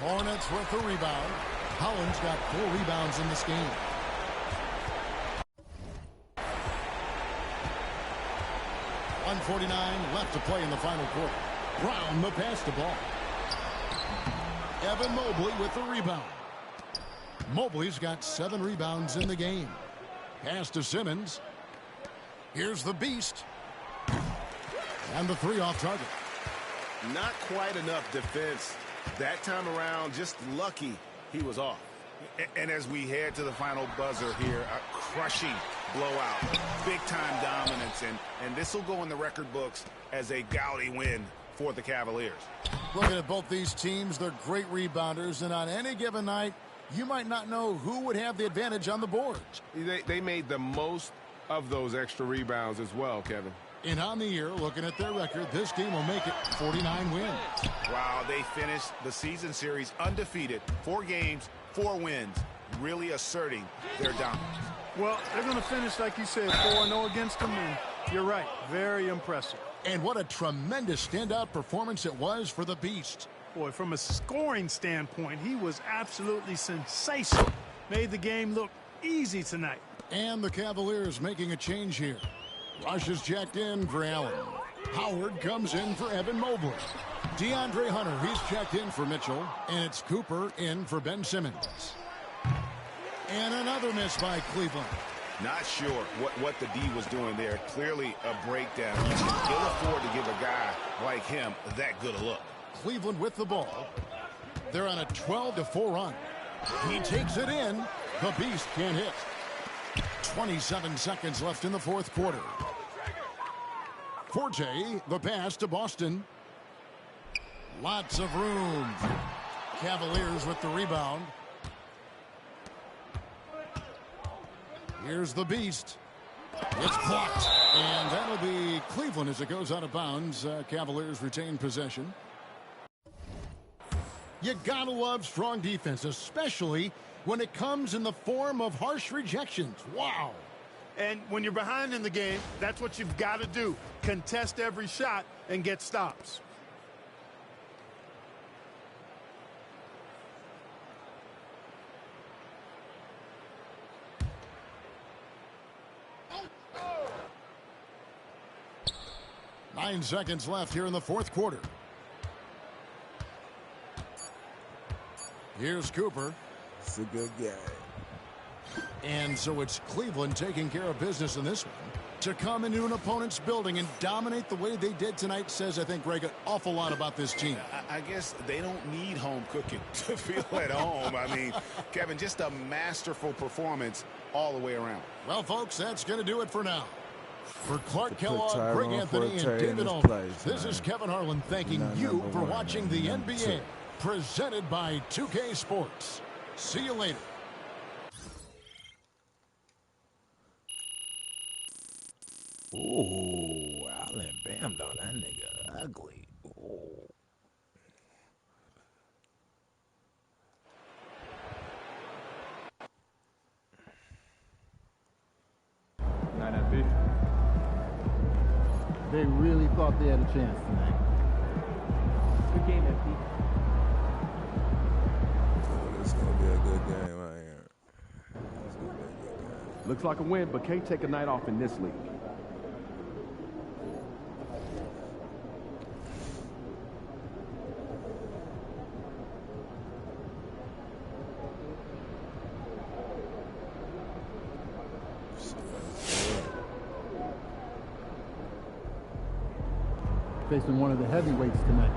Hornets with the rebound. Collins got 4 rebounds in this game. .149 left to play in the final quarter. Brown the pass to Ball. Evan Mobley with the rebound. Mobley's got 7 rebounds in the game. Pass to Simmons. Here's the Beast. And the 3 off target. Not quite enough defense that time around. Just lucky he was off. And as we head to the final buzzer here, a crushing blowout, big-time dominance, and this will go in the record books as a gaudy win for the Cavaliers. Looking at both these teams, they're great rebounders, and on any given night, you might not know who would have the advantage on the boards. They made the most of those extra rebounds as well, Kevin. And on the year, looking at their record, this team will make it 49 wins. Wow, they finished the season series undefeated. 4 games, 4 wins, really asserting their dominance. Well, they're going to finish, like you said, 4-0 against them, and you're right, very impressive. And what a tremendous standout performance it was for the Beast. Boy, from a scoring standpoint, he was absolutely sensational. Made the game look easy tonight. And the Cavaliers making a change here. Rush is checked in for Allen. Howard comes in for Evan Mobley. DeAndre Hunter, he's checked in for Mitchell. And it's Cooper in for Ben Simmons. And another miss by Cleveland. Not sure what the D was doing there. Clearly a breakdown. You can ill afford to give a guy like him that good a look. Cleveland with the ball. They're on a 12-4 run. He takes it in. The Beast can't hit. 27 seconds left in the 4th quarter. Forte, the pass to Boston. Lots of room. Cavaliers with the rebound. Here's the Beast. It's blocked. And that'll be Cleveland as it goes out of bounds. Cavaliers retain possession. You gotta love strong defense, especially when it comes in the form of harsh rejections. Wow. And when you're behind in the game, that's what you've got to do. Contest every shot and get stops. 9 seconds left here in the fourth quarter. Here's Cooper. It's a good game. And so it's Cleveland taking care of business in this one. To come into an opponent's building and dominate the way they did tonight says, I think, Greg, an awful lot about this team. I guess they don't need home cooking to feel at home. I mean, Kevin, just a masterful performance all the way around. Well, folks, that's going to do it for now. For Clark Kellogg, Tyrone Greg Anthony, and Forte in David his Owen, place, this man. is Kevin Harlan thanking you for watching the NBA, presented by 2K Sports. See you later. Ooh, Allen bammed on that nigga. Ugly. Ooh. They really thought they had a chance tonight. Good game, MP. It's gonna be a good game right here. It's gonna be a good game. Looks like a win, but can't take a night off in this league. Facing one of the heavyweights tonight.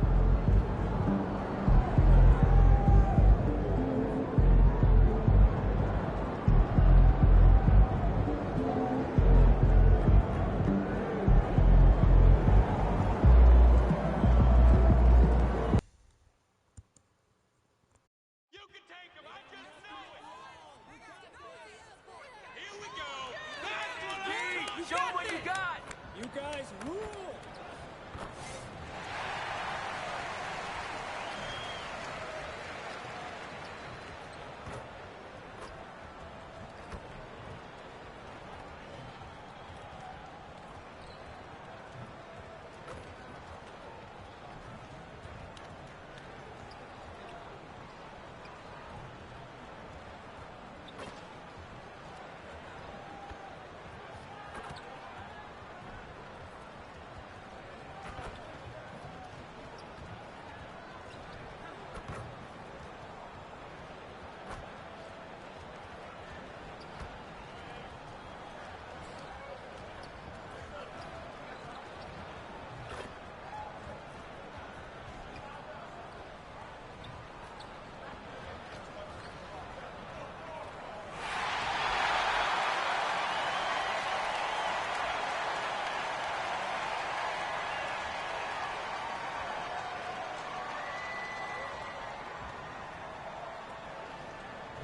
Show what you got. You guys rule.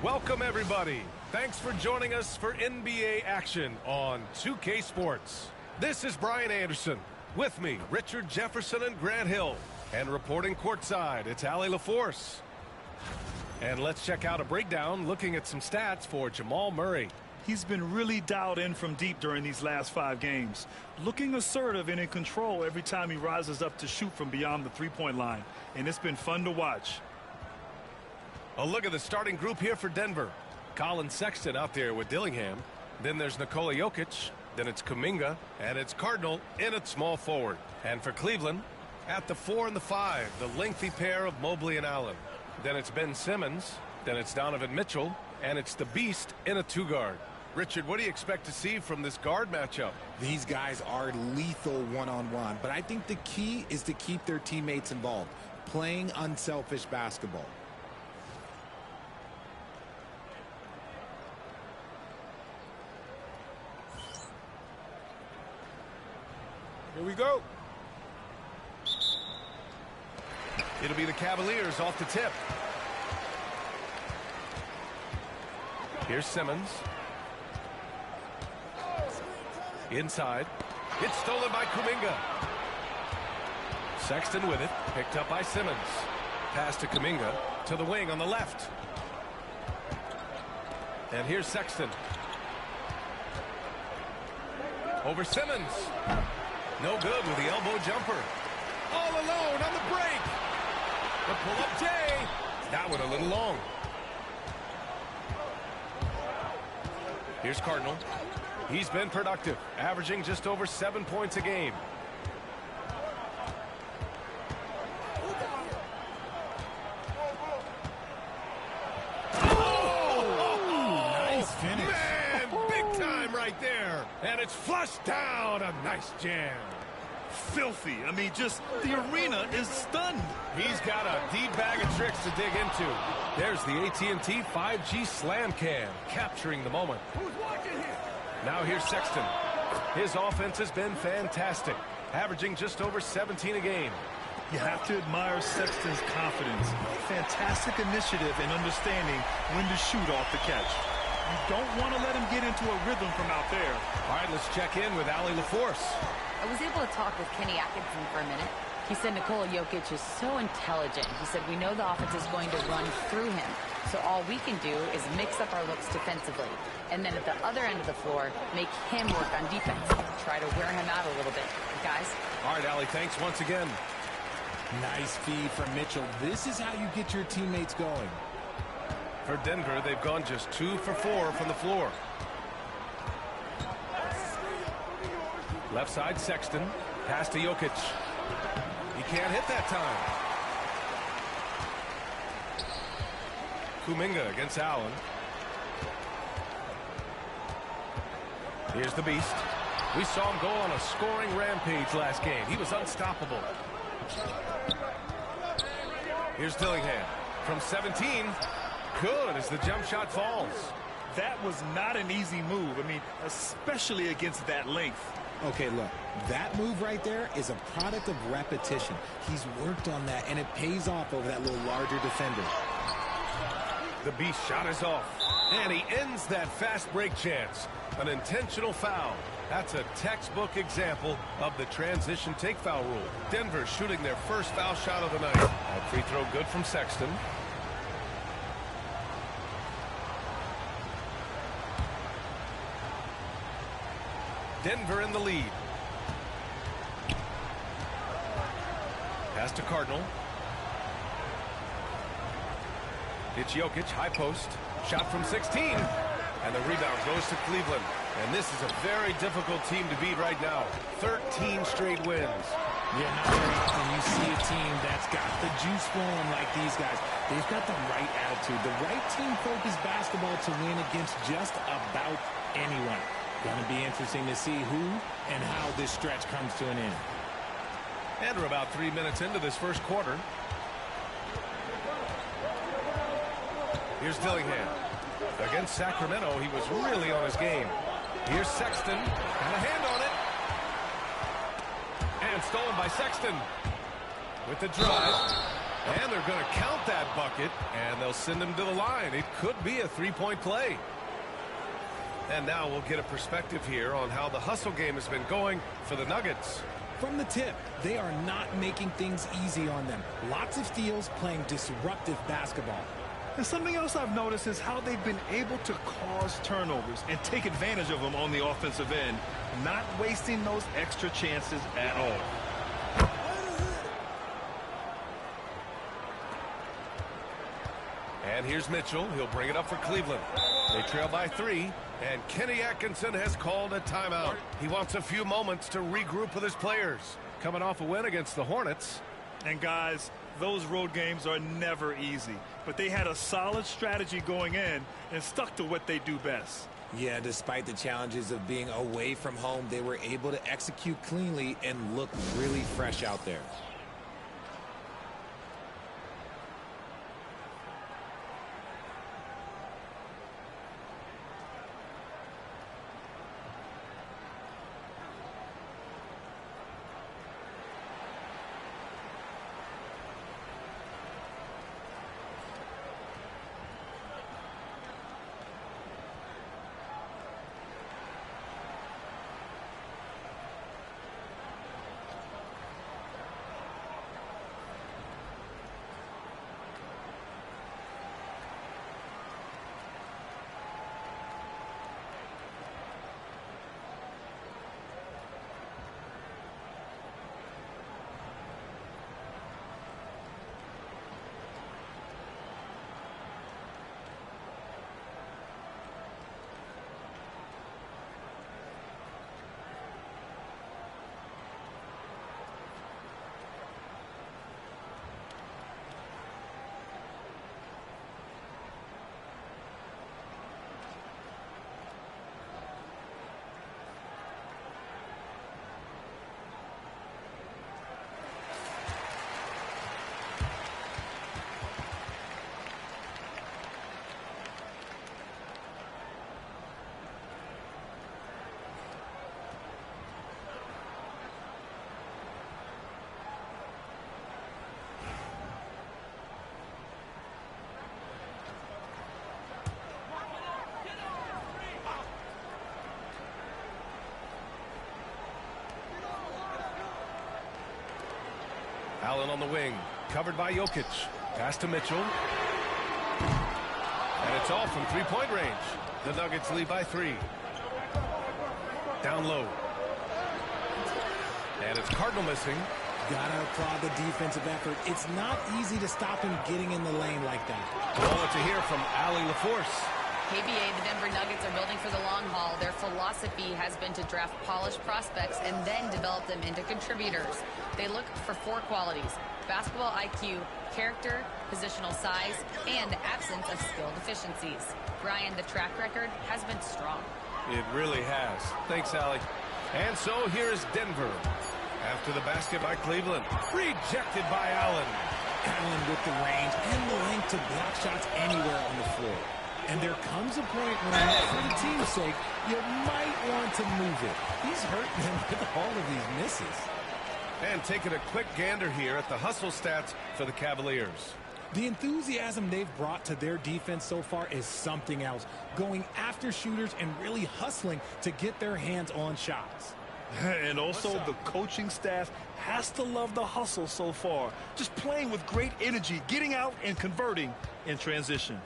Welcome, everybody. Thanks for joining us for NBA action on 2K Sports. This is Brian Anderson. With me, Richard Jefferson and Grant Hill. And reporting courtside, it's Allie LaForce. And let's check out a breakdown looking at some stats for Jamal Murray. He's been really dialed in from deep during these last 5 games. Looking assertive and in control every time he rises up to shoot from beyond the three-point line. And it's been fun to watch. A look at the starting group here for Denver. Colin Sexton out there with Dillingham. Then there's Nikola Jokic. Then it's Kuminga. And it's Cardinal in at small forward. And for Cleveland, at the 4 and the 5, the lengthy pair of Mobley and Allen. Then it's Ben Simmons. Then it's Donovan Mitchell. And it's the Beast in a 2-guard. Richard, what do you expect to see from this guard matchup? These guys are lethal one-on-one, but I think the key is to keep their teammates involved, playing unselfish basketball. Here we go. It'll be the Cavaliers off the tip. Here's Simmons. Inside. It's stolen by Kuminga. Sexton with it. Picked up by Simmons. Pass to Kuminga. To the wing on the left. And here's Sexton. Over Simmons. No good with the elbow jumper. All alone on the break. The pull-up Jay. That one a little long. Here's Cardinal. He's been productive, averaging just over 7 points a game. right there. And it's flushed down. A nice jam. Filthy. I mean, just the arena is stunned. He's got a deep bag of tricks to dig into. There's the AT&T 5G Slam Cam, capturing the moment. Now here's Sexton. His offense has been fantastic, averaging just over 17 a game. You have to admire Sexton's confidence. Fantastic initiative and understanding when to shoot off the catch. You don't want to let him get into a rhythm from out there. All right, let's check in with Allie LaForce. I was able to talk with Kenny Atkinson for a minute. He said Nikola Jokic is so intelligent. He said we know the offense is going to run through him. So all we can do is mix up our looks defensively. And then at the other end of the floor, make him work on defense. Try to wear him out a little bit. Guys? All right, Allie, thanks once again. Nice feed from Mitchell. This is how you get your teammates going. For Denver, they've gone just 2 for 4 from the floor. Left side, Sexton. Pass to Jokic. He can't hit that time. Kuminga against Allen. Here's the Beast. We saw him go on a scoring rampage last game. He was unstoppable. Here's Dillingham. From 17. Good as the jump shot falls. That was not an easy move. I mean, especially against that length. Okay, look, that move right there is a product of repetition. He's worked on that, and it pays off over that little larger defender. The Beast shot is off, and he ends that fast break chance. An intentional foul. That's a textbook example of the transition take foul rule. Denver shooting their first foul shot of the night. That free throw good from Sexton. Denver in the lead. Pass to Cardinal. It's Jokic, high post. Shot from 16. And the rebound goes to Cleveland. And this is a very difficult team to beat right now. 13 straight wins. Yeah, not very often you see a team that's got the juice flowing like these guys. They've got the right attitude, the right team-focused basketball to win against just about anyone. Going to be interesting to see who and how this stretch comes to an end. And we're about 3 minutes into this first quarter. Here's Dillingham. Against Sacramento, he was really on his game. Here's Sexton. And a hand on it. And stolen by Sexton. With the drive. And they're going to count that bucket. And they'll send him to the line. It could be a three-point play. And now we'll get a perspective here on how the hustle game has been going for the Nuggets. From the tip, they are not making things easy on them. Lots of steals, playing disruptive basketball. And something else I've noticed is how they've been able to cause turnovers and take advantage of them on the offensive end, not wasting those extra chances at all. And here's Mitchell. He'll bring it up for Cleveland. They trail by 3, and Kenny Atkinson has called a timeout. He wants a few moments to regroup with his players. Coming off a win against the Hornets. And guys, those road games are never easy, but they had a solid strategy going in and stuck to what they do best. Yeah, despite the challenges of being away from home, they were able to execute cleanly and look really fresh out there. Allen on the wing. Covered by Jokic. Pass to Mitchell. And it's all from three-point range. The Nuggets lead by 3. Down low. And it's Cardinal missing. Gotta applaud the defensive effort. It's not easy to stop him getting in the lane like that. Well, to hear from Allie LaForce. KBA, the Denver Nuggets are building for the long haul. Their philosophy has been to draft polished prospects and then develop them into contributors. They look for 4 qualities: basketball IQ, character, positional size, and absence of skill deficiencies. Brian, the track record has been strong. It really has. Thanks, Allie. And so here is Denver. After the basket by Cleveland. Rejected by Allen. Allen with the range and the length to block shots anywhere on the floor. And there comes a point when, for the team's sake, you might want to move it. He's hurting them with all of these misses. And taking a quick gander here at the hustle stats for the Cavaliers. The enthusiasm they've brought to their defense so far is something else. Going after shooters and really hustling to get their hands on shots. And also the coaching staff has to love the hustle so far. Just playing with great energy, getting out and converting in transition.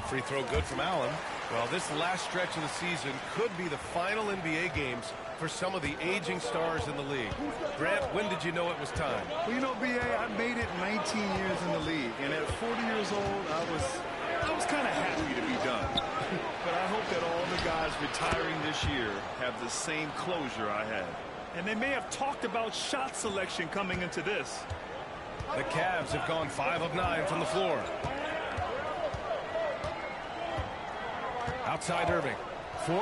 Free throw good from Allen. Well, this last stretch of the season could be the final NBA games for some of the aging stars in the league. Grant, when did you know it was time? Well, you know, B.A., I made it 19 years in the league. And at 40 years old, I was kind of happy to be done. But I hope that all the guys retiring this year have the same closure I had. And they may have talked about shot selection coming into this. The Cavs have gone 5 of 9 from the floor. Outside Irving. 4-3.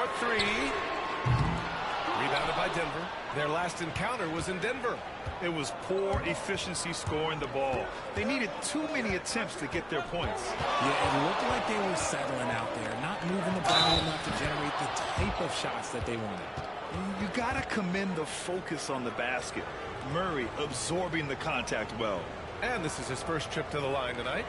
Rebounded by Denver. Their last encounter was in Denver. It was poor efficiency scoring the ball. They needed too many attempts to get their points. Yeah, it looked like they were settling out there, not moving the ball enough to generate the type of shots that they wanted. You got to commend the focus on the basket. Murray absorbing the contact well. And this is his first trip to the line tonight.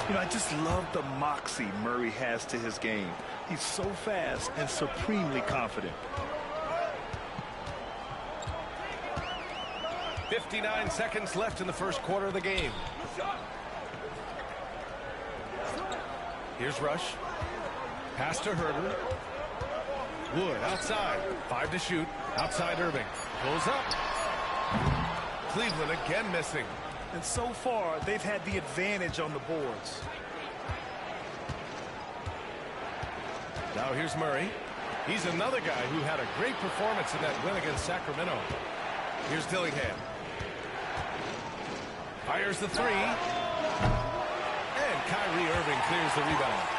You know, I just love the moxie Murray has to his game. He's so fast and supremely confident. 59 seconds left in the first quarter of the game. Here's Rush. Pass to Herter. Wood outside. 5 to shoot. Outside Irving. Pulls up. Cleveland again missing. And so far, they've had the advantage on the boards. Now here's Murray. He's another guy who had a great performance in that win against Sacramento. Here's Dillingham. Fires the 3. And Kyrie Irving clears the rebound.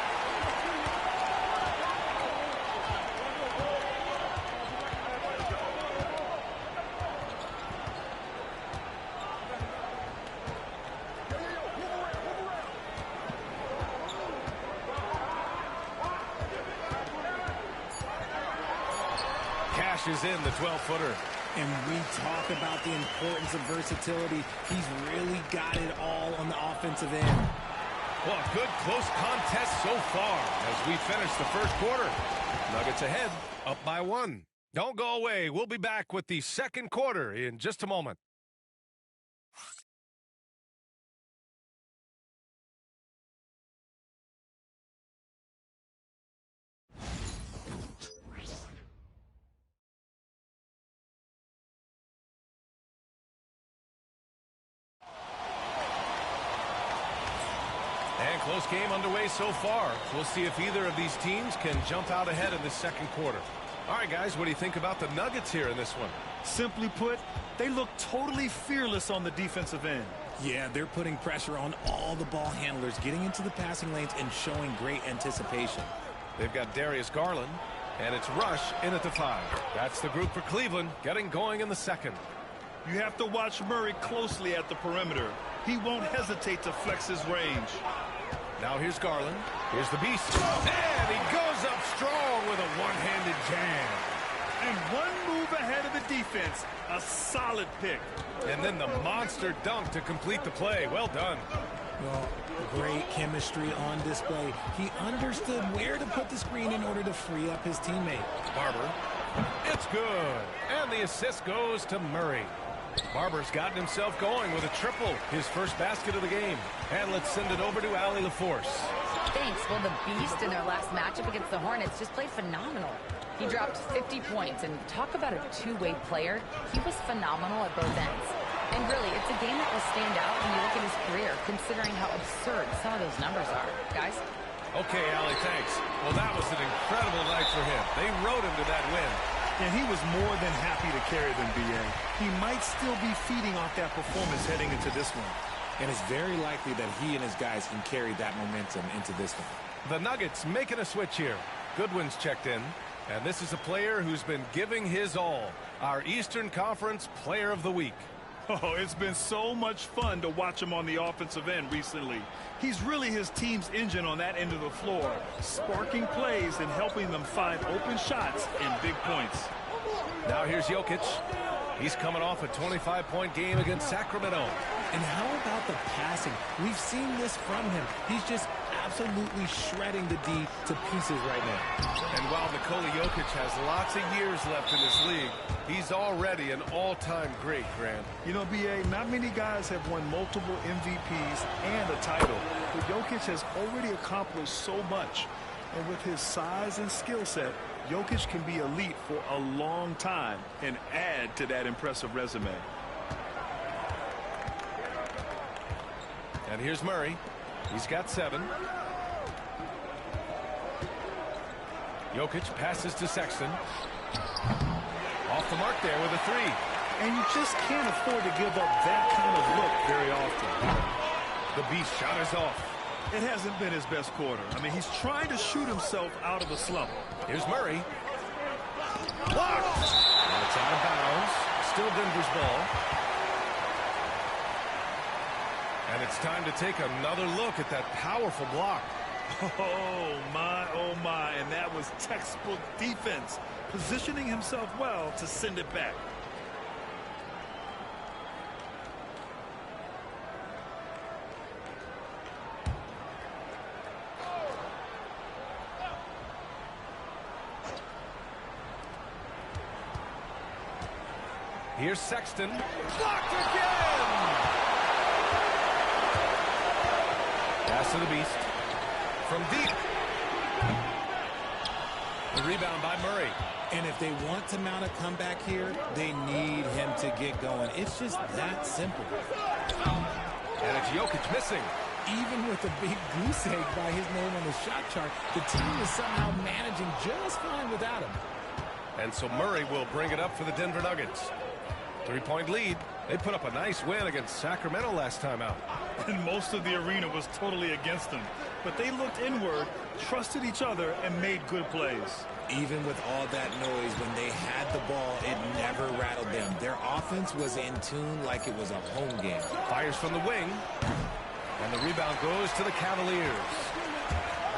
Is in the 12-footer. And we talk about the importance of versatility. He's really got it all on the offensive end. Well, a good close contest so far as we finish the first quarter. Nuggets ahead, up by 1. Don't go away. We'll be back with the second quarter in just a moment. Close game underway so far. We'll see if either of these teams can jump out ahead in the second quarter. All right, guys, what do you think about the Nuggets here in this one? Simply put, they look totally fearless on the defensive end. Yeah, they're putting pressure on all the ball handlers, getting into the passing lanes and showing great anticipation. They've got Darius Garland, and it's Rush in at the 5. That's the group for Cleveland, getting going in the second. You have to watch Murray closely at the perimeter. He won't hesitate to flex his range. Now here's Garland. Here's the Beast. And he goes up strong with a one-handed jam. And one move ahead of the defense. A solid pick. And then the monster dunk to complete the play. Well done. Well, great chemistry on display. He understood where to put the screen in order to free up his teammate. Barber. It's good. And the assist goes to Murray. Barber's gotten himself going with a triple. His first basket of the game. And let's send it over to Allie LaForce. Thanks. Well, the Beast in their last matchup against the Hornets just played phenomenal. He dropped 50 points, and talk about a two-way player. He was phenomenal at both ends. And really, it's a game that will stand out when you look at his career, considering how absurd some of those numbers are. Guys? Okay, Allie, thanks. Well, that was an incredible night for him. They rode him to that win. And he was more than happy to carry them, B.A. He might still be feeding off that performance heading into this one. And it's very likely that he and his guys can carry that momentum into this one. The Nuggets making a switch here. Goodwin's checked in. And this is a player who's been giving his all. Our Eastern Conference Player of the Week. Oh, it's been so much fun to watch him on the offensive end recently. He's really his team's engine on that end of the floor, sparking plays and helping them find open shots and big points. Now here's Jokic. He's coming off a 25-point game against Sacramento. And how about the passing? We've seen this from him. He's just absolutely shredding the D to pieces right now. And while Nikola Jokic has lots of years left in this league, he's already an all-time great, Grant. You know, B.A., not many guys have won multiple MVPs and a title, but Jokic has already accomplished so much. And with his size and skill set, Jokic can be elite for a long time and add to that impressive resume. And here's Murray. He's got 7. Jokic passes to Sexton. Off the mark there with a 3. And you just can't afford to give up that kind of look very often. The Beast shot is off. It hasn't been his best quarter. I mean, he's trying to shoot himself out of a slump. Here's Murray. Blocked! And it's out of bounds. Still Denver's ball. And it's time to take another look at that powerful block. Oh, my. And that was textbook defense, positioning himself well to send it back. Here's Sexton. Blocked again! Pass to the Beast. From deep. The rebound by Murray. And if they want to mount a comeback here, they need him to get going. It's just that simple. And it's Jokic missing. Even with a big goose egg by his name on the shot chart, the team is somehow managing just fine without him. And so Murray will bring it up for the Denver Nuggets. 3-point lead. They put up a nice win against Sacramento last time out. And most of the arena was totally against them. But they looked inward, trusted each other, and made good plays. Even with all that noise, when they had the ball, it never rattled them. Their offense was in tune like it was a home game. Fires from the wing. And the rebound goes to the Cavaliers.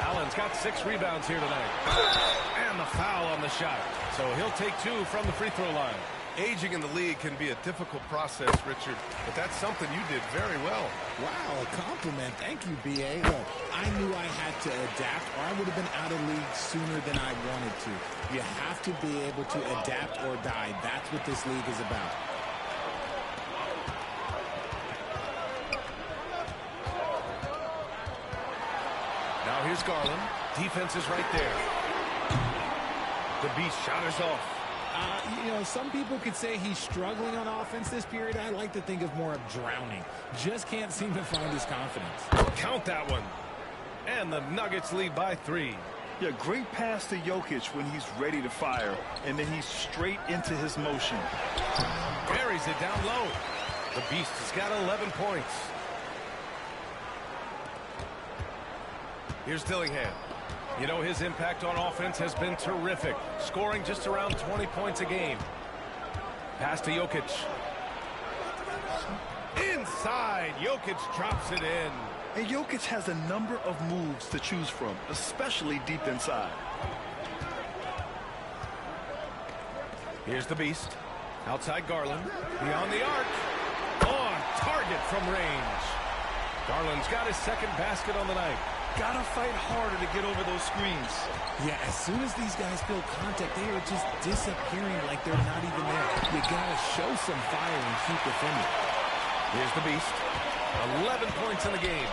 Allen's got 6 rebounds here tonight. And the foul on the shot. So he'll take 2 from the free throw line. Aging in the league can be a difficult process, Richard, but that's something you did very well. Wow, a compliment. Thank you, B.A. Look, I knew I had to adapt, or I would have been out of league sooner than I wanted to. You have to be able to adapt or die. That's what this league is about. Now here's Garland. Defense is right there. The Beast shot is off. You know, some people could say he's struggling on offense this period. I like to think of more of drowning. Just can't seem to find his confidence. Count that one. And the Nuggets lead by 3. Yeah, great pass to Jokic when he's ready to fire. And then he's straight into his motion. Buries it down low. The Beast has got 11 points. Here's Dillingham. You know, his impact on offense has been terrific, scoring just around 20 points a game. Pass to Jokic. Inside, Jokic drops it in. And Jokic has a number of moves to choose from, especially deep inside. Here's the beast. Outside Garland. Beyond the arc. On target from range. Garland's got his second basket on the night. Gotta fight harder to get over those screens. Yeah, as soon as these guys feel contact, they are just disappearing like they're not even there. You gotta show some fire and keep defending. Here's the beast. 11 points in the game.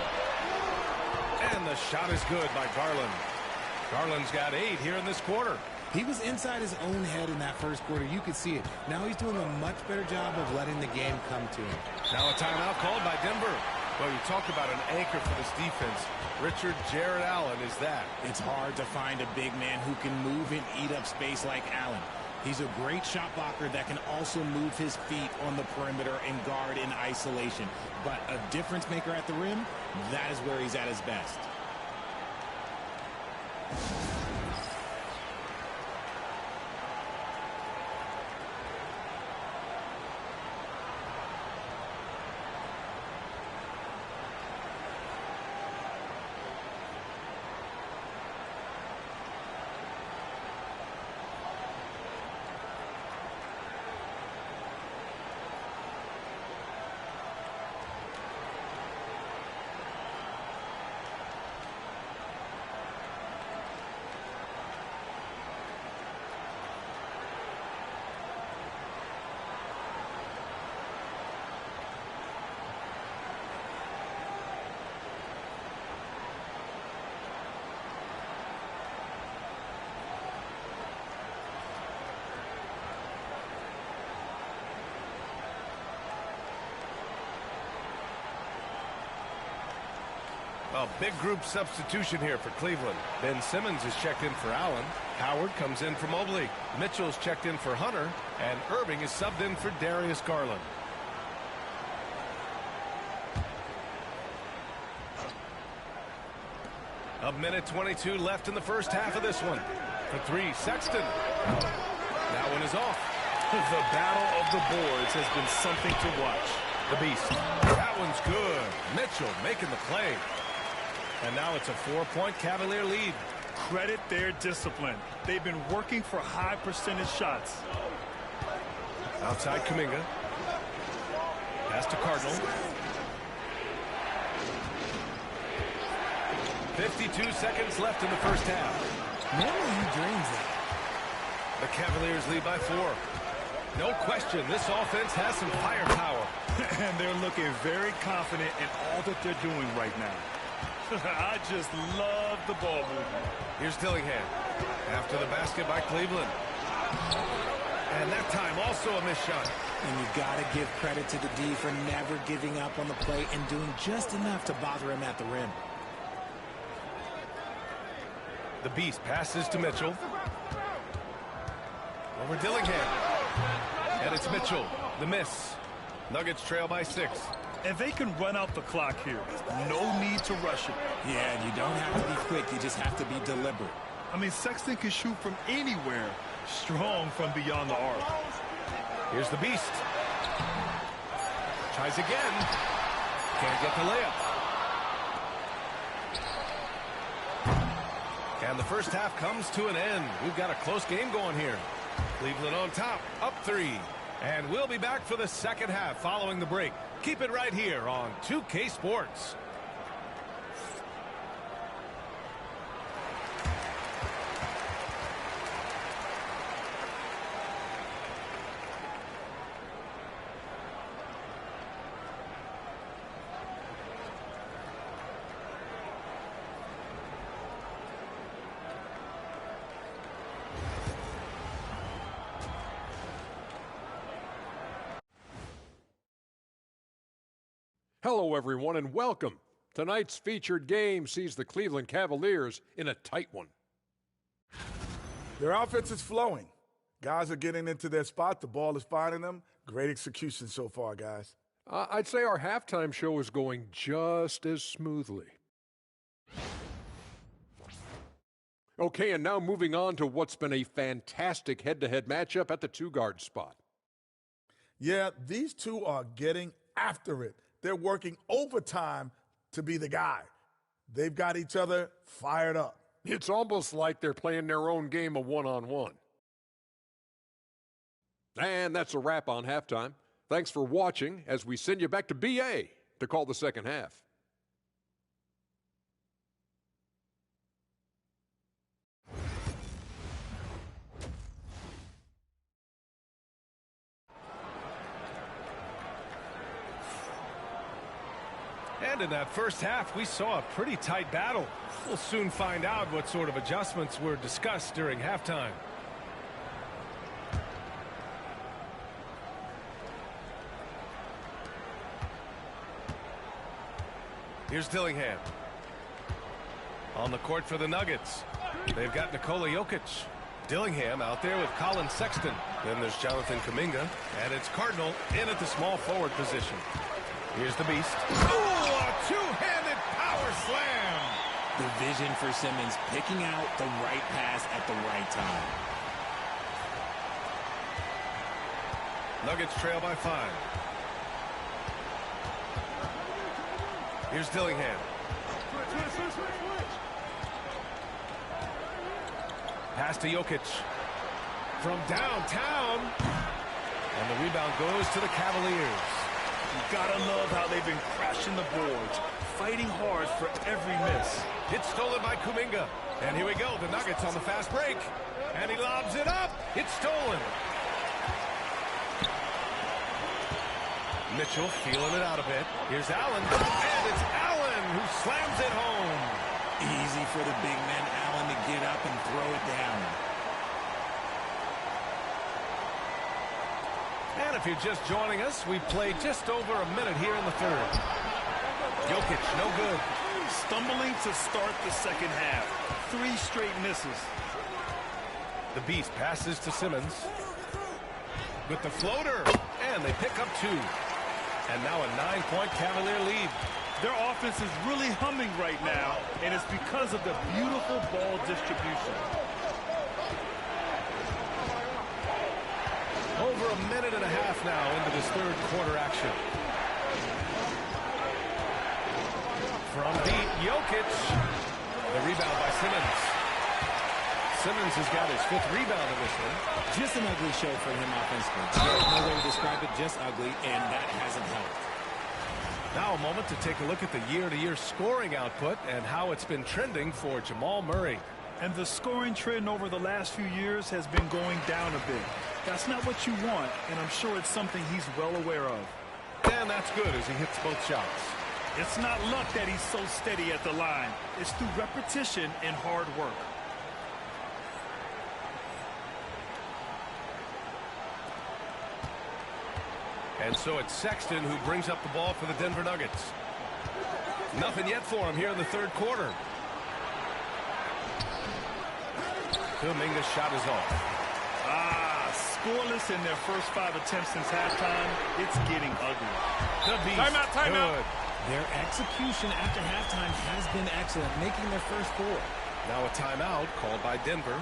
And the shot is good by Garland. Garland's got 8 here in this quarter. He was inside his own head in that first quarter. You could see it. Now he's doing a much better job of letting the game come to him. Now a timeout called by Denver. Well, you talk about an anchor for this defense. Richard Jared Allen is that. It's hard to find a big man who can move and eat up space like Allen. He's a great shot blocker that can also move his feet on the perimeter and guard in isolation. But a difference maker at the rim, that is where he's at his best. A big group substitution here for Cleveland. Ben Simmons is checked in for Allen. Howard comes in for Mobley. Mitchell's checked in for Hunter. And Irving is subbed in for Darius Garland. A minute 22 left in the first half of this one. For 3, Sexton. That one is off. The battle of the boards has been something to watch. The beast. That one's good. Mitchell making the play. And now it's a 4-point Cavalier lead. Credit their discipline. They've been working for high percentage shots. Outside Kuminga. Pass to Cardinal. 52 seconds left in the first half. Normally he drains that. The Cavaliers lead by 4. No question, this offense has some firepower. And they're looking very confident in all that they're doing right now. I just love the ball movement. Here's Dillingham. After the basket by Cleveland. And that time also a missed shot. And you got to give credit to the D for never giving up on the play and doing just enough to bother him at the rim. The beast passes to Mitchell. Over Dillingham. And it's Mitchell. The miss. Nuggets trail by 6. And they can run out the clock here. No need to rush it. Yeah, you don't have to be quick. You just have to be deliberate. I mean, Sexton can shoot from anywhere. Strong from beyond the arc. Here's the beast. Tries again. Can't get the layup. And the first half comes to an end. We've got a close game going here. Cleveland on top, up 3. And we'll be back for the second half following the break. Keep it right here on 2K Sports. Hello, everyone, and welcome. Tonight's featured game sees the Cleveland Cavaliers in a tight one. Their offense is flowing. Guys are getting into their spot. The ball is finding them. Great execution so far, guys. I'd say our halftime show is going just as smoothly. Okay, and now moving on to what's been a fantastic head-to-head matchup at the 2-guard spot. Yeah, these two are getting after it. They're working overtime to be the guy. They've got each other fired up. It's almost like they're playing their own game of one-on-one. And that's a wrap on halftime. Thanks for watching as we send you back to BA to call the second half. And in that first half, we saw a pretty tight battle. We'll soon find out what sort of adjustments were discussed during halftime. Here's Dillingham. On the court for the Nuggets. They've got Nikola Jokic. Dillingham out there with Colin Sexton. Then there's Jonathan Kuminga. And it's Cardinal in at the small forward position. Here's the Beast. Ooh, a two-handed power slam. The vision for Simmons, picking out the right pass at the right time. Nuggets trail by 5. Here's Dillingham. Pass to Jokic. From downtown. And the rebound goes to the Cavaliers. You gotta love how they've been crashing the boards, fighting hard for every miss. It's stolen by Kuminga. And here we go, the Nuggets on the fast break. And he lobs it up. It's stolen. Mitchell feeling it out a bit. Here's Allen. And it's Allen who slams it home. Easy for the big man Allen to get up and throw it down. And if you're just joining us, we've played just over a minute here in the third. Jokic, no good. Stumbling to start the second half. 3 straight misses. The Beast passes to Simmons. With the floater. And they pick up 2. And now a 9-point Cavalier lead. Their offense is really humming right now, and it's because of the beautiful ball distribution. Over a minute and a half now into this third quarter action. From deep, Jokic. The rebound by Simmons. Simmons has got his 5th rebound in this one. Just an ugly show for him offensively. There's no way to describe it, just ugly, and that hasn't helped. Now a moment to take a look at the year-to-year scoring output and how it's been trending for Jamal Murray. And the scoring trend over the last few years has been going down a bit. That's not what you want, and I'm sure it's something he's well aware of. And that's good as he hits both shots. It's not luck that he's so steady at the line. It's through repetition and hard work. And so it's Sexton who brings up the ball for the Denver Nuggets. Nothing yet for him here in the third quarter. Kuminga's shot is off. Scoreless in their first 5 attempts since halftime. It's getting ugly. The Beast. Timeout. Their execution after halftime has been excellent, making their first 4. Now a timeout called by Denver.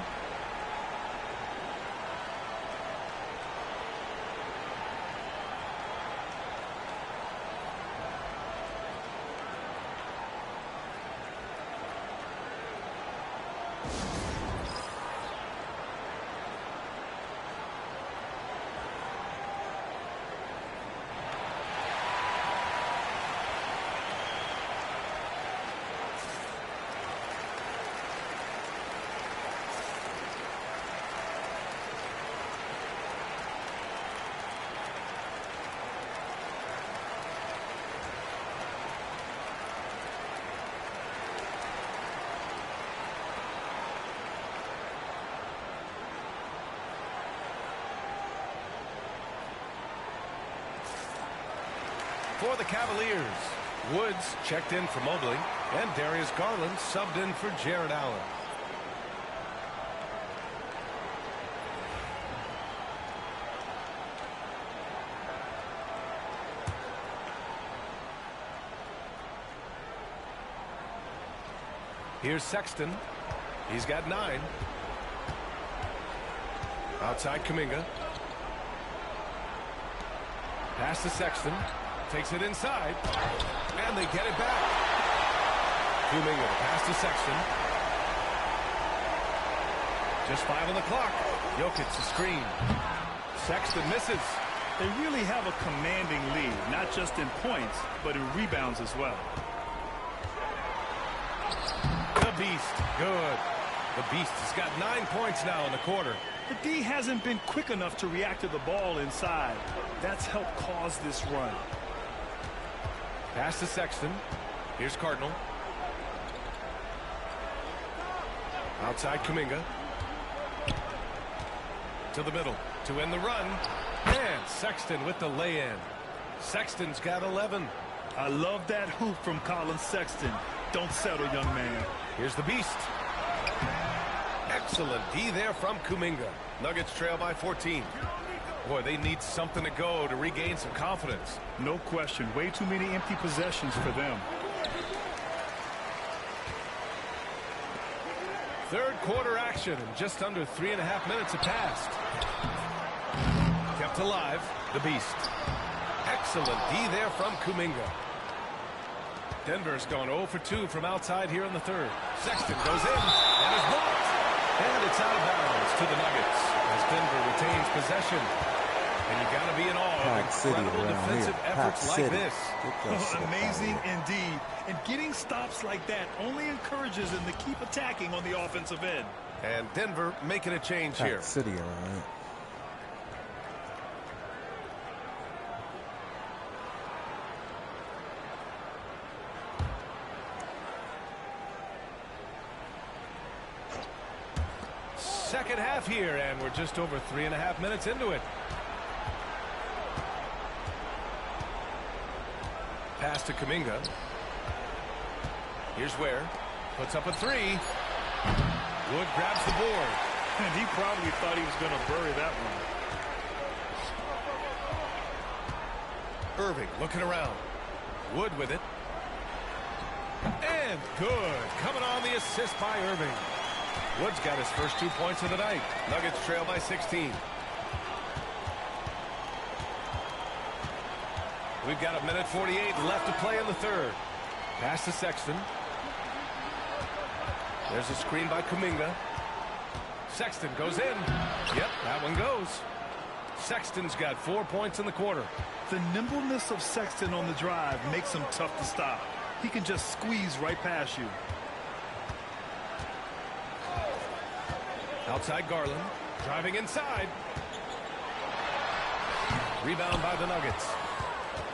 For the Cavaliers, Woods checked in for Mobley, and Darius Garland subbed in for Jared Allen. Here's Sexton. He's got 9. Outside Kuminga. Pass to Sexton. Takes it inside. And they get it back. Kuminga, the pass to Sexton. Just 5 on the clock. Jokic, the screen. Sexton misses. They really have a commanding lead, not just in points, but in rebounds as well. The Beast, good. The Beast has got 9 points now in the quarter. The D hasn't been quick enough to react to the ball inside. That's helped cause this run. Pass to Sexton. Here's Cardinal. Outside Kuminga. To the middle to end the run. And Sexton with the lay-in. Sexton's got 11. I love that hoop from Colin Sexton. Don't settle, young man. Here's the Beast. Excellent D there from Kuminga. Nuggets trail by 14. Boy, they need something to go to regain some confidence. No question. Way too many empty possessions for them. Third quarter action, and just under 3.5 minutes have passed. Kept alive, the Beast. Excellent D there from Kuminga. Denver's gone 0 for 2 from outside here in the third. Sexton goes in and is blocked. And it's out of bounds to the Nuggets as Denver retains possession. And you got to be in awe of incredible defensive efforts like this. Amazing indeed. And getting stops like that only encourages them to keep attacking on the offensive end. And Denver making a change here. City, all right. Second half here, and we're just over 3.5 minutes into it. Pass to Kuminga. Here's Ware. Puts up a 3. Wood grabs the board. And he probably thought he was going to bury that one. Irving looking around. Wood with it. And good. Coming on the assist by Irving. Wood's got his first 2 points of the night. Nuggets trail by 16. We've got 1:48 left to play in the third. Pass to Sexton. There's a screen by Kuminga. Sexton goes in. Yep, that one goes. Sexton's got 4 points in the quarter. The nimbleness of Sexton on the drive makes him tough to stop. He can just squeeze right past you. Outside Garland. Driving inside. Rebound by the Nuggets.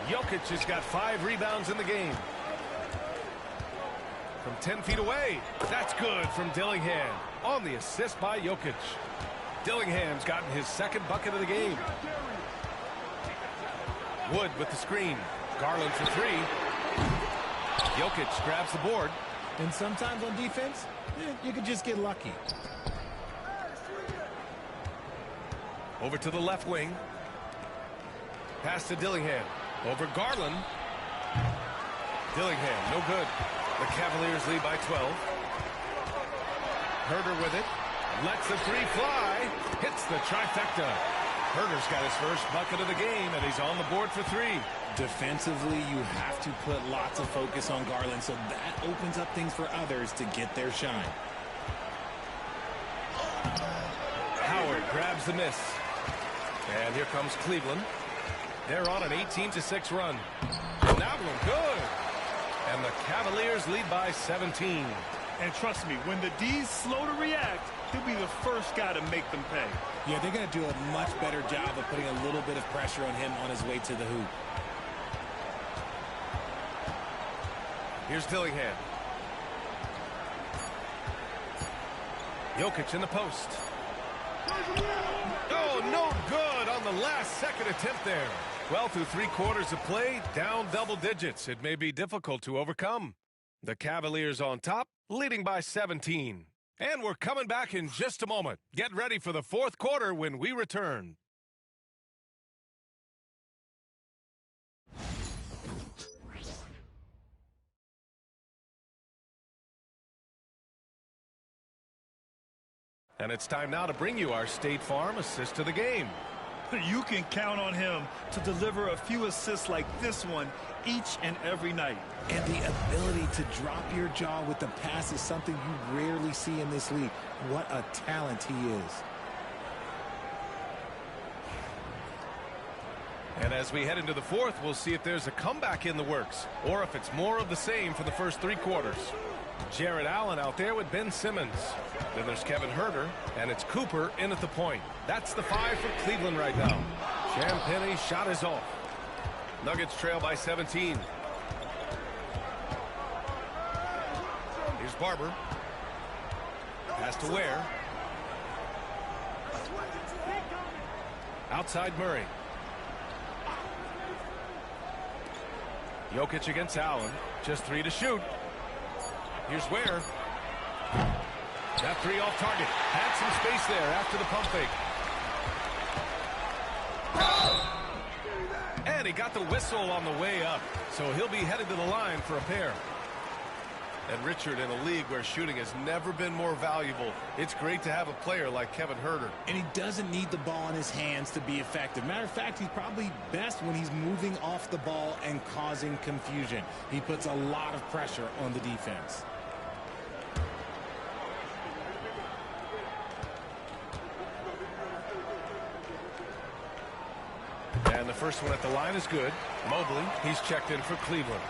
Jokic has got 5 rebounds in the game. From 10 feet away. That's good from Dillingham. On the assist by Jokic. Dillingham's gotten his second bucket of the game. Wood with the screen. Garland for 3. Jokic grabs the board. And sometimes on defense, you could just get lucky. Over to the left wing. Pass to Dillingham. Over Garland. Dillingham, no good. The Cavaliers lead by 12. Herter with it. Lets the 3 fly. Hits the trifecta. Herter's got his first bucket of the game, and he's on the board for 3. Defensively, you have to put lots of focus on Garland, so that opens up things for others to get their shine. Howard grabs the miss. And here comes Cleveland. They're on an 18-6 run. And that one good. And the Cavaliers lead by 17. And trust me, when the D's slow to react, he'll be the first guy to make them pay. Yeah, they're going to do a much better job of putting a little bit of pressure on him on his way to the hoop. Here's Dillingham. Jokic in the post. Oh, no good on the last second attempt there. Well, through 3 quarters of play, down double digits. It may be difficult to overcome. The Cavaliers on top, leading by 17. And we're coming back in just a moment. Get ready for the 4th quarter when we return. And it's time now to bring you our State Farm assist to the game. You can count on him to deliver a few assists like this one each and every night. And the ability to drop your jaw with the pass is something you rarely see in this league. What a talent he is. And as we head into the fourth, we'll see if there's a comeback in the works or if it's more of the same for the first 3 quarters. Jared Allen out there with Ben Simmons. Then there's Kevin Huerter, and it's Cooper in at the point. That's the 5 for Cleveland right now. Champagne's shot is off. Nuggets trail by 17. Here's Barber. Pass to Ware. Outside Murray. Jokic against Allen. Just 3 to shoot. Here's Ware. That 3 off target. Had some space there after the pump fake. And he got the whistle on the way up. So he'll be headed to the line for a pair. And Richard, in a league where shooting has never been more valuable, it's great to have a player like Kevin Huerter. And he doesn't need the ball in his hands to be effective. Matter of fact, he's probably best when he's moving off the ball and causing confusion. He puts a lot of pressure on the defense. And the first one at the line is good. Mobley, he's checked in for Cleveland.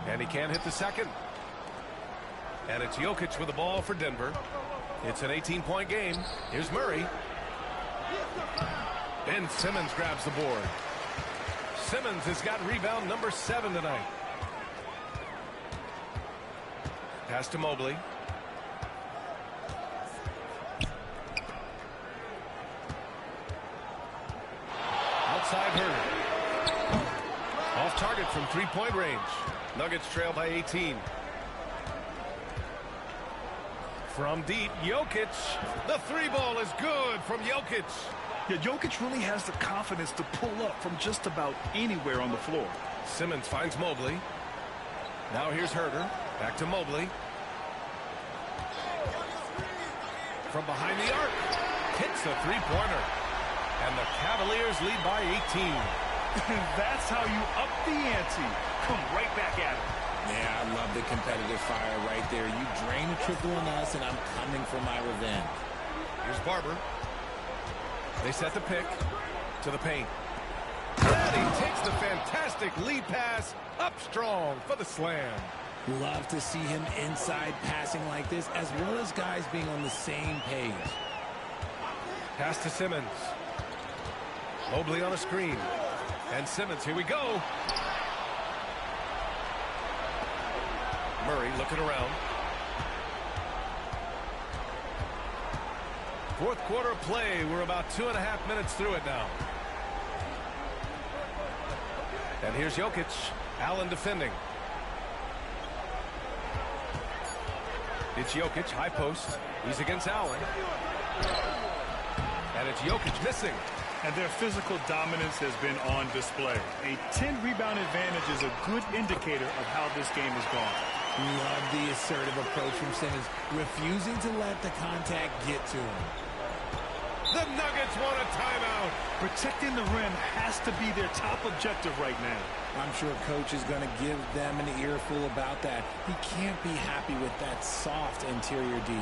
And he can't hit the second. And it's Jokic with the ball for Denver. It's an 18-point game. Here's Murray. Ben Simmons grabs the board. Simmons has got rebound number 7 tonight. Pass to Mobley. Outside Huerter. Off target from 3-point range. Nuggets trail by 18. From deep, Jokic. The 3-ball is good from Jokic. Yeah, Jokic really has the confidence to pull up from just about anywhere on the floor. Simmons finds Mobley. Now here's Huerter. Back to Mobley. From behind the arc. Hits a 3-pointer. And the Cavaliers lead by 18. That's how you up the ante. Come right back at it. Yeah, I love the competitive fire right there. You drain a triple on us, and I'm coming for my revenge. Here's Barber. They set the pick to the paint. And he takes the fantastic lead pass up strong for the slam. Love to see him inside passing like this, as well as guys being on the same page. Pass to Simmons. Mobley on a screen. And Simmons, here we go. Murray looking around. Fourth quarter play. We're about 2.5 minutes through it now. And here's Jokic. Allen defending. It's Jokic, high post. He's against Allen. And it's Jokic missing. And their physical dominance has been on display. A 10-rebound advantage is a good indicator of how this game has gone. Love the assertive approach from Simmons, refusing to let the contact get to him. The Nuggets want a timeout. Protecting the rim has to be their top objective right now. I'm sure Coach is going to give them an earful about that. He can't be happy with that soft interior D.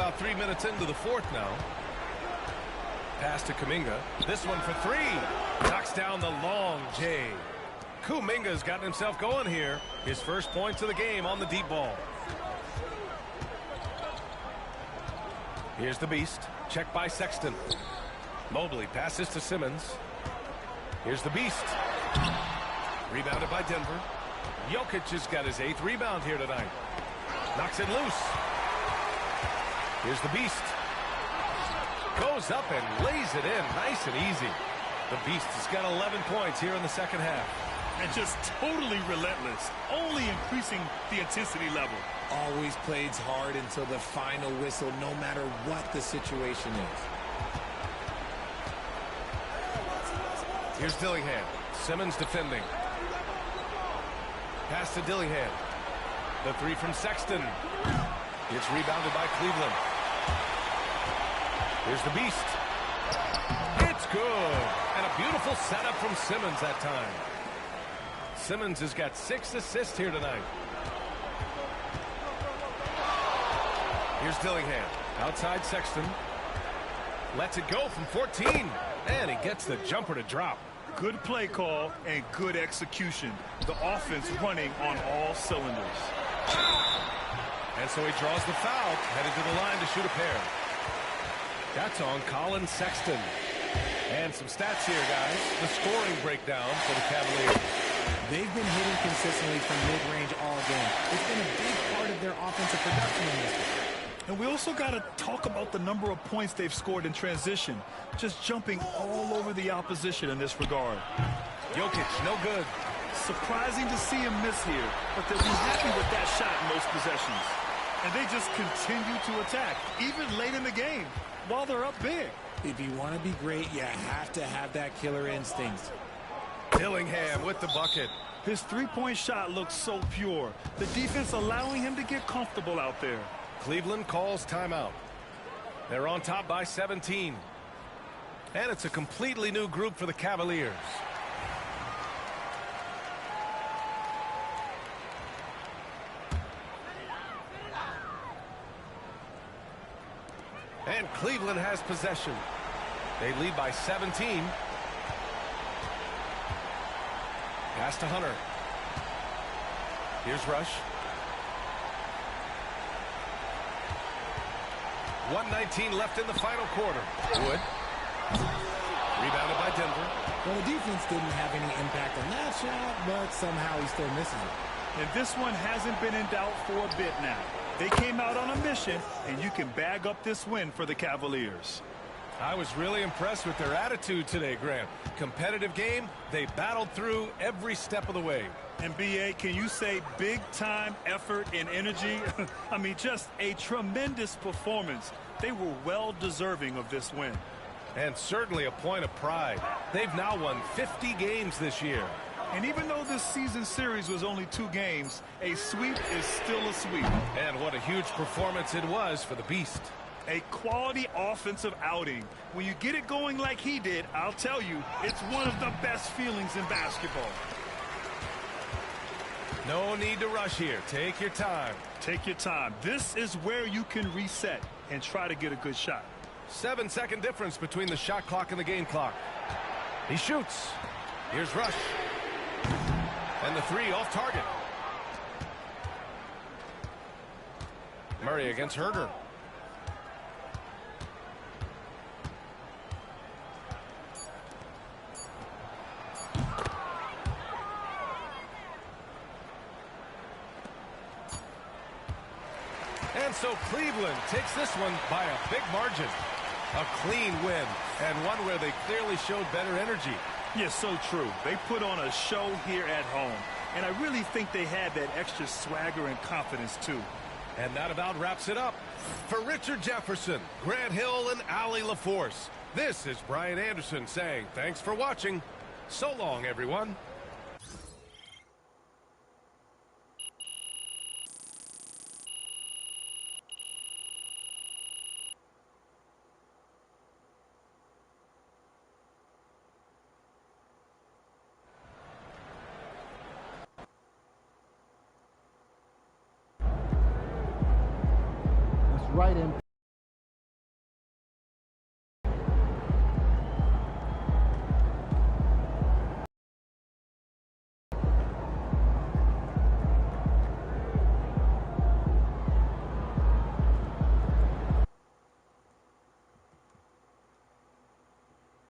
about 3 minutes into the fourth now. Pass to Kuminga. This one for three. Knocks down the long J. Kuminga's gotten himself going here. His first points of the game on the deep ball. Here's the beast. Check by Sexton. Mobley passes to Simmons. Here's the beast. Rebounded by Denver. Jokic has got his 8th rebound here tonight. Knocks it loose. Here's the beast. Goes up and lays it in nice and easy. The beast has got 11 points here in the second half. And just totally relentless, only increasing the intensity level. Always plays hard until the final whistle, no matter what the situation is. Here's Dillingham. Simmons defending. Pass to Dillingham. The three from Sexton. It's rebounded by Cleveland. Here's the beast. It's good. And a beautiful setup from Simmons that time. Simmons has got 6 assists here tonight. Here's Dillingham. Outside Sexton. Lets it go from 14. And he gets the jumper to drop. Good play call and good execution. The offense running on all cylinders. And so he draws the foul, headed to the line to shoot a pair. That's on Colin Sexton. And some stats here, guys. The scoring breakdown for the Cavaliers. They've been hitting consistently from mid-range all game. It's been a big part of their offensive production in this game. And we also got to talk about the number of points they've scored in transition. Just jumping all over the opposition in this regard. Jokic, no good. Surprising to see him miss here, but they'll be happy with that shot in most possessions. And they just continue to attack, even late in the game, while they're up big. If you want to be great, you have to have that killer instinct. Dillingham with the bucket. His three-point shot looks so pure. The defense allowing him to get comfortable out there. Cleveland calls timeout. They're on top by 17. And it's a completely new group for the Cavaliers. And Cleveland has possession. They lead by 17. Pass to Hunter. Here's Rush. 1:19 left in the final quarter. Wood. Rebounded by Denver. Well, the defense didn't have any impact on that shot, but somehow he still misses it. And this one hasn't been in doubt for a bit now. They came out on a mission, and you can bag up this win for the Cavaliers. I was really impressed with their attitude today, Grant. Competitive game, they battled through every step of the way. And B.A., can you say big-time effort and energy? I mean, just a tremendous performance. They were well deserving of this win. And certainly a point of pride. They've now won 50 games this year. And even though this season series was only 2 games, a sweep is still a sweep. And what a huge performance it was for the Beast. A quality offensive outing. When you get it going like he did, I'll tell you, it's one of the best feelings in basketball. No need to rush here. Take your time. Take your time. This is where you can reset and try to get a good shot. 7-second difference between the shot clock and the game clock. He shoots. Here's Rush. And the three off target. Murray against Herder. And so Cleveland takes this one by a big margin. A clean win, and one where they clearly showed better energy. Yes, so true. They put on a show here at home, and I really think they had that extra swagger and confidence, too. And that about wraps it up. For Richard Jefferson, Grant Hill, and Allie LaForce, this is Brian Anderson saying thanks for watching. So long, everyone. Right in.